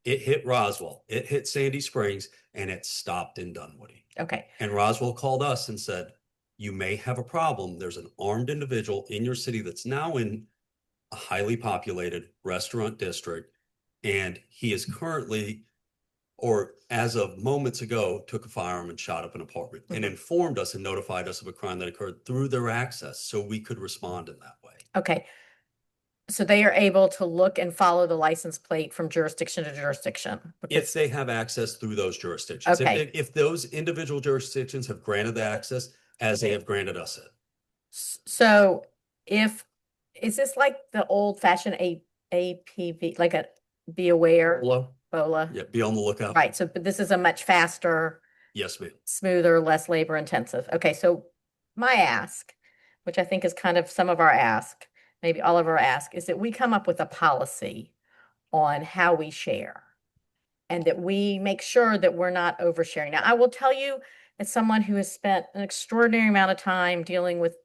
It hit Roswell, it hit Sandy Springs, and it stopped in Dunwoody. Okay. And Roswell called us and said, you may have a problem. There's an armed individual in your city that's now in a highly populated restaurant district. And he is currently, or as of moments ago, took a firearm and shot up an apartment and informed us and notified us of a crime that occurred through their access so we could respond in that way. Okay. So they are able to look and follow the license plate from jurisdiction to jurisdiction. If they have access through those jurisdictions. Okay. If those individual jurisdictions have granted the access as they have granted us it. So is this like the old fashioned APV, like a be aware? BOLA? Yeah, be on the lookout. Right. So, but this is a much faster, Yes, ma'am. smoother, less labor intensive. Okay. So my ask, which I think is kind of some of our ask, maybe all of our ask, is that we come up with a policy on how we share and that we make sure that we're not oversharing. Now, I will tell you, as someone who has spent an extraordinary amount of time dealing with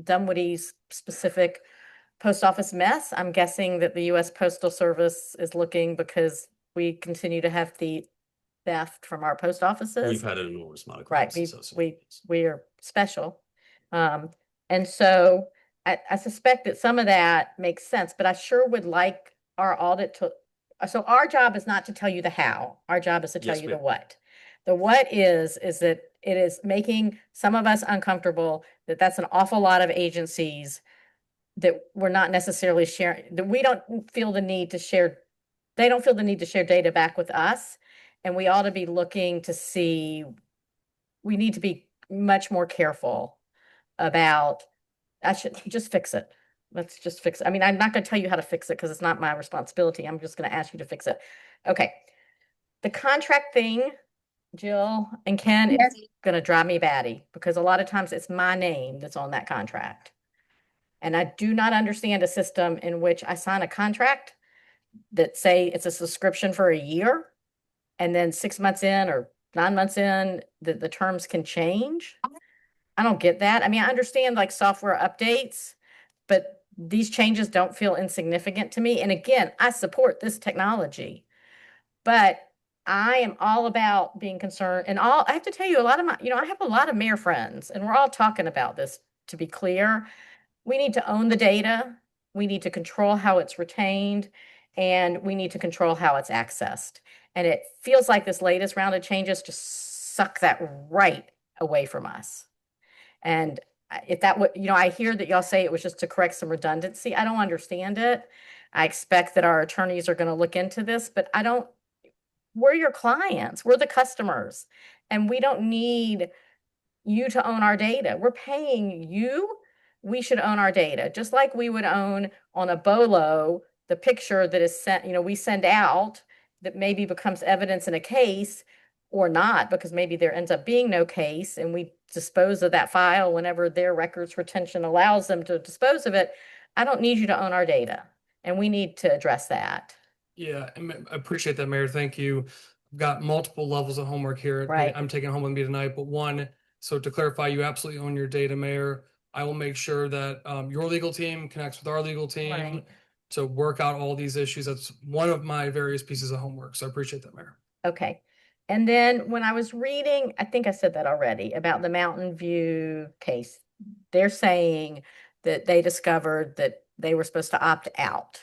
Dunwoody's specific post office mess, I'm guessing that the U.S. Postal Service is looking because we continue to have the theft from our post offices. We've had an enormous amount of Right. crimes We are special. And so I suspect that some of that makes sense, but I sure would like our audit to, so our job is not to tell you the how, our job is to tell Yes, you the ma'am. what. The what is that it is making some of us uncomfortable, that that's an awful lot of agencies that we're not necessarily sharing, that we don't feel the need to share, they don't feel the need to share data back with us. And we ought to be looking to see, we need to be much more careful about, I should just fix it. Let's just fix it. I mean, I'm not going to tell you how to fix it because it's not my responsibility. I'm just going to ask you to fix it. Okay. The contract thing, Jill and Ken, Yes. is going to drive me batty because a lot of times it's my name that's on that contract. And I do not understand a system in which I sign a contract that say it's a subscription for a year and then 6 months in or 9 months in, the terms can change. I don't get that. I mean, I understand like software updates, but these changes don't feel insignificant to me. And again, I support this technology, but I am all about being concerned and I have to tell you a lot of my, I have a lot of mayor friends and we're all talking about this, to be clear. We need to own the data. We need to control how it's retained and we need to control how it's accessed. And it feels like this latest round of changes just suck that right away from us. And if that would, I hear that y'all say it was just to correct some redundancy. I don't understand it. I expect that our attorneys are going to look into this, but we're your clients, we're the customers, and we don't need you to own our data. We're paying you. We should own our data, just like we would own on a BOLO, the picture that is sent, we send out that maybe becomes evidence in a case or not, because maybe there ends up being no case and we dispose of that file whenever their records retention allows them to dispose of it. I don't need you to own our data, and we need to address that. Yeah, I appreciate that, Mayor. Thank you. I've got multiple levels of homework here. Right. I'm taking home with me tonight, but one, so to clarify, you absolutely own your data, Mayor. I will make sure that your legal team connects with our legal team Right. to work out all these issues. That's one of my various pieces of homework. So I appreciate that, Mayor. Okay. And then when I was reading, I think I said that already, about the Mountain View case, they're saying that they discovered that they were supposed to opt out,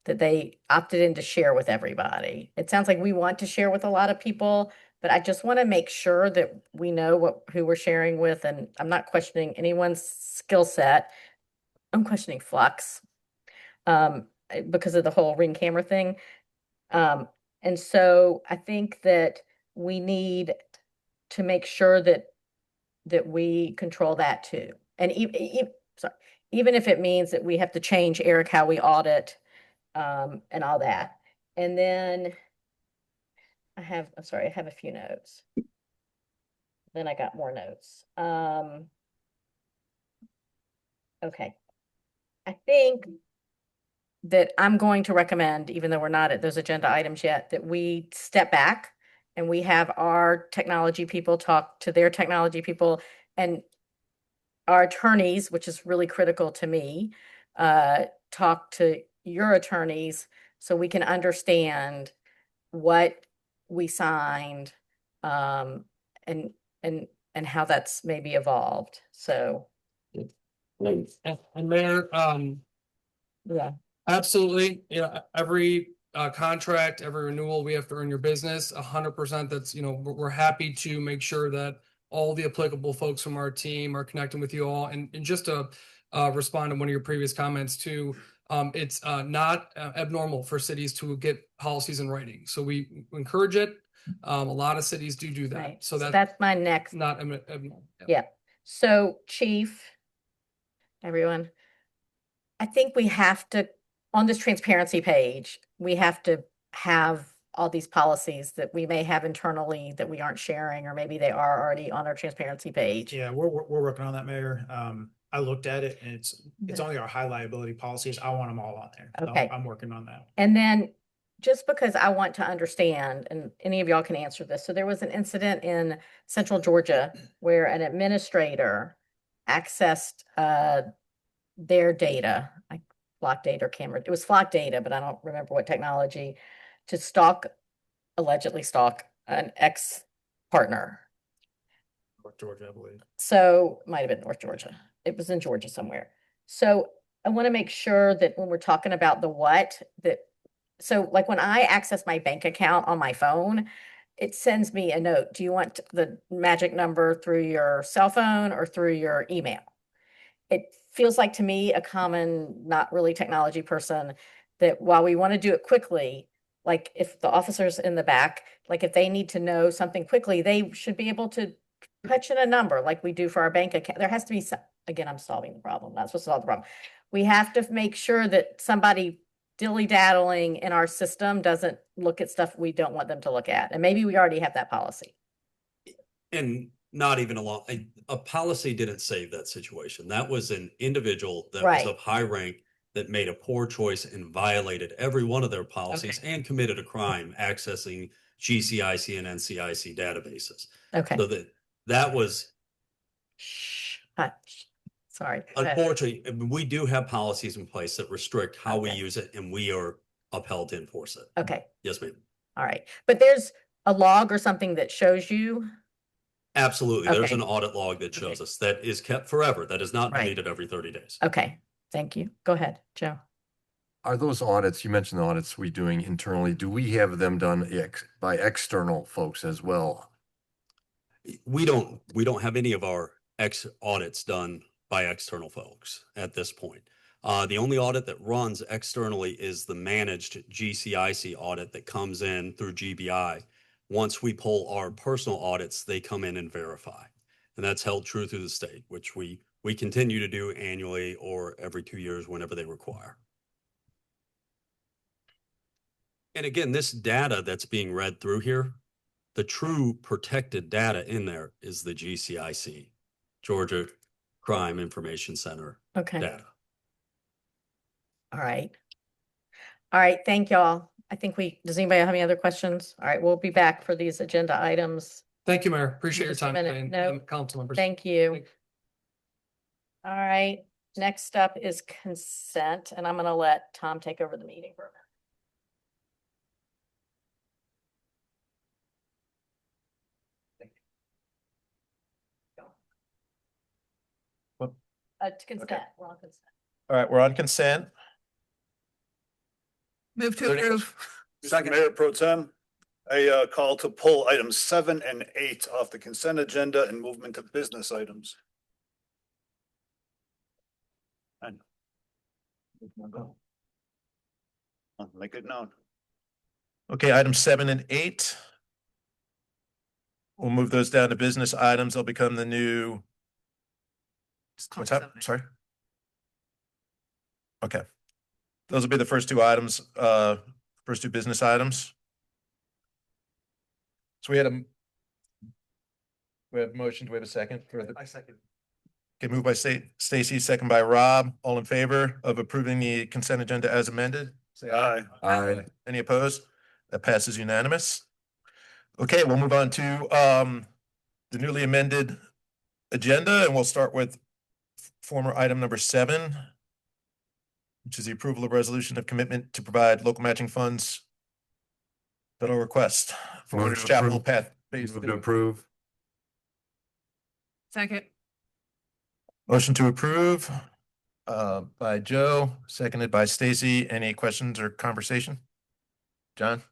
that they opted in to share with everybody. It sounds like we want to share with a lot of people, but I just want to make sure that we know who we're sharing with. And I'm not questioning anyone's skill set. I'm questioning Flux because of the whole Ring camera thing. And so I think that we need to make sure that we control that too. And even if it means that we have to change, Eric, how we audit and all that. And then I have a few notes. Then I got more notes. Okay. I think that I'm going to recommend, even though we're not at those agenda items yet, that we step back and we have our technology people talk to their technology people and our attorneys, which is really critical to me, talk to your attorneys so we can understand what we signed, and how that's maybe evolved. So. And Mayor, Yeah. absolutely. Yeah, every contract, every renewal, we have to earn your business 100%. That's, we're happy to make sure that all the applicable folks from our team are connecting with you all. And just to respond to one of your previous comments too, it's not abnormal for cities to get policies in writing. So we encourage it. A lot of cities do that. Right. So that's my next. Not abnormal. Yeah. So Chief, everyone, I think we have to, on this transparency page, we have to have all these policies that we may have internally that we aren't sharing, or maybe they are already on our transparency page. Yeah, we're working on that, Mayor. I looked at it and it's only our high liability policies. I want them all on there. So Okay. I'm working on that. And then just because I want to understand, and any of y'all can answer this. So there was an incident in Central Georgia where an administrator accessed their data, like flock data or camera. It was flock data, but I don't remember what technology, to allegedly stalk an ex-partner. North Georgia, I believe. So might have been North Georgia. It was in Georgia somewhere. So I want to make sure that when we're talking about the what, so like when I access my bank account on my phone, it sends me a note. Do you want the magic number through your cell phone or through your email? It feels like to me, a common, not really technology person, that while we want to do it quickly, like if the officers in the back, like if they need to know something quickly, they should be able to punch in a number like we do for our bank account. There has to be some, again, I'm solving the problem, not supposed to solve the problem. We have to make sure that somebody dilly-daddling in our system doesn't look at stuff we don't want them to look at. And maybe we already have that policy. And not even a policy didn't save that situation. That was an individual that Right. was of high rank that made a poor choice and violated every one of their policies and committed a crime accessing GCIC and NCIC databases. Okay. So that was sorry. Go ahead. unfortunately, we do have policies in place that restrict how we Okay. use it, and we are upheld to enforce it. Okay. Yes, ma'am. All right. But there's a log or something that shows you. Absolutely. There's Okay. an audit log that shows us that is kept forever. That is not Right. deleted every 30 days. Okay. Thank you. Go ahead, Joe. Are those audits, you mentioned the audits we doing internally, do we have them done by external folks as well? We don't have any of our audits done by external folks at this point. The only audit that runs externally is the managed GCIC audit that comes in through GBI. Once we pull our personal audits, they come in and verify. And that's held true through the state, which we continue to do annually or every 2 years whenever they require. And again, this data that's being read through here, the true protected data in there is the GCIC, Georgia Crime Information Center Okay. data. All right. All right. Thank y'all. I think does anybody have any other questions? All right, we'll be back for these agenda items. Thank you, Mayor. Appreciate your Just a time minute. today, and No, council members. Thank you. All right, next up is consent, and I'm gonna let Tom take over the meeting for a minute. To consent, we're on consent. All right, we're on consent. Move to Is there any- approve. Mr. Mayor Pro Tem, I call to pull items 7 and 8 off the consent agenda and movement to business items. And I'll make it known. Okay, items 7 and 8. We'll move those down to business items. They'll become the new. What's that? Sorry. Okay. Those will be the first two items, first two business items. So we have a motion. Do we have a second? I second. Okay, moved by Stacy, second by Rob. All in favor of approving the consent agenda as amended? Say aye. Aye. Any opposed? That passes unanimous. Okay, we'll move on to the newly amended agenda, and we'll start with former item number 7, which is the approval of resolution of commitment to provide local matching funds. Federal request for Move Winners to Chapel approve. Path. Phase Move 2. to approve. Second. Motion to approve by Joe, seconded by Stacy. Any questions or conversation? John?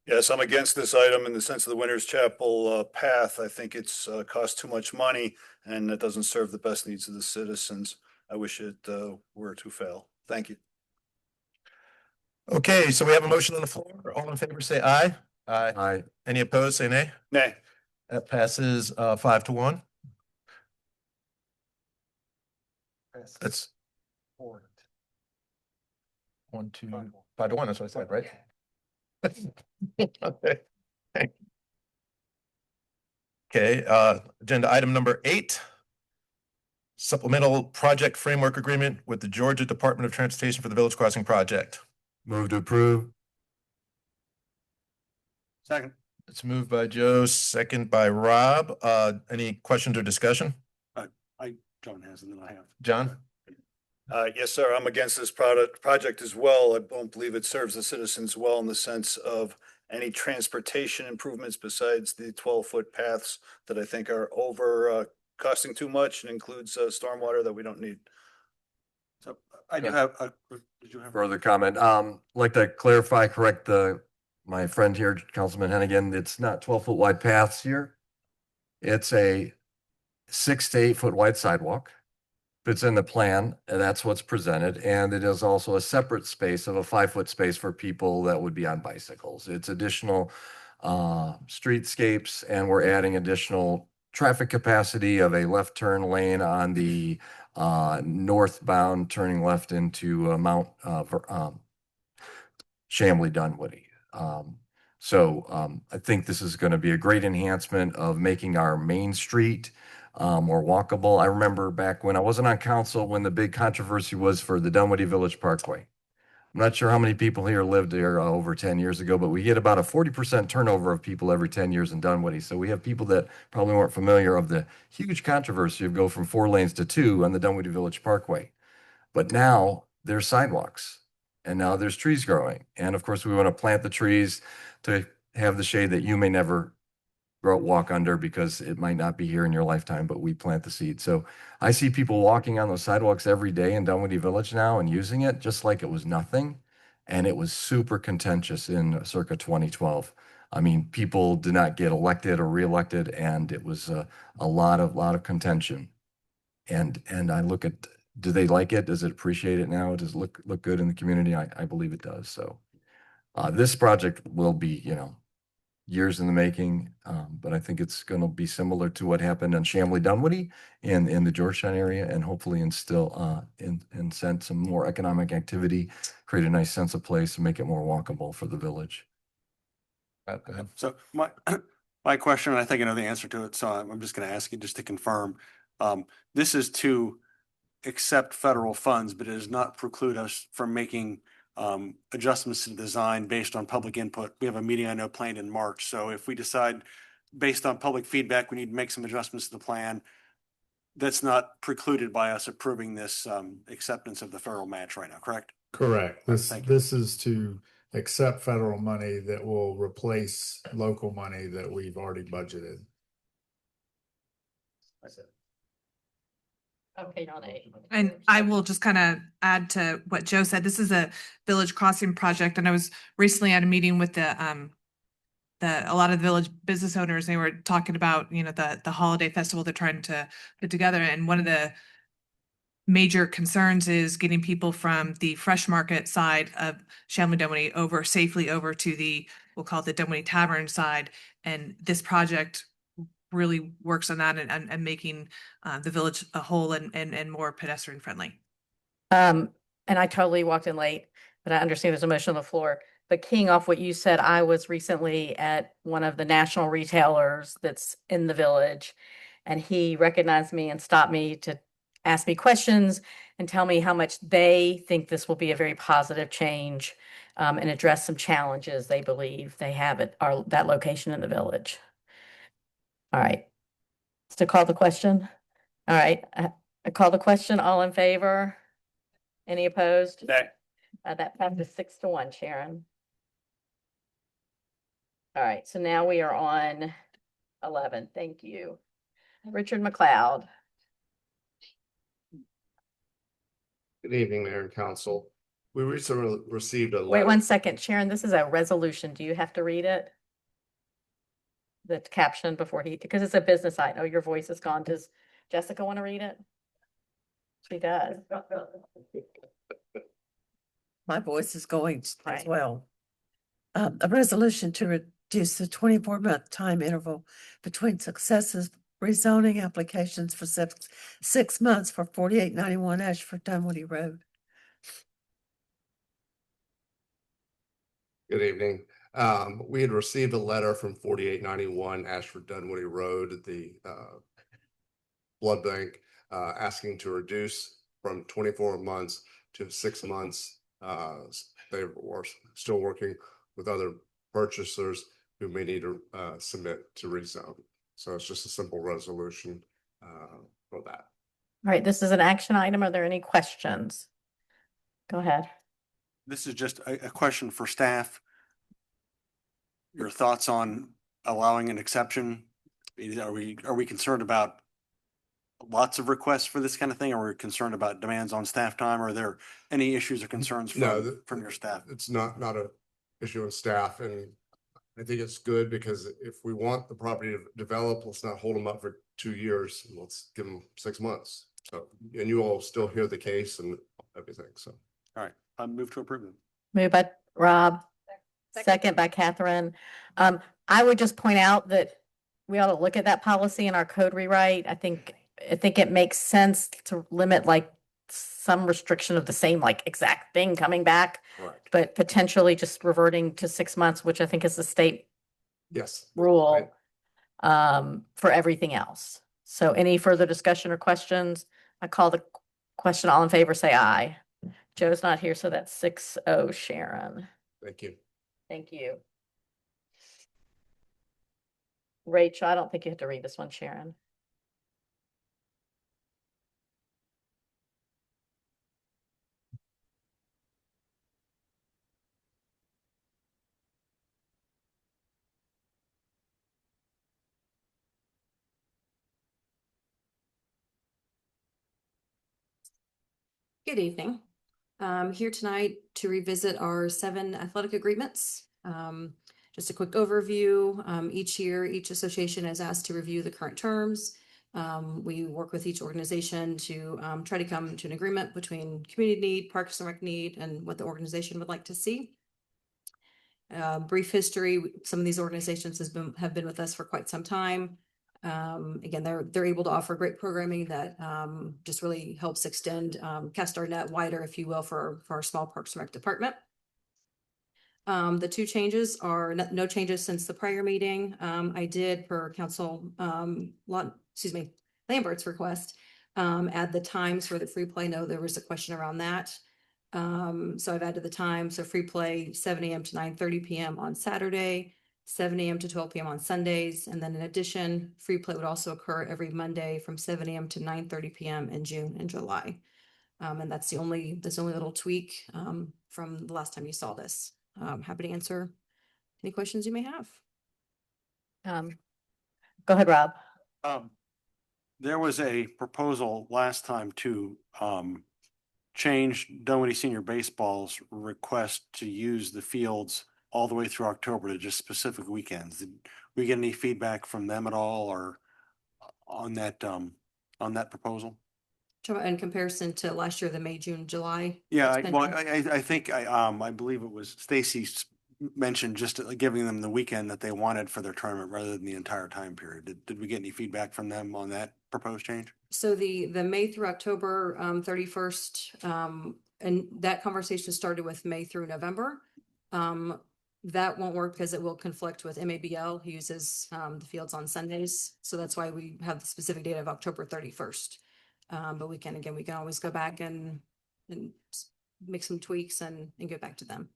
Yes, I'm against this item in the sense of the Winners Chapel path. I think it's cost too much money and it doesn't serve the best needs of the citizens. I wish it were to fail. Thank you. Okay, so we have a motion on the floor. All in favor, say aye. Aye. Any opposed, say nay. Nay. That passes 5-1. That's 1, 2, 5-1. That's what I said, right? Okay. Okay, agenda item number 8. Supplemental project framework agreement with the Georgia Department of Transportation for the Village Crossing Project. Move to approve. Second. It's moved by Joe, second by Rob. Any questions or discussion? John has, and then I have. John? Yes, sir. I'm against this project as well. I don't believe it serves the citizens well in the sense of any transportation improvements besides the 12-foot paths that I think are over costing too much and includes stormwater that we don't need. So I do have, did you have? Further comment. Like to clarify, correct my friend here, Councilman Hennigan, it's not 12-foot wide paths here. It's a 6 to 8 foot wide sidewalk. It's in the plan, and that's what's presented. And it is also a separate space of a 5-foot space for people that would be on bicycles. It's additional streetscapes, and we're adding additional traffic capacity of a left turn lane on the northbound turning left into Mount Chamblee Dunwoody. I think this is going to be a great enhancement of making our main street more walkable. I remember back when I wasn't on council when the big controversy was for the Dunwoody Village Parkway. I'm not sure how many people here lived there over 10 years ago, but we get about a 40% turnover of people every 10 years in Dunwoody. So we have people that probably weren't familiar of the huge controversy of go from 4 lanes to 2 on the Dunwoody Village Parkway. But now there's sidewalks and now there's trees growing. And of course, we want to plant the trees to have the shade that you may never walk under because it might not be here in your lifetime, but we plant the seed. So I see people walking on those sidewalks every day in Dunwoody Village now and using it just like it was nothing. And it was super contentious in circa 2012. I mean, people did not get elected or reelected, and it was a lot of contention. And I look at, do they like it? Does it appreciate it now? Does it look good in the community? I believe it does. So this project will be, years in the making, but I think it's going to be similar to what happened in Chamblee Dunwoody in the Georgetown area, and hopefully instill incent some more economic activity, create a nice sense of place, and make it more walkable for the village. Go ahead. So my question, and I think I know the answer to it, so I'm just going to ask you just to confirm. This is to accept federal funds, but it does not preclude us from making adjustments to the design based on public input. We have a meeting I know planned in March. So if we decide based on public feedback, we need to make some adjustments to the plan, that's not precluded by us approving this acceptance of the federal match right now, correct? Correct. Thank you. This is to accept federal money that will replace local money that we've already budgeted. Okay, Donnie. And I will just kind of add to what Joe said. This is a village crossing project, and I was recently at a meeting with a lot of the village business owners. They were talking about, you know, the holiday festival they're trying to put together, and one of the major concerns is getting people from the fresh market side of Shamley Dunwoody over safely over to the, we'll call it the Dunwoody Tavern side. And this project really works on that and making the village a whole and more pedestrian friendly. And I totally walked in late, but I understand there's a motion on the floor. But keying off what you said, I was recently at one of the national retailers that's in the village, and he recognized me and stopped me to ask me questions and tell me how much they think this will be a very positive change, and address some challenges they believe they have at that location in the village. All right. To call the question. All right. I call the question. All in favor? Any opposed? Nay. That passes 6-1, Sharon. All right, so now we are on 11. Thank you. Richard McLeod. Good evening, Mayor and Council. We recently received a letter. Wait 1 second, Sharon, this is a resolution. Do you have to read it? The caption before because it's a business item. Oh, your voice is gone. Does Jessica want to read it? She does. My voice is going as well. A resolution to reduce the 24-month time interval between successive rezoning applications for 6 months for 4891 Ashford Dunwoody Road. Good evening. We had received a letter from 4891 Ashford Dunwoody Road, the blood bank, asking to reduce from 24 months to 6 months. They were still working with other purchasers who may need to submit to rezone. So it's just a simple resolution for that. All right, this is an action item. Are there any questions? Go ahead. This is just a question for staff. Your thoughts on allowing an exception? Are we concerned about lots of requests for this kind of thing? Or are we concerned about demands on staff time? Are there any issues or concerns from your staff? It's not a issue with staff, and I think it's good because if we want the property to develop, let's not hold them up for 2 years. Let's give them 6 months. So, and you all still hear the case and everything. So, all right, I move to approve them. Moved by Rob, second by Catherine. I would just point out that we ought to look at that policy in our code rewrite. I think it makes sense to limit like some restriction of the same like exact thing coming back, but potentially just reverting to 6 months, which I think is the state rule for everything else. So any further discussion or questions? I call the question. All in favor, say aye. Joe's not here, so that's 6-0, Sharon. thank you. Thank you. Rachel, I don't think you have to read this one, Sharon. Good evening. Here tonight to revisit our 7 athletic agreements. Just a quick overview. Each year, each association is asked to review the current terms. We work with each organization to try to come to an agreement between community need, Parks and Rec need, and what the organization would like to see. Brief history, some of these organizations have been with us for quite some time. Again, they're able to offer great programming that just really helps extend, cast our net wider, if you will, for our small Parks and Rec department. The 2 changes are no changes since the prior meeting. I did, per Council Lambert's request, add the times for the free play. I know there was a question around that. So I've added the time, so free play 7 a.m. to 9:30 p.m. on Saturday, 7 a.m. to 12 p.m. on Sundays. And then in addition, free play would also occur every Monday from 7 a.m. to 9:30 p.m. in June and July. And that's the only little tweak from the last time you saw this. Happy to answer any questions you may have. Go ahead, Rob. There was a proposal last time to change Dunwoody Senior Baseball's request to use the fields all the way through October to just specific weekends. Did we get any feedback from them at all or on that proposal? In comparison to last year, the May, June, July. Yeah, extension? I think I believe it was Stacy mentioned just giving them the weekend that they wanted for their tournament rather than the entire time period. Did we get any feedback from them on that proposed change? So the May through October 31st, and that conversation started with May through November. That won't work because it will conflict with MABL, who uses the fields on Sundays. So that's why we have the specific date of October 31st. But we can always go back and make some tweaks and get back to them.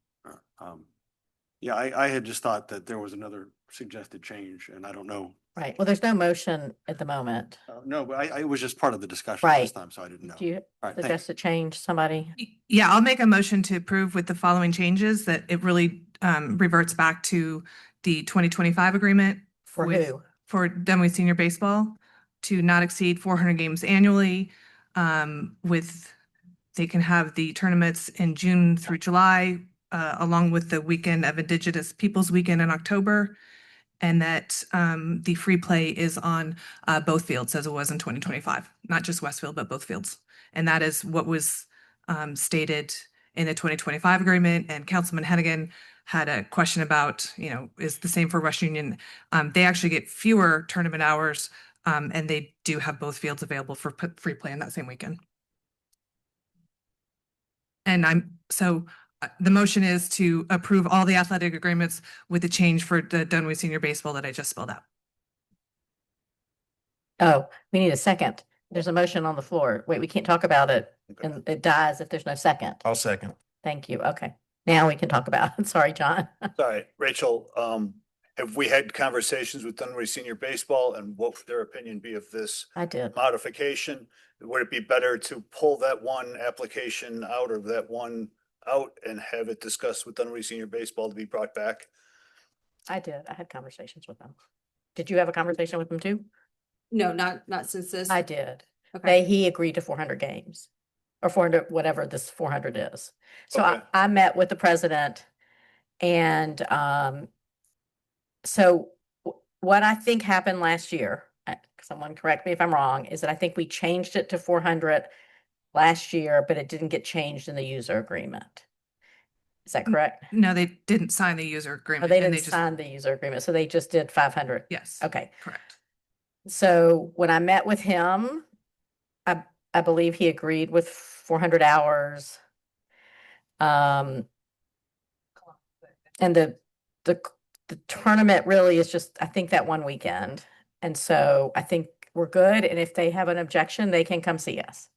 Yeah, I had just thought that there was another suggested change and I don't know. Right. Well, there's no motion at the moment. No, but I was just part of the discussion Right. last time, so I didn't know. Do you All right, thanks. suggest a change, somebody? Yeah, I'll make a motion to approve with the following changes, that it really reverts back to the 2025 agreement. For who? For Dunwoody Senior Baseball, to not exceed 400 games annually. They can have the tournaments in June through July, along with the weekend of Indigenous Peoples Weekend in October. And that the free play is on both fields as it was in 2025, not just Westfield, but both fields. And that is what was stated in the 2025 agreement. And Councilman Hennigan had a question about, is the same for West Union. They actually get fewer tournament hours, and they do have both fields available for free play in that same weekend. And the motion is to approve all the athletic agreements with the change for the Dunwoody Senior Baseball that I just spelled out. Oh, we need a second. There's a motion on the floor. Wait, we can't talk about it and it dies if there's no second. I'll second. Thank you. Okay. Now we can talk about it. Sorry, John. Sorry, Rachel, have we had conversations with Dunwoody Senior Baseball and what would their opinion be of this I did. modification? Would it be better to pull that one application out or that one out and have it discussed with Dunwoody Senior Baseball to be brought back? I did. I had conversations with them. Did you have a conversation with them too? No, not since this. I did. Okay. He agreed to 400 games or 400, whatever this 400 is. So Okay. I met with the president and so what I think happened last year, someone correct me if I'm wrong, is that I think we changed it to 400 last year, but it didn't get changed in the user agreement. Is that correct? No, they didn't sign the user Or agreement. they and didn't sign the user agreement, so they just did 500. Yes. Okay. Correct. So when I met with him, I believe he agreed with 400 hours. And the tournament really is just, I think, that one weekend. And so I think we're good. And if they have an objection, they can come see us.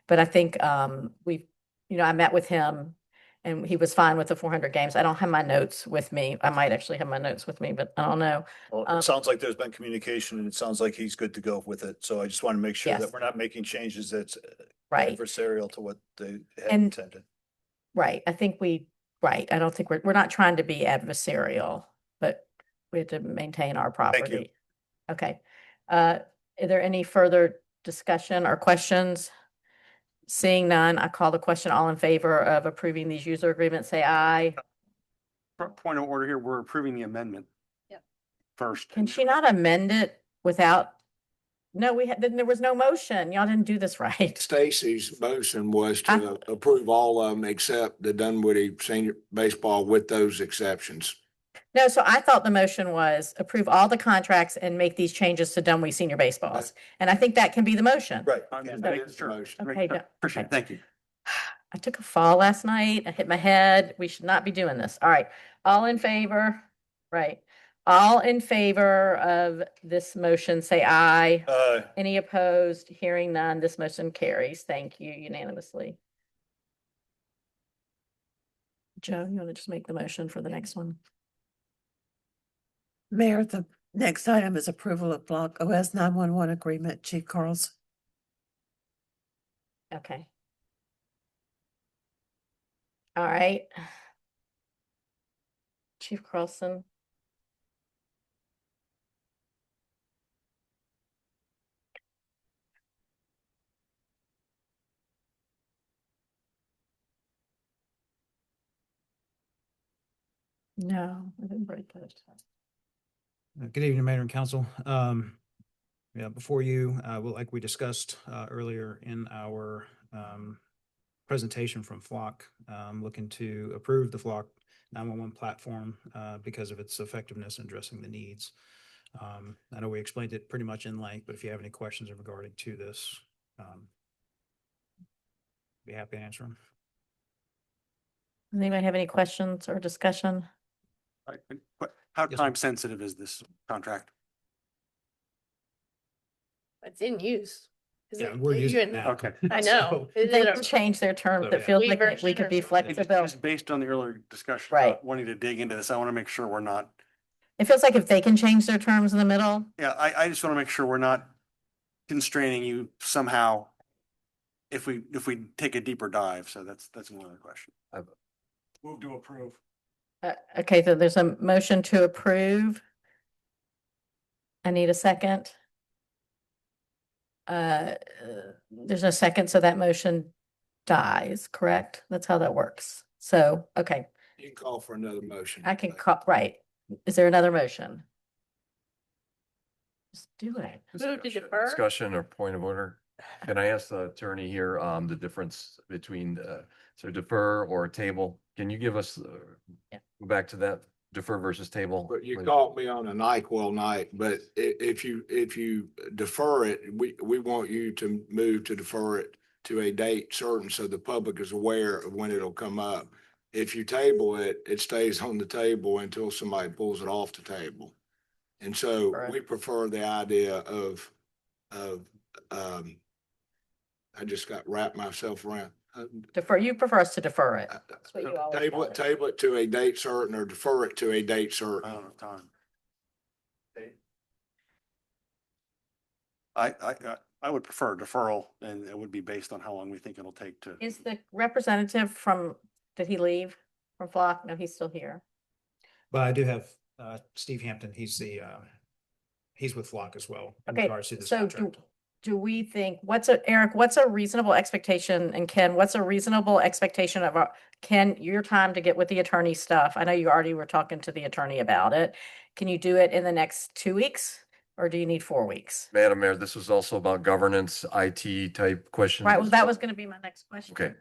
But I think I met with him and he was fine with the 400 games. I don't have my notes with me. I might actually have my notes with me, but I don't know. Well, it sounds like there's been communication and it sounds like he's good to go with it. So I just want to make sure Yes. that we're not making changes that's Right. adversarial to what they had And- intended. Right. I think right. I don't think we're not trying to be adversarial, but we have to maintain our property. Thank you. Okay. Are there any further discussion or questions? Seeing none, I call the question. All in favor of approving these user agreements, say aye. Point of order here, we're approving the amendment. Yep. First. Can she not amend it without? No, then there was no motion. Y'all didn't do this right. Stacy's motion was to approve all of them except the Dunwoody Senior Baseball with those exceptions. No, so I thought the motion was approve all the contracts and make these changes to Dunwoody Senior Baseballs. And I think that can be the motion. Right. That is the motion. Okay. Appreciate it. Thank you. I took a fall last night. I hit my head. We should not be doing this. All right. All in favor? Right. All in favor of this motion, say aye. Any opposed? Hearing none, this motion carries. Thank you unanimously. Joe, you want to just make the motion for the next one? Mayor, the next item is approval of Block OS 911 agreement. Chief Carlson. Okay. All right. Chief Carlson. No, I didn't break that. Good evening, Mayor and Council. Yeah, before you, like we discussed earlier in our presentation from Flock, looking to approve the Flock 911 platform because of its effectiveness in addressing the needs. I know we explained it pretty much in length, but if you have any questions regarding to this, be happy to answer them. Anybody have any questions or discussion? How time sensitive is this contract? It's in use. Is Yeah, it- we're you using it in- now. Okay. I know. Is They it a- can change their terms. So, It feels yeah. like we could be It's flexible. just based on the earlier discussion. Right. about wanting to dig into this, I want to make sure we're not, It feels like if they can change their terms in the middle, yeah, I just want to make sure we're not constraining you somehow if we take a deeper dive. So that's another question. Move to approve. okay, so there's a motion to approve. I need a second. There's no second, so that motion dies, correct? That's how that works. So, okay, You can call for another motion. I can call, right. Is there another motion? Just do it. Move to defer? Discussion or point of order? Can I ask the attorney here, the difference between, so defer or table? Can you give us, go back to that, defer versus table? But you please? caught me on a NyQuil night, but if you defer it, we want you to move to defer it to a date certain so the public is aware of when it'll come up. If you table it, it stays on the table until somebody pulls it off the table. And so we prefer the idea of, I just got wrapped myself around. Defer, you prefer us to defer it. That's what you always Table tell it, us. table it to a date certain or defer it to a date certain. I don't have time. I would prefer deferral, and it would be based on how long we think it'll take to. Is the representative from, did he leave from Flock? No, he's still here. But I do have Steve Hampton. He's with Flock as well. in Okay, regards to this so contract. do we think, Eric, what's a reasonable expectation, and Ken, what's a reasonable expectation of Ken, your time to get with the attorney stuff? I know you already were talking to the attorney about it. Can you do it in the next 2 weeks, or do you need 4 weeks? Madam Mayor, this was also about governance, IT type questions. Right, well, that was gonna be my next question. Okay.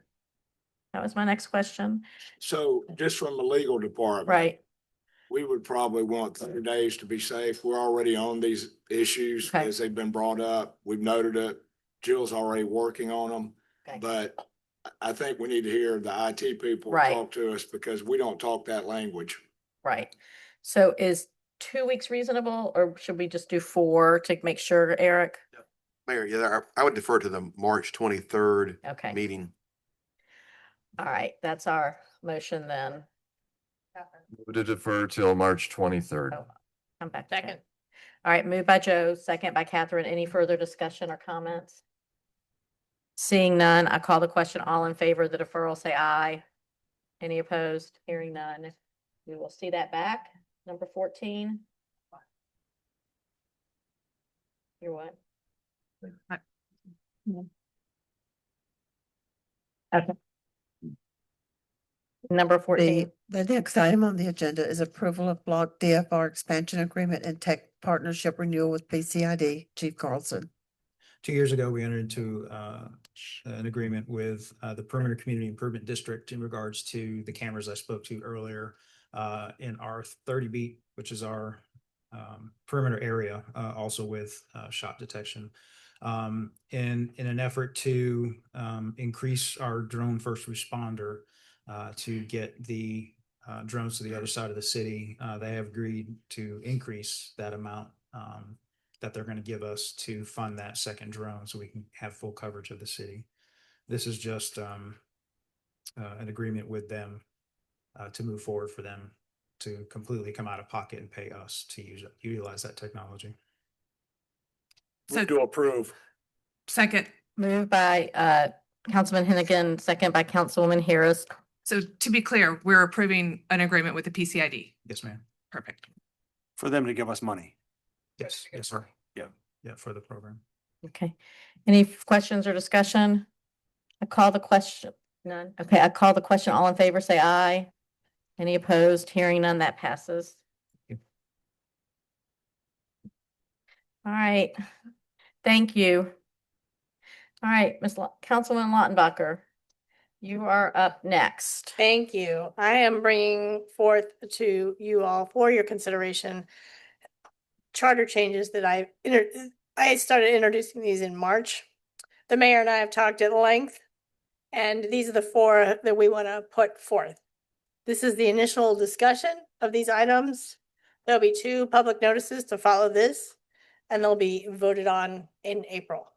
That was my next question, So just from the legal department. right? We would probably want 30 days to be safe. We're already on these issues Okay. as they've been brought up. We've noted it. Jill's already working on them. Okay. But I think we need to hear the IT people Right. talk to us because we don't talk that language. Right. So is 2 weeks reasonable, or should we just do 4 to make sure, Eric? Mayor, yeah, I would defer to the March 23rd Okay. meeting. All right, that's our motion then. Move to defer till March 23rd. Oh, come back. Second. All right, moved by Joe, second by Catherine. Any further discussion or comments? Seeing none, I call the question. All in favor of the deferral, say aye. Any opposed? Hearing none. We will see that back. Number 14. You're what? Okay. Number 14. The next item on the agenda is approval of Block DFR expansion agreement and tech partnership renewal with PCID. Chief Carlson. 2 years ago, we entered into an agreement with the Perimeter Community Improvement District in regards to the cameras I spoke to earlier in our 30 beat, which is our perimeter area, also with shot detection. In an effort to increase our drone first responder to get the drones to the other side of the city, they have agreed to increase that amount that they're going to give us to fund that second drone so we can have full coverage of the city. This is just an agreement with them to move forward for them to completely come out of pocket and pay us to utilize that technology. So Move to approve. second. Moved by Councilman Hennigan, second by Councilwoman Harris. So to be clear, we're approving an agreement with the PCID. Yes, ma'am. Perfect. For them to give us money. Yes, yes, sir. Yeah. Yeah, for the program. Okay. Any questions or discussion? I call the question. None. Okay, I call the question. All in favor, say aye. Any opposed? Hearing none, that passes. All right. Thank you. All right, Councilman Lautenbacher, you are up next. Thank you. I am bringing forth to you all for your consideration charter changes that I started introducing these in March. The mayor and I have talked at length, and these are the 4 that we want to put forth. This is the initial discussion of these items. There'll be 2 public notices to follow this, and they'll be voted on in April.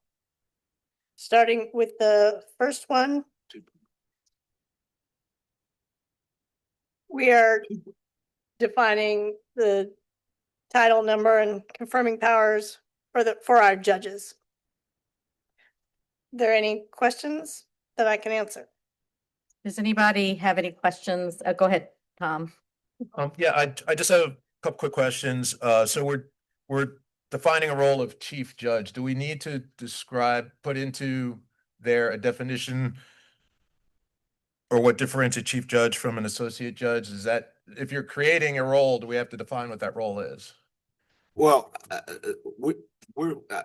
Starting with the first one. We are defining the title number and confirming powers for our judges. There any questions that I can answer? Does anybody have any questions? Go ahead, Tom. Yeah, I just have a couple quick questions. So we're defining a role of chief judge. Do we need to put into there a definition or what differentiates chief judge from an associate judge? Is that if you're creating a role, do we have to define what that role is? Well,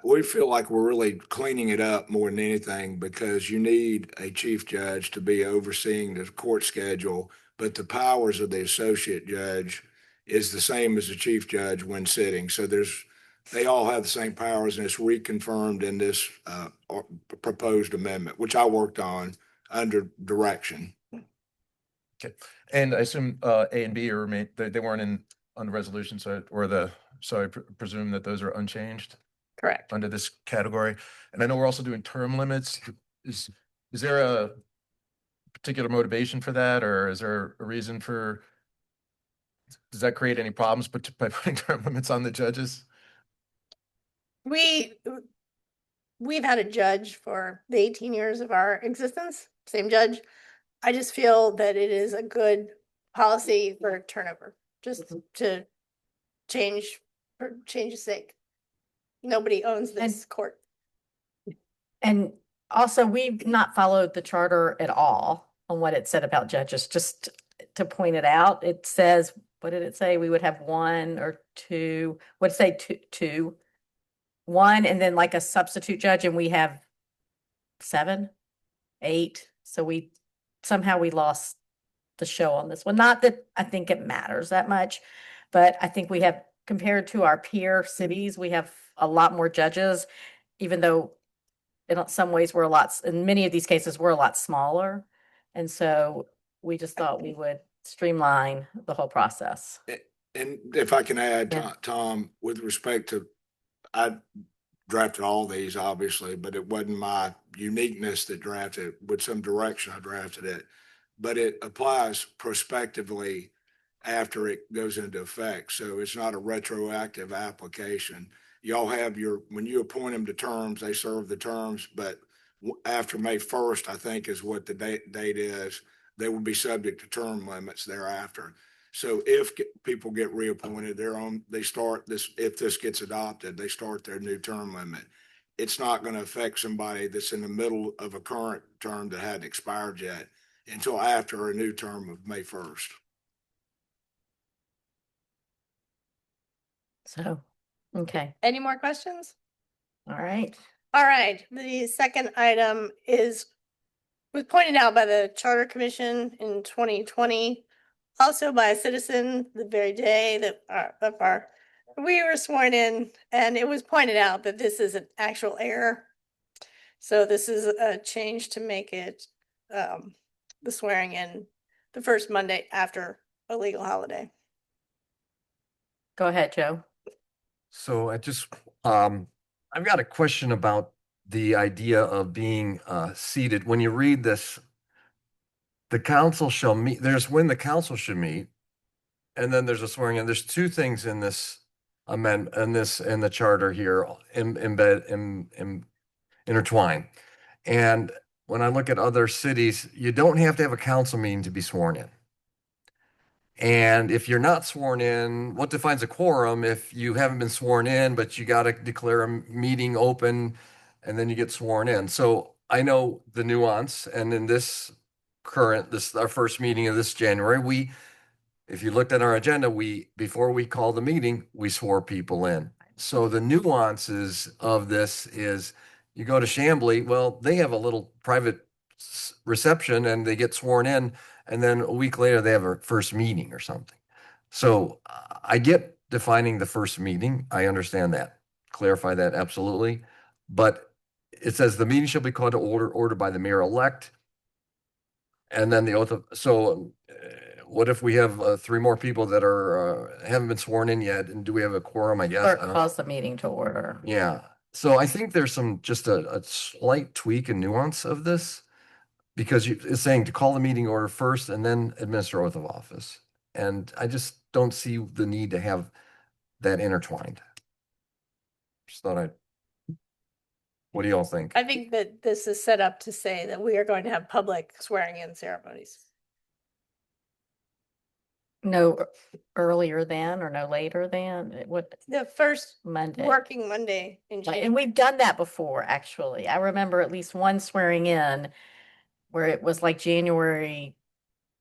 we feel like we're really cleaning it up more than anything because you need a chief judge to be overseeing the court schedule, but the powers of the associate judge is the same as the chief judge when sitting. So they all have the same powers, and it's reconfirmed in this proposed amendment, which I worked on under direction. Okay, and I assume A and B they weren't on the resolution, so I presume that those are unchanged. Correct. Under this category, and I know we're also doing term limits. Is there a particular motivation for that, or is there a reason for? Does that create any problems by putting term limits on the judges? We've had a judge for the 18 years of our existence, same judge. I just feel that it is a good policy for turnover, just to change for change's sake. Nobody owns this court. And also, we've not followed the charter at all on what it said about judges. Just to point it out, it says, what did it say? We would have 1 or 2, what did it say, two, 1, and then like a substitute judge, and we have 7, 8. So somehow we lost the show on this one. Not that I think it matters that much, but I think we have, compared to our peer cities, we have a lot more judges, even though in some ways in many of these cases, we're a lot smaller. And so we just thought we would streamline the whole process. And if I can add, Tom, with respect to, I drafted all these obviously, but it wasn't my uniqueness that drafted it. With some direction I drafted it, but it applies prospectively after it goes into effect. So it's not a retroactive application. Y'all have when you appoint them to terms, they serve the terms, but after May 1st, I think is what the date is, they will be subject to term limits thereafter. So if people get reappointed, they start this, if this gets adopted, they start their new term limit. It's not going to affect somebody that's in the middle of a current term that hadn't expired yet until after a new term of May 1st. So, okay. Any more questions? All right. All right. The second item was pointed out by the Charter Commission in 2020, also by a citizen the very day that we were sworn in, and it was pointed out that this is an actual error. So this is a change to make it the swearing in the first Monday after a legal holiday. Go ahead, Joe. So I've got a question about the idea of being seated. When you read this the council shall meet, there's when the council should meet. And then there's a swearing in. There's two things in this amendment, in the charter here, intertwined. And when I look at other cities, you don't have to have a council meeting to be sworn in. And if you're not sworn in, what defines a quorum? If you haven't been sworn in, but you got to declare a meeting open and then you get sworn in. So I know the nuance. And in this our first meeting of this January, if you looked at our agenda, before we called the meeting, we swore people in. So the nuances of this is you go to Chambly, well, they have a little private reception and they get sworn in. And then a week later, they have a first meeting or something. So I get defining the first meeting. I understand that. Clarify that absolutely. But it says the meeting shall be called to ordered by the mayor-elect. And then the oath of, so what if we have three more people that haven't been sworn in yet? And do we have a quorum, I guess? Clerk calls the meeting to order. Yeah. So I think there's just a slight tweak and nuance of this because it's saying to call the meeting order first and then administer oath of office. And I just don't see the need to have that intertwined. Just thought what do y'all think? I think that this is set up to say that we are going to have public swearing in ceremonies. No earlier than or no later than The first Monday. working Monday in Right, January. and we've done that before, actually. I remember at least one swearing in where it was like January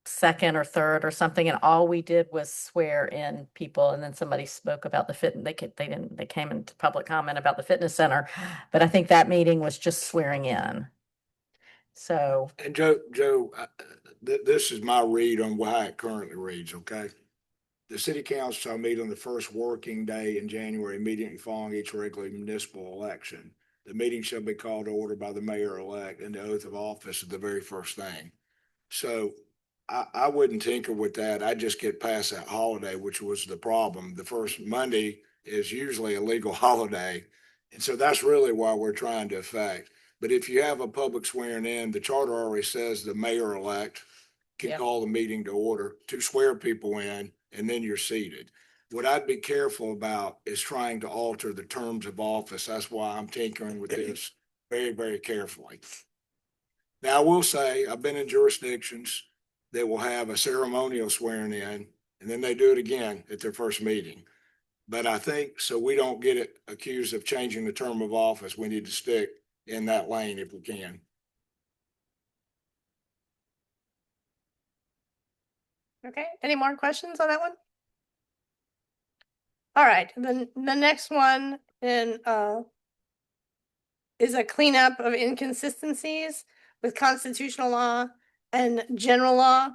2nd or 3rd or something, and all we did was swear in people, and then somebody spoke about they came into public comment about the fitness center, but I think that meeting was just swearing in. So. And Joe, this is my read on how it currently reads, okay? The city council shall meet on the first working day in January, immediately following each regular municipal election. The meeting shall be called to order by the mayor-elect, and the oath of office is the very first thing. So I wouldn't tinker with that. I'd just get past that holiday, which was the problem. The first Monday is usually a legal holiday. And so that's really what we're trying to affect. But if you have a public swearing in, the charter already says the mayor-elect can call the meeting to order to swear people in, and then you're seated. What I'd be careful about is trying to alter the terms of office. That's why I'm tinkering with this very, very carefully. Now, I will say, I've been in jurisdictions that will have a ceremonial swearing in, and then they do it again at their first meeting. But I think, so we don't get it accused of changing the term of office, we need to stick in that lane if we can. Okay, any more questions on that one? All right, then the next one is a cleanup of inconsistencies with constitutional law and general law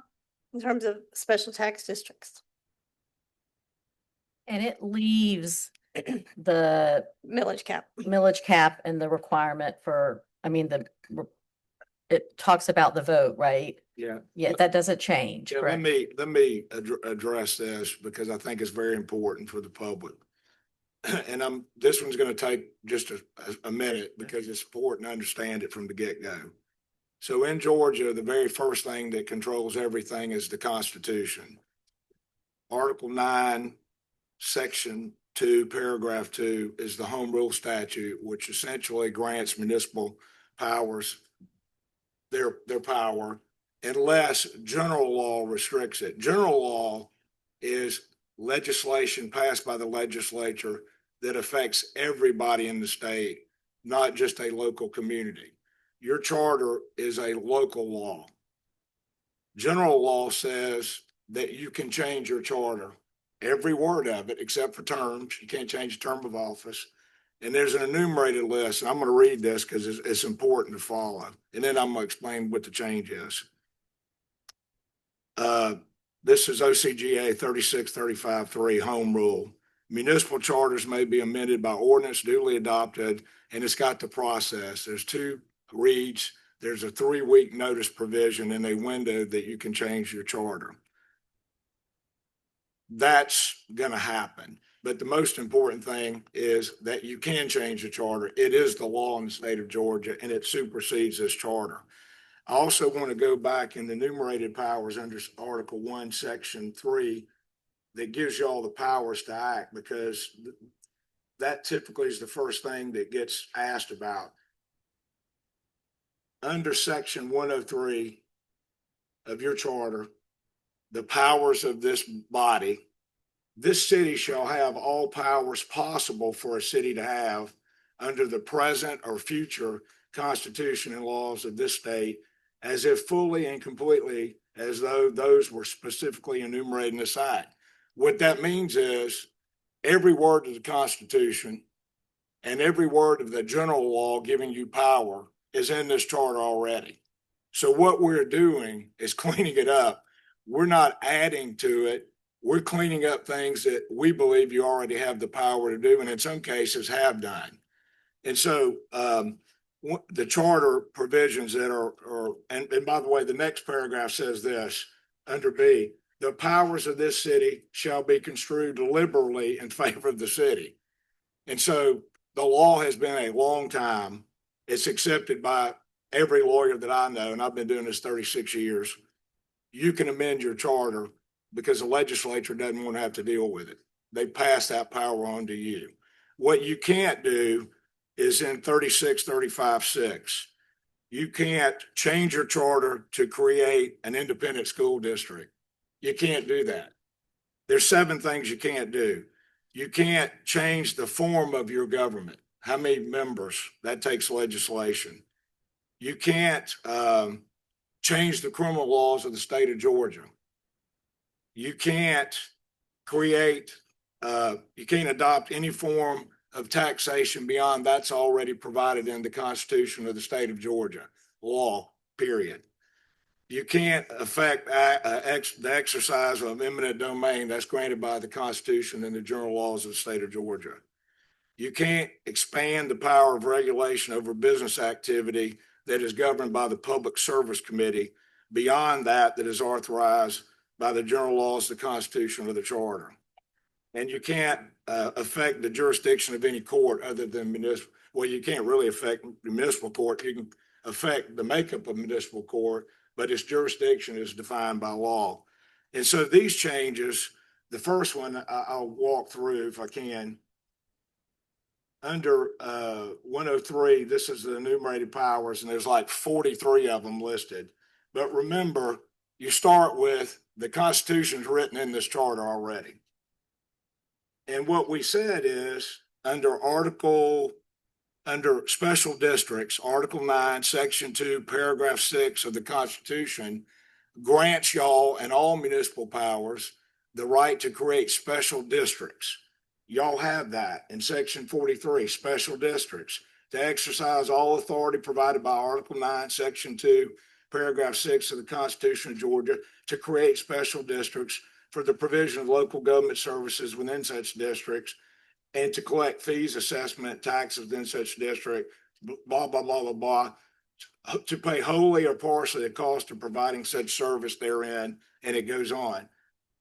in terms of special tax districts. And it leaves the millage cap and the requirement for, it talks about the vote, right? Yeah. Yeah, that doesn't change. Yeah, let me address this because I think it's very important for the public. And this one's going to take just a minute because it's important to understand it from the get-go. So in Georgia, the very first thing that controls everything is the Constitution. Article 9, Section 2, Paragraph 2 is the Home Rule Statute, which essentially grants municipal powers their power unless general law restricts it. General law is legislation passed by the legislature that affects everybody in the state, not just a local community. Your charter is a local law. General law says that you can change your charter, every word of it, except for terms. You can't change the term of office. And there's an enumerated list, and I'm going to read this because it's important to follow. And then I'm going to explain what the change is. This is OCGA 3635-3 Home Rule. Municipal charters may be amended by ordinance duly adopted, and it's got the process. There's 2 reads. There's a 3-week notice provision and a window that you can change your charter. That's going to happen. But the most important thing is that you can change the charter. It is the law in the state of Georgia, and it supersedes this charter. I also want to go back in the enumerated powers under Article 1, Section 3, that gives you all the powers to act, because that typically is the first thing that gets asked about. Under Section 103 of your charter, the powers of this body, this city shall have all powers possible for a city to have under the present or future constitution and laws of this state, as if fully and completely as though those were specifically enumerated in this act. What that means is every word of the Constitution and every word of the general law giving you power is in this charter already. So what we're doing is cleaning it up. We're not adding to it. We're cleaning up things that we believe you already have the power to do, and in some cases have done. And so the charter provisions that are and by the way, the next paragraph says this under B, the powers of this city shall be construed liberally in favor of the city. And so the law has been a long time. It's accepted by every lawyer that I know, and I've been doing this 36 years. You can amend your charter because the legislature doesn't want to have to deal with it. They pass that power on to you. What you can't do is in 3635(6). You can't change your charter to create an independent school district. You can't do that. There's 7 things you can't do. You can't change the form of your government. How many members? That takes legislation. You can't change the criminal laws of the state of Georgia. You can't create, you can't adopt any form of taxation beyond that's already provided in the Constitution of the state of Georgia law, period. You can't affect the exercise of eminent domain that's granted by the Constitution and the general laws of the state of Georgia. You can't expand the power of regulation over business activity that is governed by the Public Service Committee beyond that is authorized by the general laws, the Constitution, or the Charter. And you can't affect the jurisdiction of any court other than municipal. Well, you can't really affect the municipal court. You can affect the makeup of municipal court, but its jurisdiction is defined by law. And so these changes, the first one I'll walk through if I can. Under 103, this is the enumerated powers, and there's like 43 of them listed. But remember, you start with the Constitution's written in this charter already. And what we said is under special districts, Article 9, Section 2, Paragraph 6 of the Constitution grants y'all and all municipal powers the right to create special districts. Y'all have that in Section 43, special districts, to exercise all authority provided by Article 9, Section 2, Paragraph 6 of the Constitution of Georgia to create special districts for the provision of local government services within such districts and to collect fees, assessment, taxes within such district, blah, blah, blah, blah, blah, to pay wholly or partially the cost of providing such service therein, and it goes on.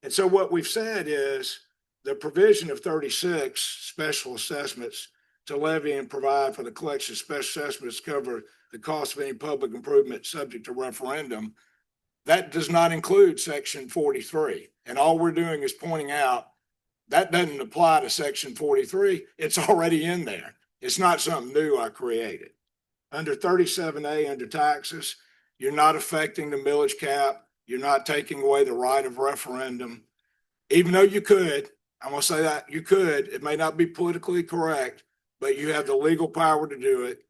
And so what we've said is the provision of 36 special assessments to levy and provide for the collection of special assessments cover the cost of any public improvement subject to referendum. That does not include Section 43. And all we're doing is pointing out that doesn't apply to Section 43. It's already in there. It's not something new I created. Under 37A, under taxes, you're not affecting the millage cap. You're not taking away the right of referendum. Even though you could, I'm going to say that you could, it may not be politically correct, but you have the legal power to do it.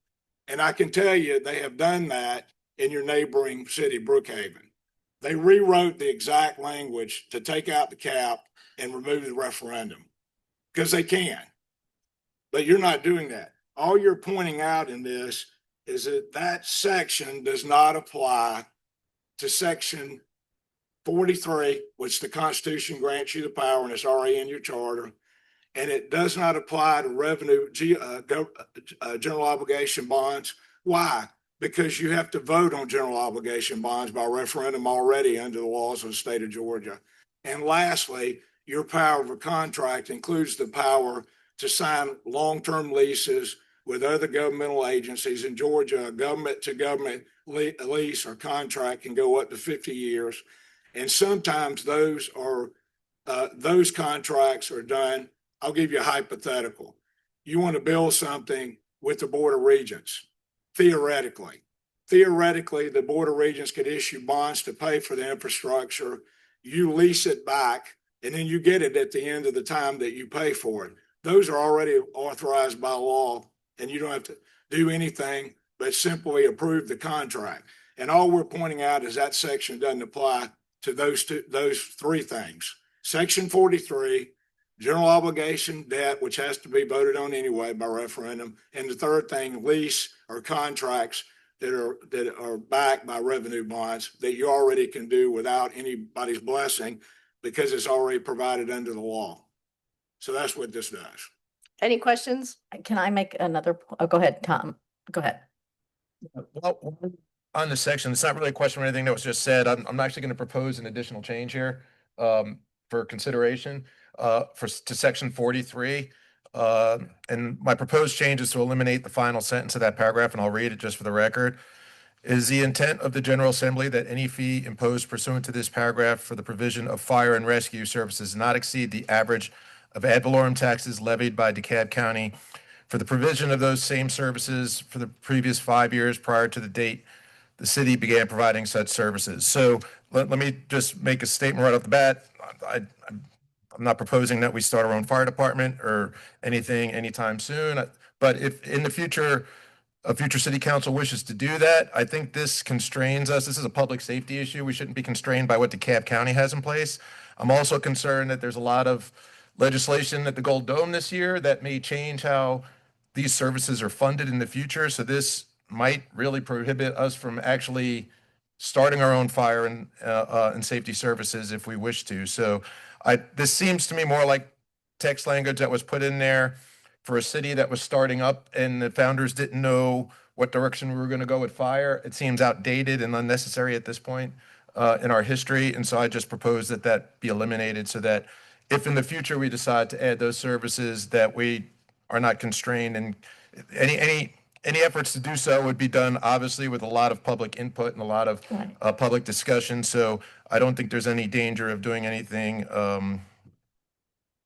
And I can tell you, they have done that in your neighboring city, Brookhaven. They rewrote the exact language to take out the cap and remove the referendum because they can. But you're not doing that. All you're pointing out in this is that that section does not apply to Section 43, which the Constitution grants you the power and it's already in your charter. And it does not apply to revenue, general obligation bonds. Why? Because you have to vote on general obligation bonds by referendum already under the laws of the state of Georgia. And lastly, your power of a contract includes the power to sign long-term leases with other governmental agencies. In Georgia, a government to government lease or contract can go up to 50 years. And sometimes those contracts are done. I'll give you a hypothetical. You want to build something with the Board of Regents, theoretically. Theoretically, the Board of Regents could issue bonds to pay for the infrastructure. You lease it back, and then you get it at the end of the time that you pay for it. Those are already authorized by law, and you don't have to do anything but simply approve the contract. And all we're pointing out is that section doesn't apply to those three things. Section 43, general obligation debt, which has to be voted on anyway by referendum. And the third thing, lease or contracts that are backed by revenue bonds that you already can do without anybody's blessing because it's already provided under the law. So that's what this does. Any questions? Can I make another? Oh, go ahead, Tom. Go ahead. Well, on the section, it's not really a question or anything that was just said. I'm actually going to propose an additional change here for consideration to section 43. And my proposed change is to eliminate the final sentence of that paragraph, and I'll read it just for the record. It is the intent of the General Assembly that any fee imposed pursuant to this paragraph for the provision of fire and rescue services not exceed the average of ad valorem taxes levied by DeKalb County for the provision of those same services for the previous 5 years prior to the date the city began providing such services. So let me just make a statement right off the bat. I'm not proposing that we start our own fire department or anything anytime soon. But if in the future, a future city council wishes to do that, I think this constrains us. This is a public safety issue. We shouldn't be constrained by what DeKalb County has in place. I'm also concerned that there's a lot of legislation at the Gold Dome this year that may change how these services are funded in the future. So this might really prohibit us from actually starting our own fire and safety services if we wish to. So this seems to me more like text language that was put in there for a city that was starting up and the founders didn't know what direction we were going to go with fire. It seems outdated and unnecessary at this point in our history. And so I just propose that that be eliminated so that if in the future we decide to add those services, that we are not constrained, and any efforts to do so would be done obviously with a lot of public input and a lot of public discussion. So I don't think there's any danger of doing anything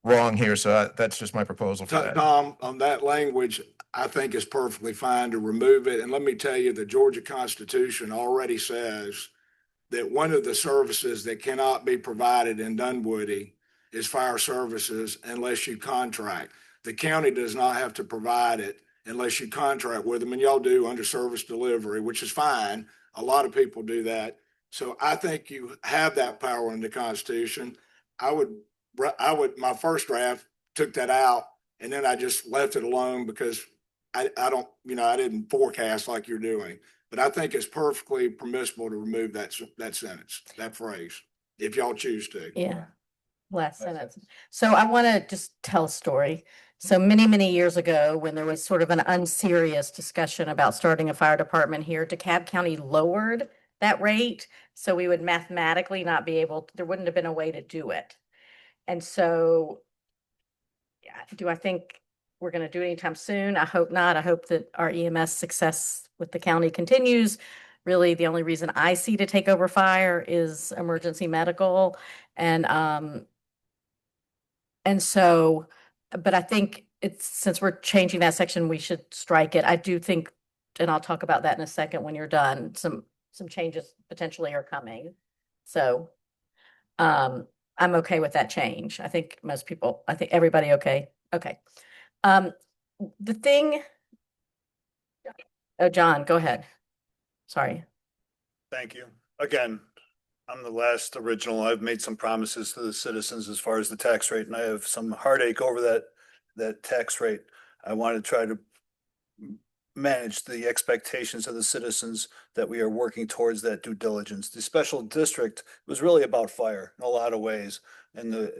wrong here. So that's just my proposal for that. Tom, on that language, I think it's perfectly fine to remove it. And let me tell you, the Georgia Constitution already says that one of the services that cannot be provided in Dunwoody is fire services unless you contract. The county does not have to provide it unless you contract with them, and y'all do under service delivery, which is fine. A lot of people do that. So I think you have that power in the Constitution. I would, my first draft took that out, and then I just left it alone because I don't, I didn't forecast like you're doing. But I think it's perfectly permissible to remove that sentence, that phrase, if y'all choose to. Yeah. Last sentence. So I want to just tell a story. So many years ago, when there was sort of an unserious discussion about starting a fire department here, DeKalb County lowered that rate. So we would mathematically not be able, there wouldn't have been a way to do it. And so do I think we're going to do it anytime soon? I hope not. I hope that our EMS success with the county continues. Really, the only reason I see to take over fire is emergency medical. And so, but I think it's, since we're changing that section, we should strike it. I do think, and I'll talk about that in a second when you're done, some changes potentially are coming. So, I'm okay with that change. I think most people, I think everybody okay. Okay. The thing, oh, John, go ahead. Sorry. Thank you. Again, I'm the last original. I've made some promises to the citizens as far as the tax rate, and I have some heartache over that tax rate. I want to try to manage the expectations of the citizens that we are working towards that due diligence. The special district was really about fire in a lot of ways, and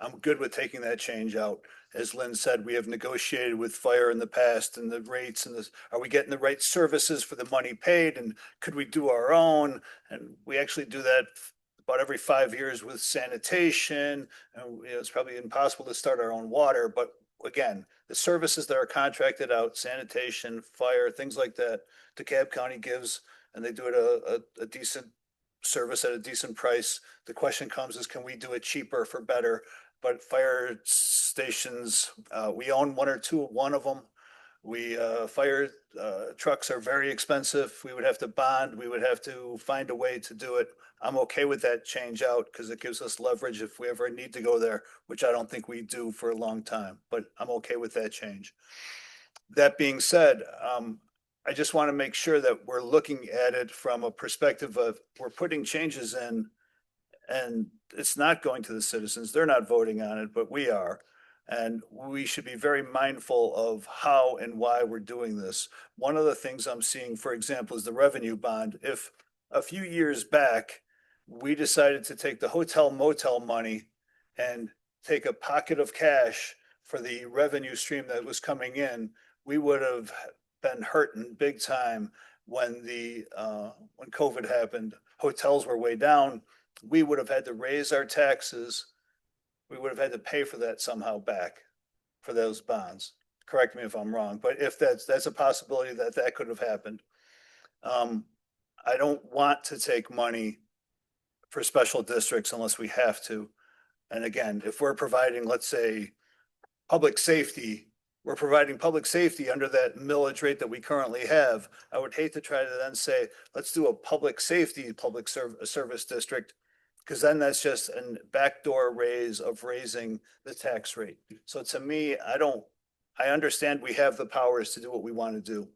I'm good with taking that change out. As Lynn said, we have negotiated with fire in the past, and the rates and are we getting the right services for the money paid, and could we do our own? And we actually do that about every 5 years with sanitation. And it's probably impossible to start our own water, but again, the services that are contracted out, sanitation, fire, things like that, DeKalb County gives, and they do it a decent service at a decent price. The question comes is, can we do it cheaper for better? But fire stations, we own one of them. Fire trucks are very expensive. We would have to bond. We would have to find a way to do it. I'm okay with that change out because it gives us leverage if we ever need to go there, which I don't think we do for a long time, but I'm okay with that change. That being said, I just want to make sure that we're looking at it from a perspective of we're putting changes in and it's not going to the citizens. They're not voting on it, but we are. And we should be very mindful of how and why we're doing this. One of the things I'm seeing, for example, is the revenue bond. If a few years back, we decided to take the hotel motel money and take a pocket of cash for the revenue stream that was coming in, we would have been hurting big time when when COVID happened. Hotels were way down. We would have had to raise our taxes. We would have had to pay for that somehow back for those bonds. Correct me if I'm wrong, but if that's a possibility that could have happened. I don't want to take money for special districts unless we have to. And again, if we're providing, let's say, public safety, we're providing public safety under that millage rate that we currently have. I would hate to try to then say, let's do a public safety, service district, because then that's just a backdoor raise of raising the tax rate. So to me, I understand we have the powers to do what we want to do.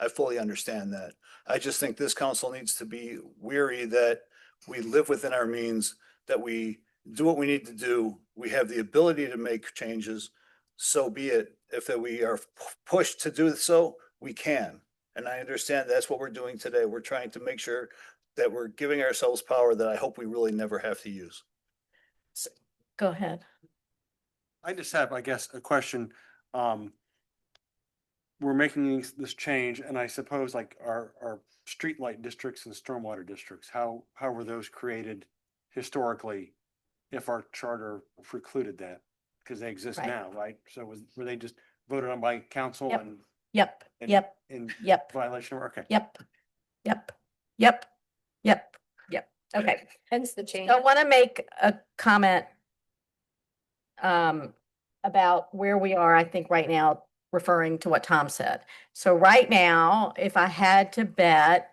I fully understand that. I just think this council needs to be weary that we live within our means, that we do what we need to do. We have the ability to make changes. So be it. If we are pushed to do so, we can. And I understand that's what we're doing today. We're trying to make sure that we're giving ourselves power that I hope we really never have to use. Go ahead. I just have, I guess, a question. We're making this change, and I suppose like our streetlight districts and stormwater districts, how were those created historically if our charter precluded that? Because they exist Right. now, right? So were they just voted on by council Yep. and Yep, in- yep, in yep, violation of, okay. yep, yep, yep, yep, yep. Okay. Hence the change. So I want to make a comment about where we are, I think right now, referring to what Tom said. So right now, if I had to bet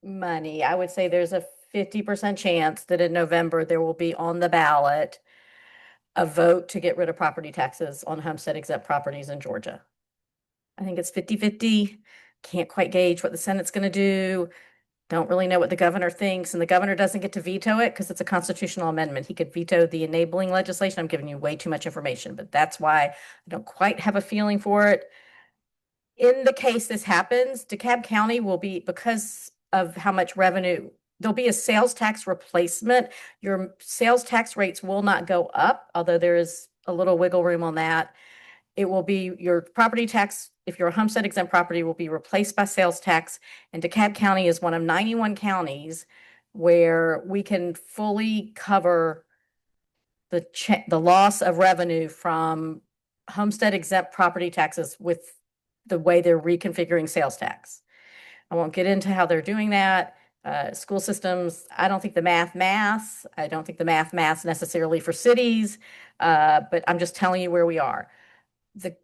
money, I would say there's a 50% chance that in November there will be on the ballot a vote to get rid of property taxes on homestead exempt properties in Georgia. I think it's 50-50. Can't quite gauge what the Senate's going to do. Don't really know what the governor thinks, and the governor doesn't get to veto it because it's a constitutional amendment. He could veto the enabling legislation. I'm giving you way too much information, but that's why I don't quite have a feeling for it. In the case this happens, DeKalb County will be, because of how much revenue, there'll be a sales tax replacement. Your sales tax rates will not go up, although there is a little wiggle room on that. It will be your property tax, if you're a homestead exempt property, will be replaced by sales tax. And DeKalb County is one of 91 counties where we can fully cover the loss of revenue from homestead exempt property taxes with the way they're reconfiguring sales tax. I won't get into how they're doing that. School systems, I don't think the math. I don't think the math necessarily for cities, but I'm just telling you where we are. The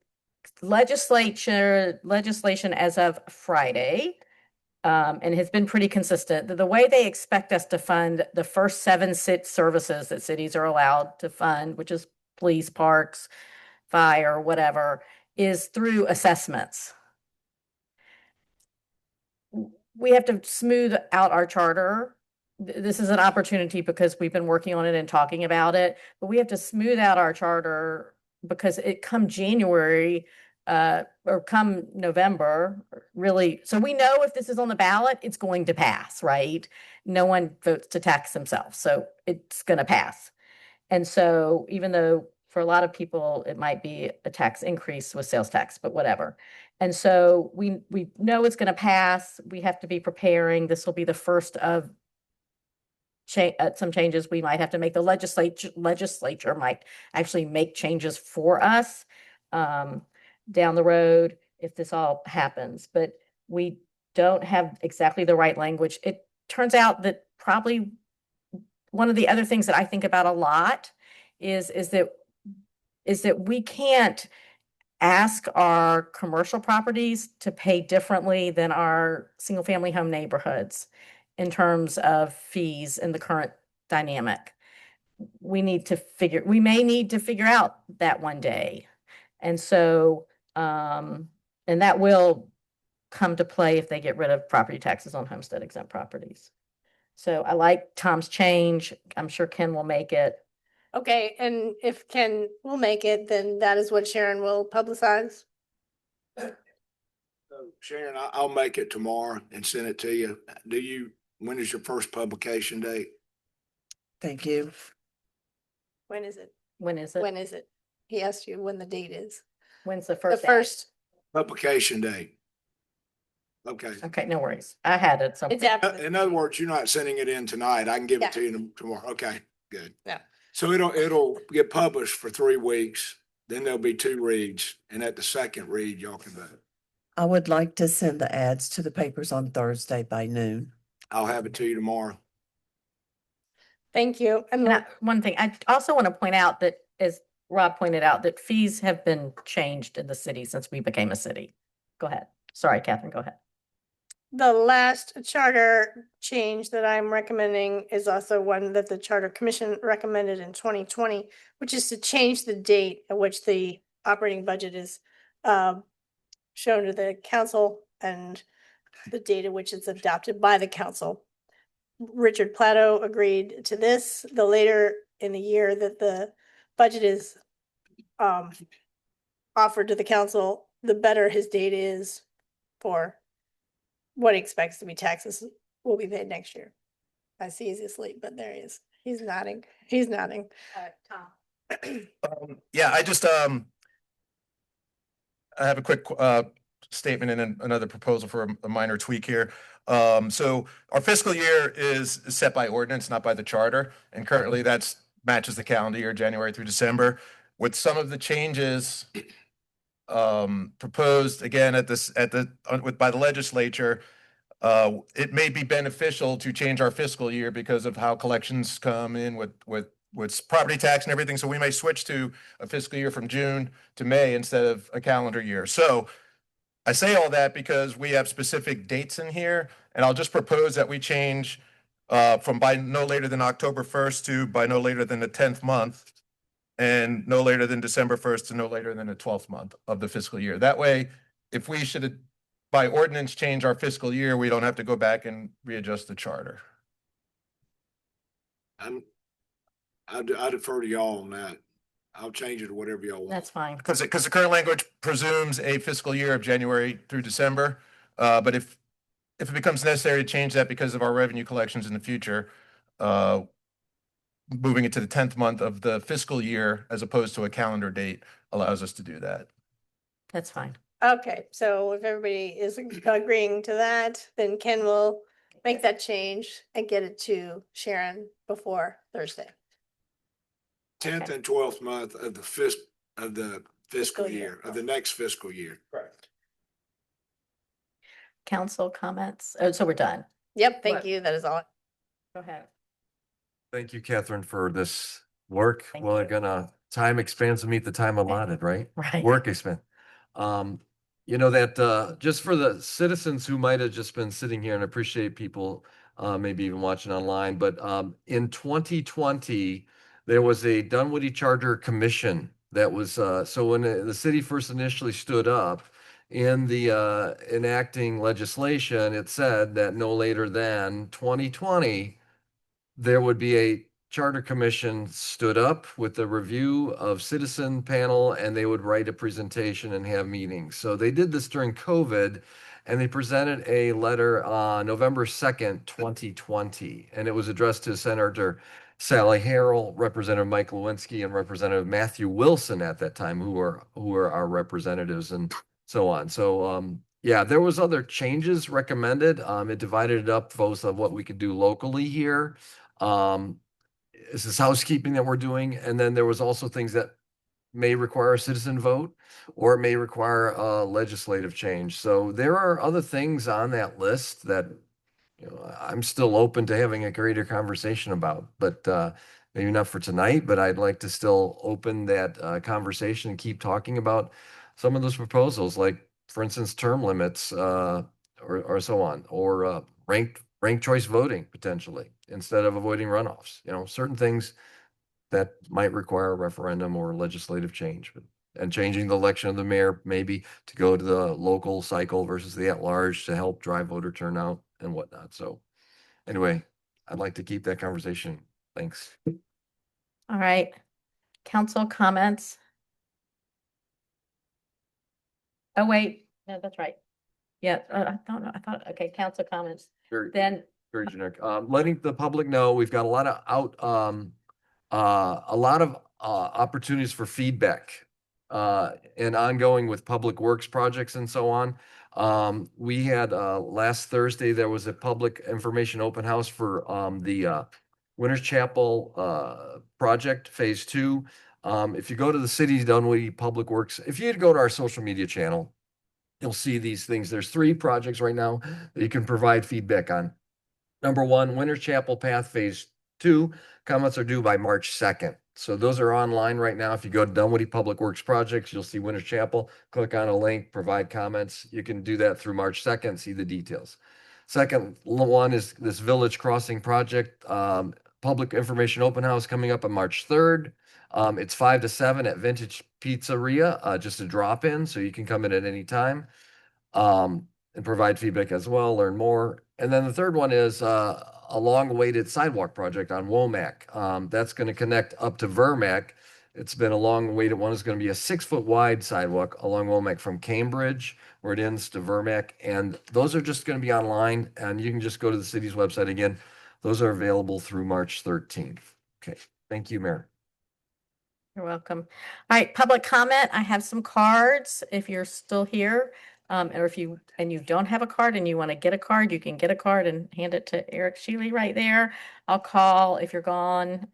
legislation as of Friday, and has been pretty consistent. The way they expect us to fund the first 7 services that cities are allowed to fund, which is police, parks, fire, whatever, is through assessments. We have to smooth out our charter. This is an opportunity because we've been working on it and talking about it, but we have to smooth out our charter because it come January, or come November, really. So we know if this is on the ballot, it's going to pass, right? No one votes to tax themselves, so it's going to pass. And so even though for a lot of people, it might be a tax increase with sales tax, but whatever. And so we know it's going to pass. We have to be preparing. This will be the first of some changes we might have to make. The legislature might actually make changes for us. um, down the road if this all happens, but we don't have exactly the right language. It turns out that probably one of the other things that I think about a lot is that we can't ask our commercial properties to pay differently than our single family home neighborhoods in terms of fees in the current dynamic. We may need to figure out that one day. And so, and that will come to play if they get rid of property taxes on homestead exempt properties. So I like Tom's change. I'm sure Ken will make it. Okay, and if Ken will make it, then that is what Sharon will publicize. So Sharon, I'll make it tomorrow and send it to you. When is your first publication date? Thank you. When is it? When is it? When is it? He asked you when the date is. When's the The first? first, Publication date. Okay. Okay, no worries. I had it. it's after. In other words, you're not sending it in tonight. I can give Yeah. it to you tomorrow. Okay, good. Yeah. So it'll get published for 3 weeks, then there'll be 2 reads, and at the second read, y'all can vote. I would like to send the ads to the papers on Thursday by noon. I'll have it to you tomorrow. Thank you. And One thing, I also want to point out that, as Rob pointed out, that fees have been changed in the city since we became a city. Go ahead. Sorry, Catherine, go ahead. the last charter change that I'm recommending is also one that the Charter Commission recommended in 2020, which is to change the date at which the operating budget is shown to the council and the date at which it's adopted by the council. Richard Plato agreed to this. The later in the year that the budget is offered to the council, the better his date is for what he expects to be taxes will be paid next year. I see he's asleep, but there he is. He's nodding. He's nodding. Tom. Yeah, I just, I have a quick, statement and then another proposal for a minor tweak here. So our fiscal year is set by ordinance, not by the charter. And currently that's matches the calendar year, January through December. With some of the changes, proposed again by the legislature, it may be beneficial to change our fiscal year because of how collections come in with property tax and everything. So we may switch to a fiscal year from June to May instead of a calendar year. So I say all that because we have specific dates in here, and I'll just propose that we change from by no later than October 1st to by no later than the 10th month, and no later than December 1st to no later than the 12th month of the fiscal year. That way, if we should by ordinance change our fiscal year, we don't have to go back and readjust the charter. I defer to y'all on that. I'll change it to whatever y'all want. That's fine. Because the current language presumes a fiscal year of January through December. But if it becomes necessary to change that because of our revenue collections in the future, moving it to the 10th month of the fiscal year as opposed to a calendar date allows us to do that. That's fine. Okay, so if everybody is agreeing to that, then Ken will make that change and get it to Sharon before Thursday. 10th and 12th month of the fiscal year, of the next fiscal year. Correct. Council comments? Oh, so we're done. Yep, thank What? you. That is all. Go ahead. Thank you, Catherine, for this work. Thank We're you. gonna, time expands to meet the time allotted, right? Right. Work expand. You know that, just for the citizens who might have just been sitting here, and appreciate people, maybe even watching online, but, in 2020, there was a Dunwoody Charter Commission that was, so when the city first initially stood up in the, enacting legislation, it said that no later than 2020, there would be a charter commission stood up with a review of citizen panel, and they would write a presentation and have meetings. So they did this during COVID, and they presented a letter on November 2nd, 2020, and it was addressed to Senator Sally Harrell, Representative Mike Lewinsky, and Representative Matthew Wilson at that time, who were our representatives and so on. So yeah, there was other changes recommended. It divided it up both of what we could do locally here. This is housekeeping that we're doing, and then there was also things that may require a citizen vote, or it may require a legislative change. So there are other things on that list that, I'm still open to having a greater conversation about, but maybe not for tonight, but I'd like to still open that conversation and keep talking about some of those proposals, like, for instance, term limits, or so on, or ranked choice voting potentially, instead of avoiding runoffs. Certain things that might require a referendum or legislative change, and changing the election of the mayor maybe to go to the local cycle versus the at-large to help drive voter turnout and whatnot. So anyway, I'd like to keep that conversation. Thanks. All right. Council comments? Oh, wait, no, that's right. Yeah, I thought, okay, council comments. Very, Then, very generic. Letting the public know, we've got a lot of opportunities for feedback and ongoing with public works projects and so on. We had last Thursday, there was a public information open house for the Winters Chapel project phase 2. If you go to the city's Dunwoody Public Works, if you go to our social media channel, you'll see these things. There's 3 projects right now that you can provide feedback on. Number 1, Winters Chapel Path Phase 2. Comments are due by March 2nd. So those are online right now. If you go to Dunwoody Public Works Projects, you'll see Winters Chapel. Click on a link, provide comments. You can do that through March 2nd, see the details. Second one is this Village Crossing Project, public information open house coming up on March 3rd. It's 5 to 7 at Vintage Pizzeria, just a drop in, so you can come in at any time. And provide feedback as well, learn more. And then the third one is a long-awaited sidewalk project on Womack. That's going to connect up to Vermac. It's been a long-awaited one. It's going to be a 6-foot wide sidewalk along Womack from Cambridge, where it ends, to Vermac. And those are just going to be online, and you can just go to the city's website again. Those are available through March 13th. Okay, thank you, Mayor. you're welcome. All right, public comment. I have some cards if you're still here. Or if you don't have a card and you want to get a card, you can get a card and hand it to Eric Shealy right there. I'll call if you're gone.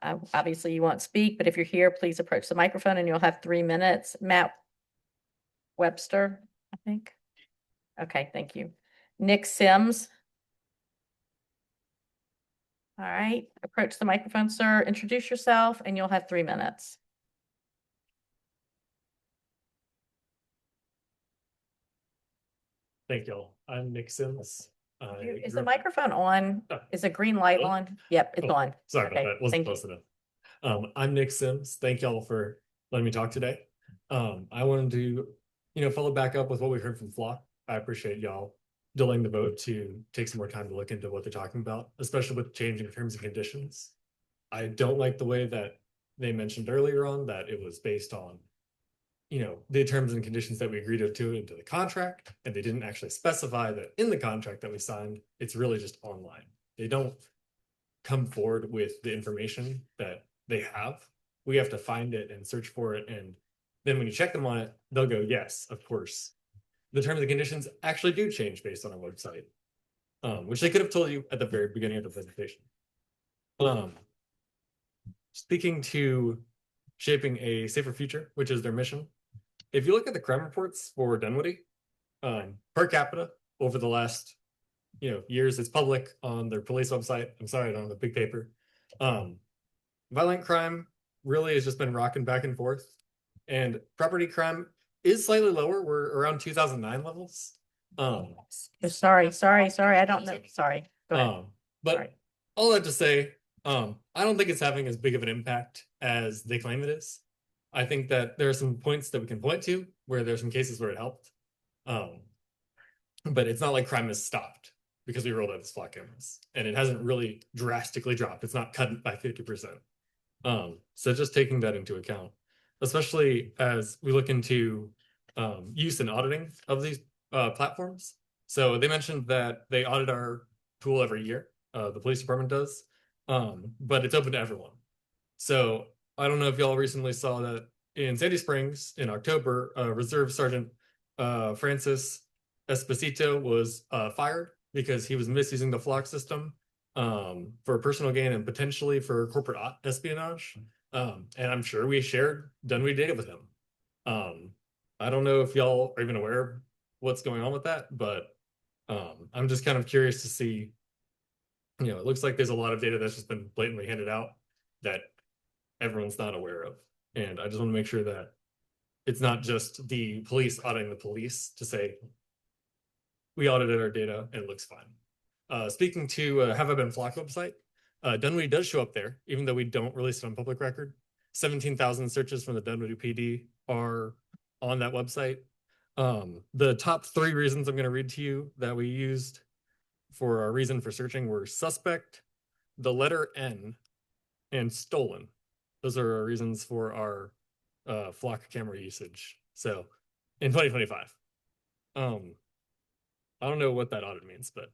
Obviously you won't speak, but if you're here, please approach the microphone and you'll have 3 minutes. Matt Webster, I think. Okay, thank you. Nick Sims. All right, approach the microphone, sir. Introduce yourself and you'll have 3 minutes. Thank y'all. I'm Nick Sims. Is the microphone on? Is a green light on? Yep, it's on. Sorry about Okay, that. Wasn't thank you. close enough. I'm Nick Sims. Thank y'all for letting me talk today. I wanted to, follow back up with what we heard from Flock. I appreciate y'all delaying the vote to take some more time to look into what they're talking about, especially with changing terms and conditions. I don't like the way that they mentioned earlier on that it was based on the terms and conditions that we agreed to into the contract, and they didn't actually specify that in the contract that we signed, it's really just online. They don't come forward with the information that they have. We have to find it and search for it, and then when you check them on it, they'll go, yes, of course. The terms and conditions actually do change based on our website, which they could have told you at the very beginning of the presentation. Speaking to shaping a safer future, which is their mission. If you look at the crime reports for Dunwoody, per capita over the last years, it's public on their police website. I'm sorry, I don't have a big paper. Violent crime really has just been rocking back and forth, and property crime is slightly lower. We're around 2009 levels. Sorry. I don't know. Sorry. Go ahead. But all that to say, I don't think it's having as big of an impact as they claim it is. I think that there are some points that we can point to where there's some cases where it helped. But it's not like crime has stopped because we rolled out the SWAT cameras, and it hasn't really drastically dropped. It's not cut by 50%. So just taking that into account, especially as we look into use and auditing of these platforms. So they mentioned that they audit our tool every year. The police department does, but it's open to everyone. So I don't know if y'all recently saw that in Sandy Springs in October, Reserve Sergeant Francis Esposito was fired because he was misusing the Flock system for personal gain and potentially for corporate espionage. And I'm sure we shared Dunwoody data with him. I don't know if y'all are even aware of what's going on with that, but I'm just kind of curious to see, it looks like there's a lot of data that's just been blatantly handed out that everyone's not aware of. And I just want to make sure that it's not just the police auditing the police to say, we audited our data and it looks fine. Speaking to Have I Been Flock website, Dunwoody does show up there, even though we don't release it on public record. 17,000 searches from the Dunwoody PD are on that website. The top 3 reasons I'm going to read to you that we used for our reason for searching were suspect, the letter N, and stolen. Those are our reasons for our flock camera usage. So in 2025. I don't know what that audit means, but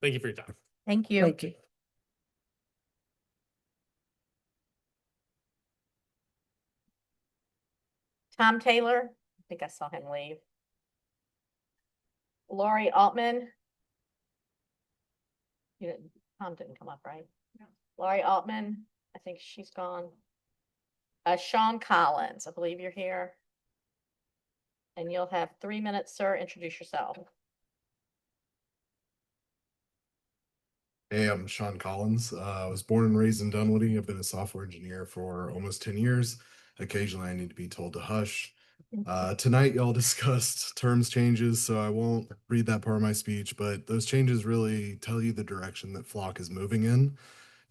thank you for your time. Thank you. Thank you. Tom Taylor, I think I saw him leave. Lori Altman. Tom didn't come up, right? No. Lori Altman, I think she's gone. Sean Collins, I believe you're here. And you'll have 3 minutes, sir. Introduce yourself. Hey, I'm Sean Collins. I was born and raised in Dunwoody. I've been a software engineer for almost 10 years. Occasionally, I need to be told to hush. Tonight, y'all discussed terms changes, so I won't read that part of my speech, but those changes really tell you the direction that Flock is moving in.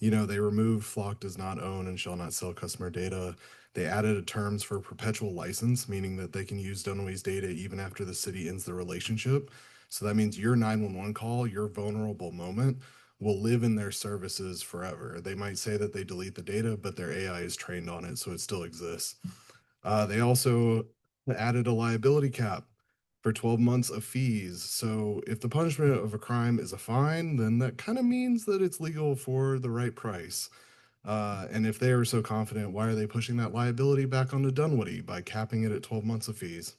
They removed Flock does not own and shall not sell customer data. They added a terms for perpetual license, meaning that they can use Dunwoody's data even after the city ends the relationship. So that means your 911 call, your vulnerable moment, will live in their services forever. They might say that they delete the data, but their AI is trained on it, so it still exists. They also added a liability cap for 12 months of fees. So if the punishment of a crime is a fine, then that kind of means that it's legal for the right price. And if they are so confident, why are they pushing that liability back onto Dunwoody by capping it at 12 months of fees?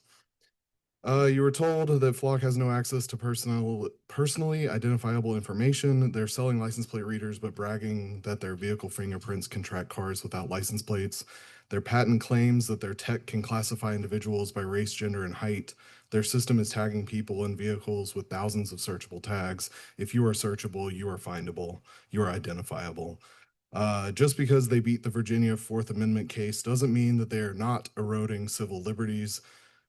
You were told that Flock has no access to personally identifiable information. They're selling license plate readers, but bragging that their vehicle fingerprints can track cars without license plates. Their patent claims that their tech can classify individuals by race, gender, and height. Their system is tagging people in vehicles with thousands of searchable tags. If you are searchable, you are findable, you are identifiable. Just because they beat the Virginia Fourth Amendment case doesn't mean that they are not eroding civil liberties.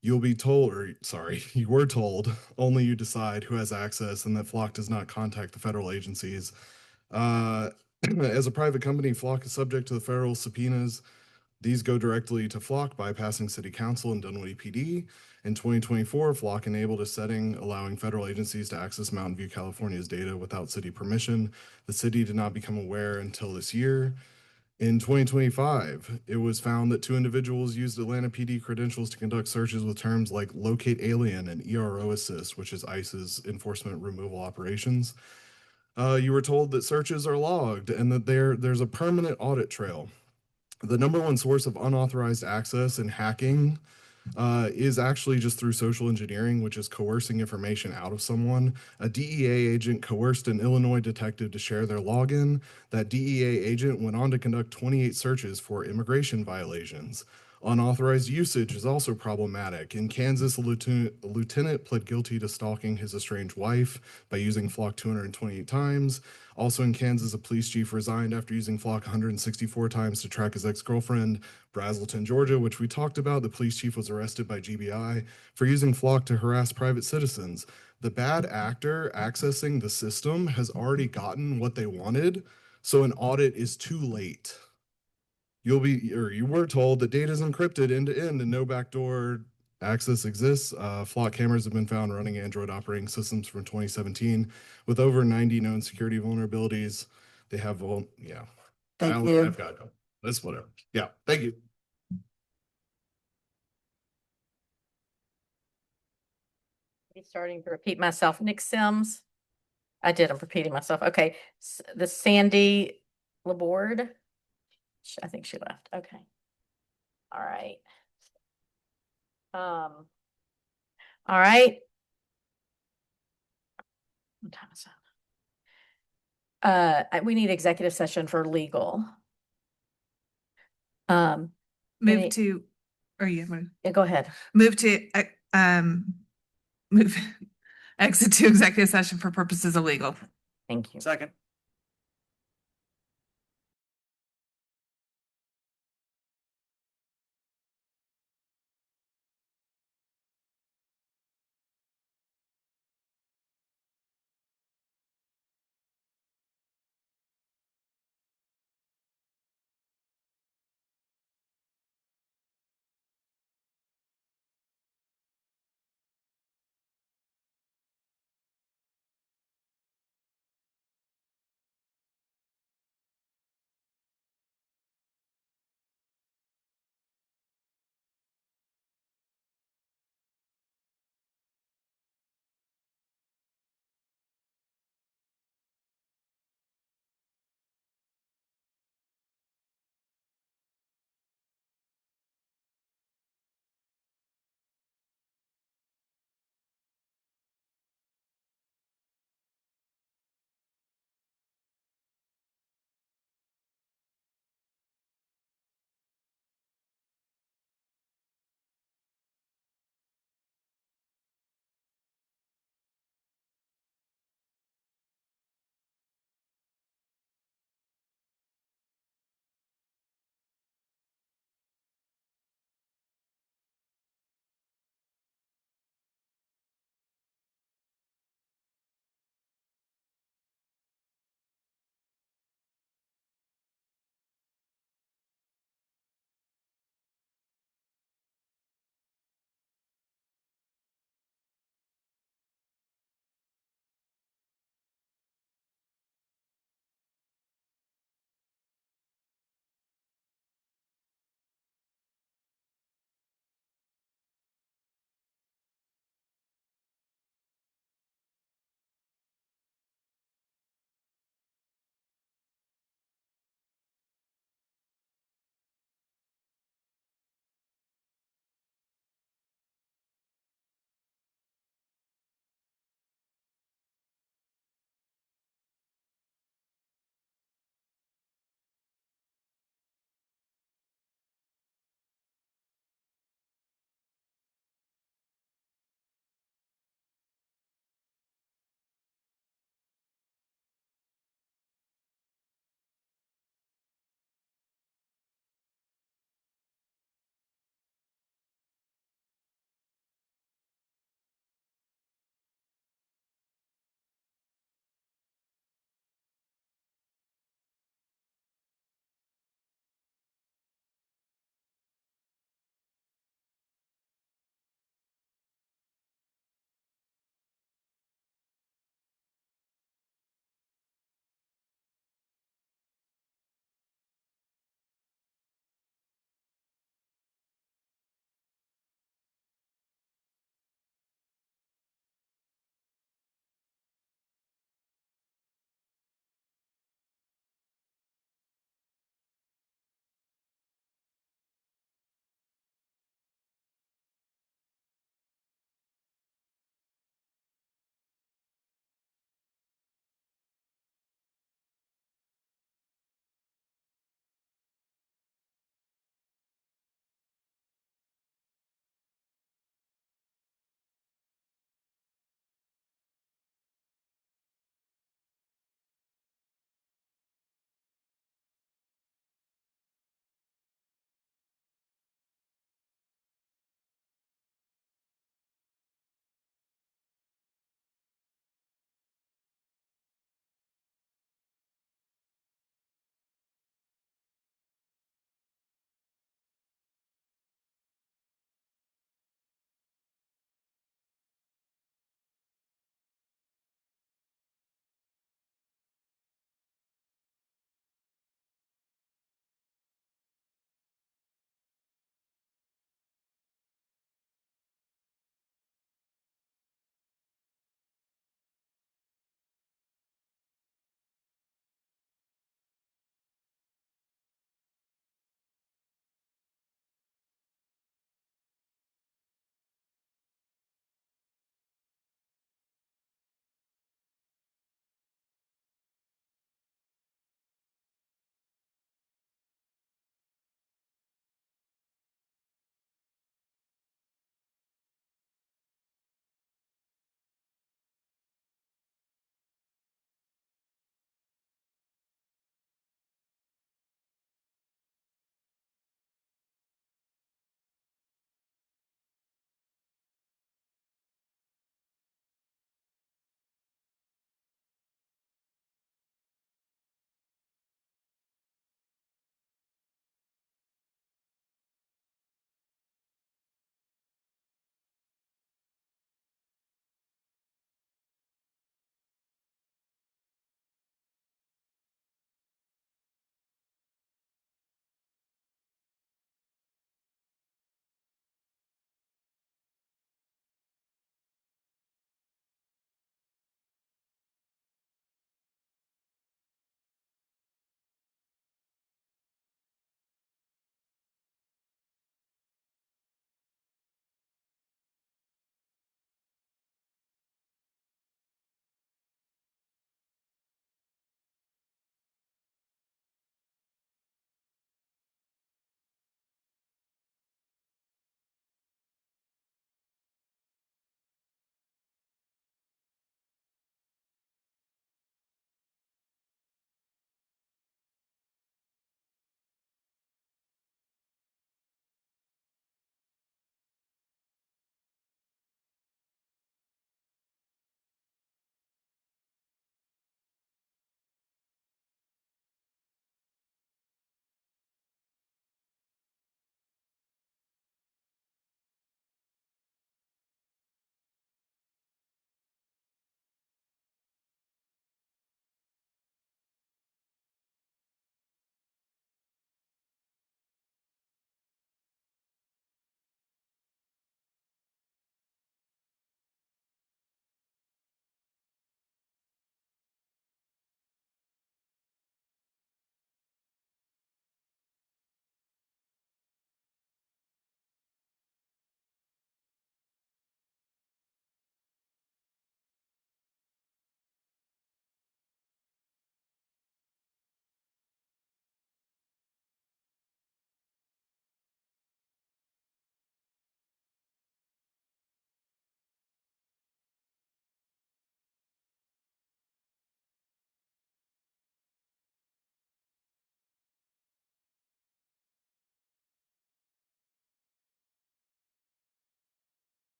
You were told only you decide who has access and that Flock does not contact the federal agencies. As a private company, Flock is subject to the federal subpoenas. These go directly to Flock, bypassing City Council and Dunwoody PD. In 2024, Flock enabled a setting allowing federal agencies to access Mountain View, California's data without city permission. The city did not become aware until this year. In 2025, it was found that 2 individuals used Atlanta PD credentials to conduct searches with terms like locate alien and ERO assist, which is ICE's enforcement removal operations. You were told that searches are logged and that there's a permanent audit trail. The number one source of unauthorized access and hacking is actually just through social engineering, which is coercing information out of someone. A DEA agent coerced an Illinois detective to share their login. That DEA agent went on to conduct 28 searches for immigration violations. Unauthorized usage is also problematic. In Kansas, a lieutenant pled guilty to stalking his estranged wife by using Flock 228 times. Also in Kansas, a police chief resigned after using Flock 164 times to track his ex-girlfriend. Brazelton, Georgia, which we talked about, the police chief was arrested by GBI for using Flock to harass private citizens. The bad actor accessing the system has already gotten what they wanted, so an audit is too late. You were told that data is encrypted end to end and no backdoor access exists. Flock cameras have been found running Android operating systems from 2017 with over 90 known security vulnerabilities. They have, yeah. Thank you. I've got to go. That's whatever. Yeah, thank you. I'm starting to repeat myself. Nick Sims. I did. I'm repeating myself. Okay. The Sandy Laborde. I think she left. Okay. All right. All right. What time is it? We need executive session for legal. Move Any- to, or yeah, Yeah, go ahead. move to, move, exit to executive session for purposes of legal. Thank you. Second.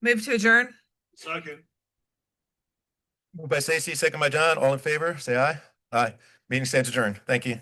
Move to adjourn. Second. Moved by Stacy, second by John. All in favor, say aye. Aye. Meeting stands adjourned. Thank you.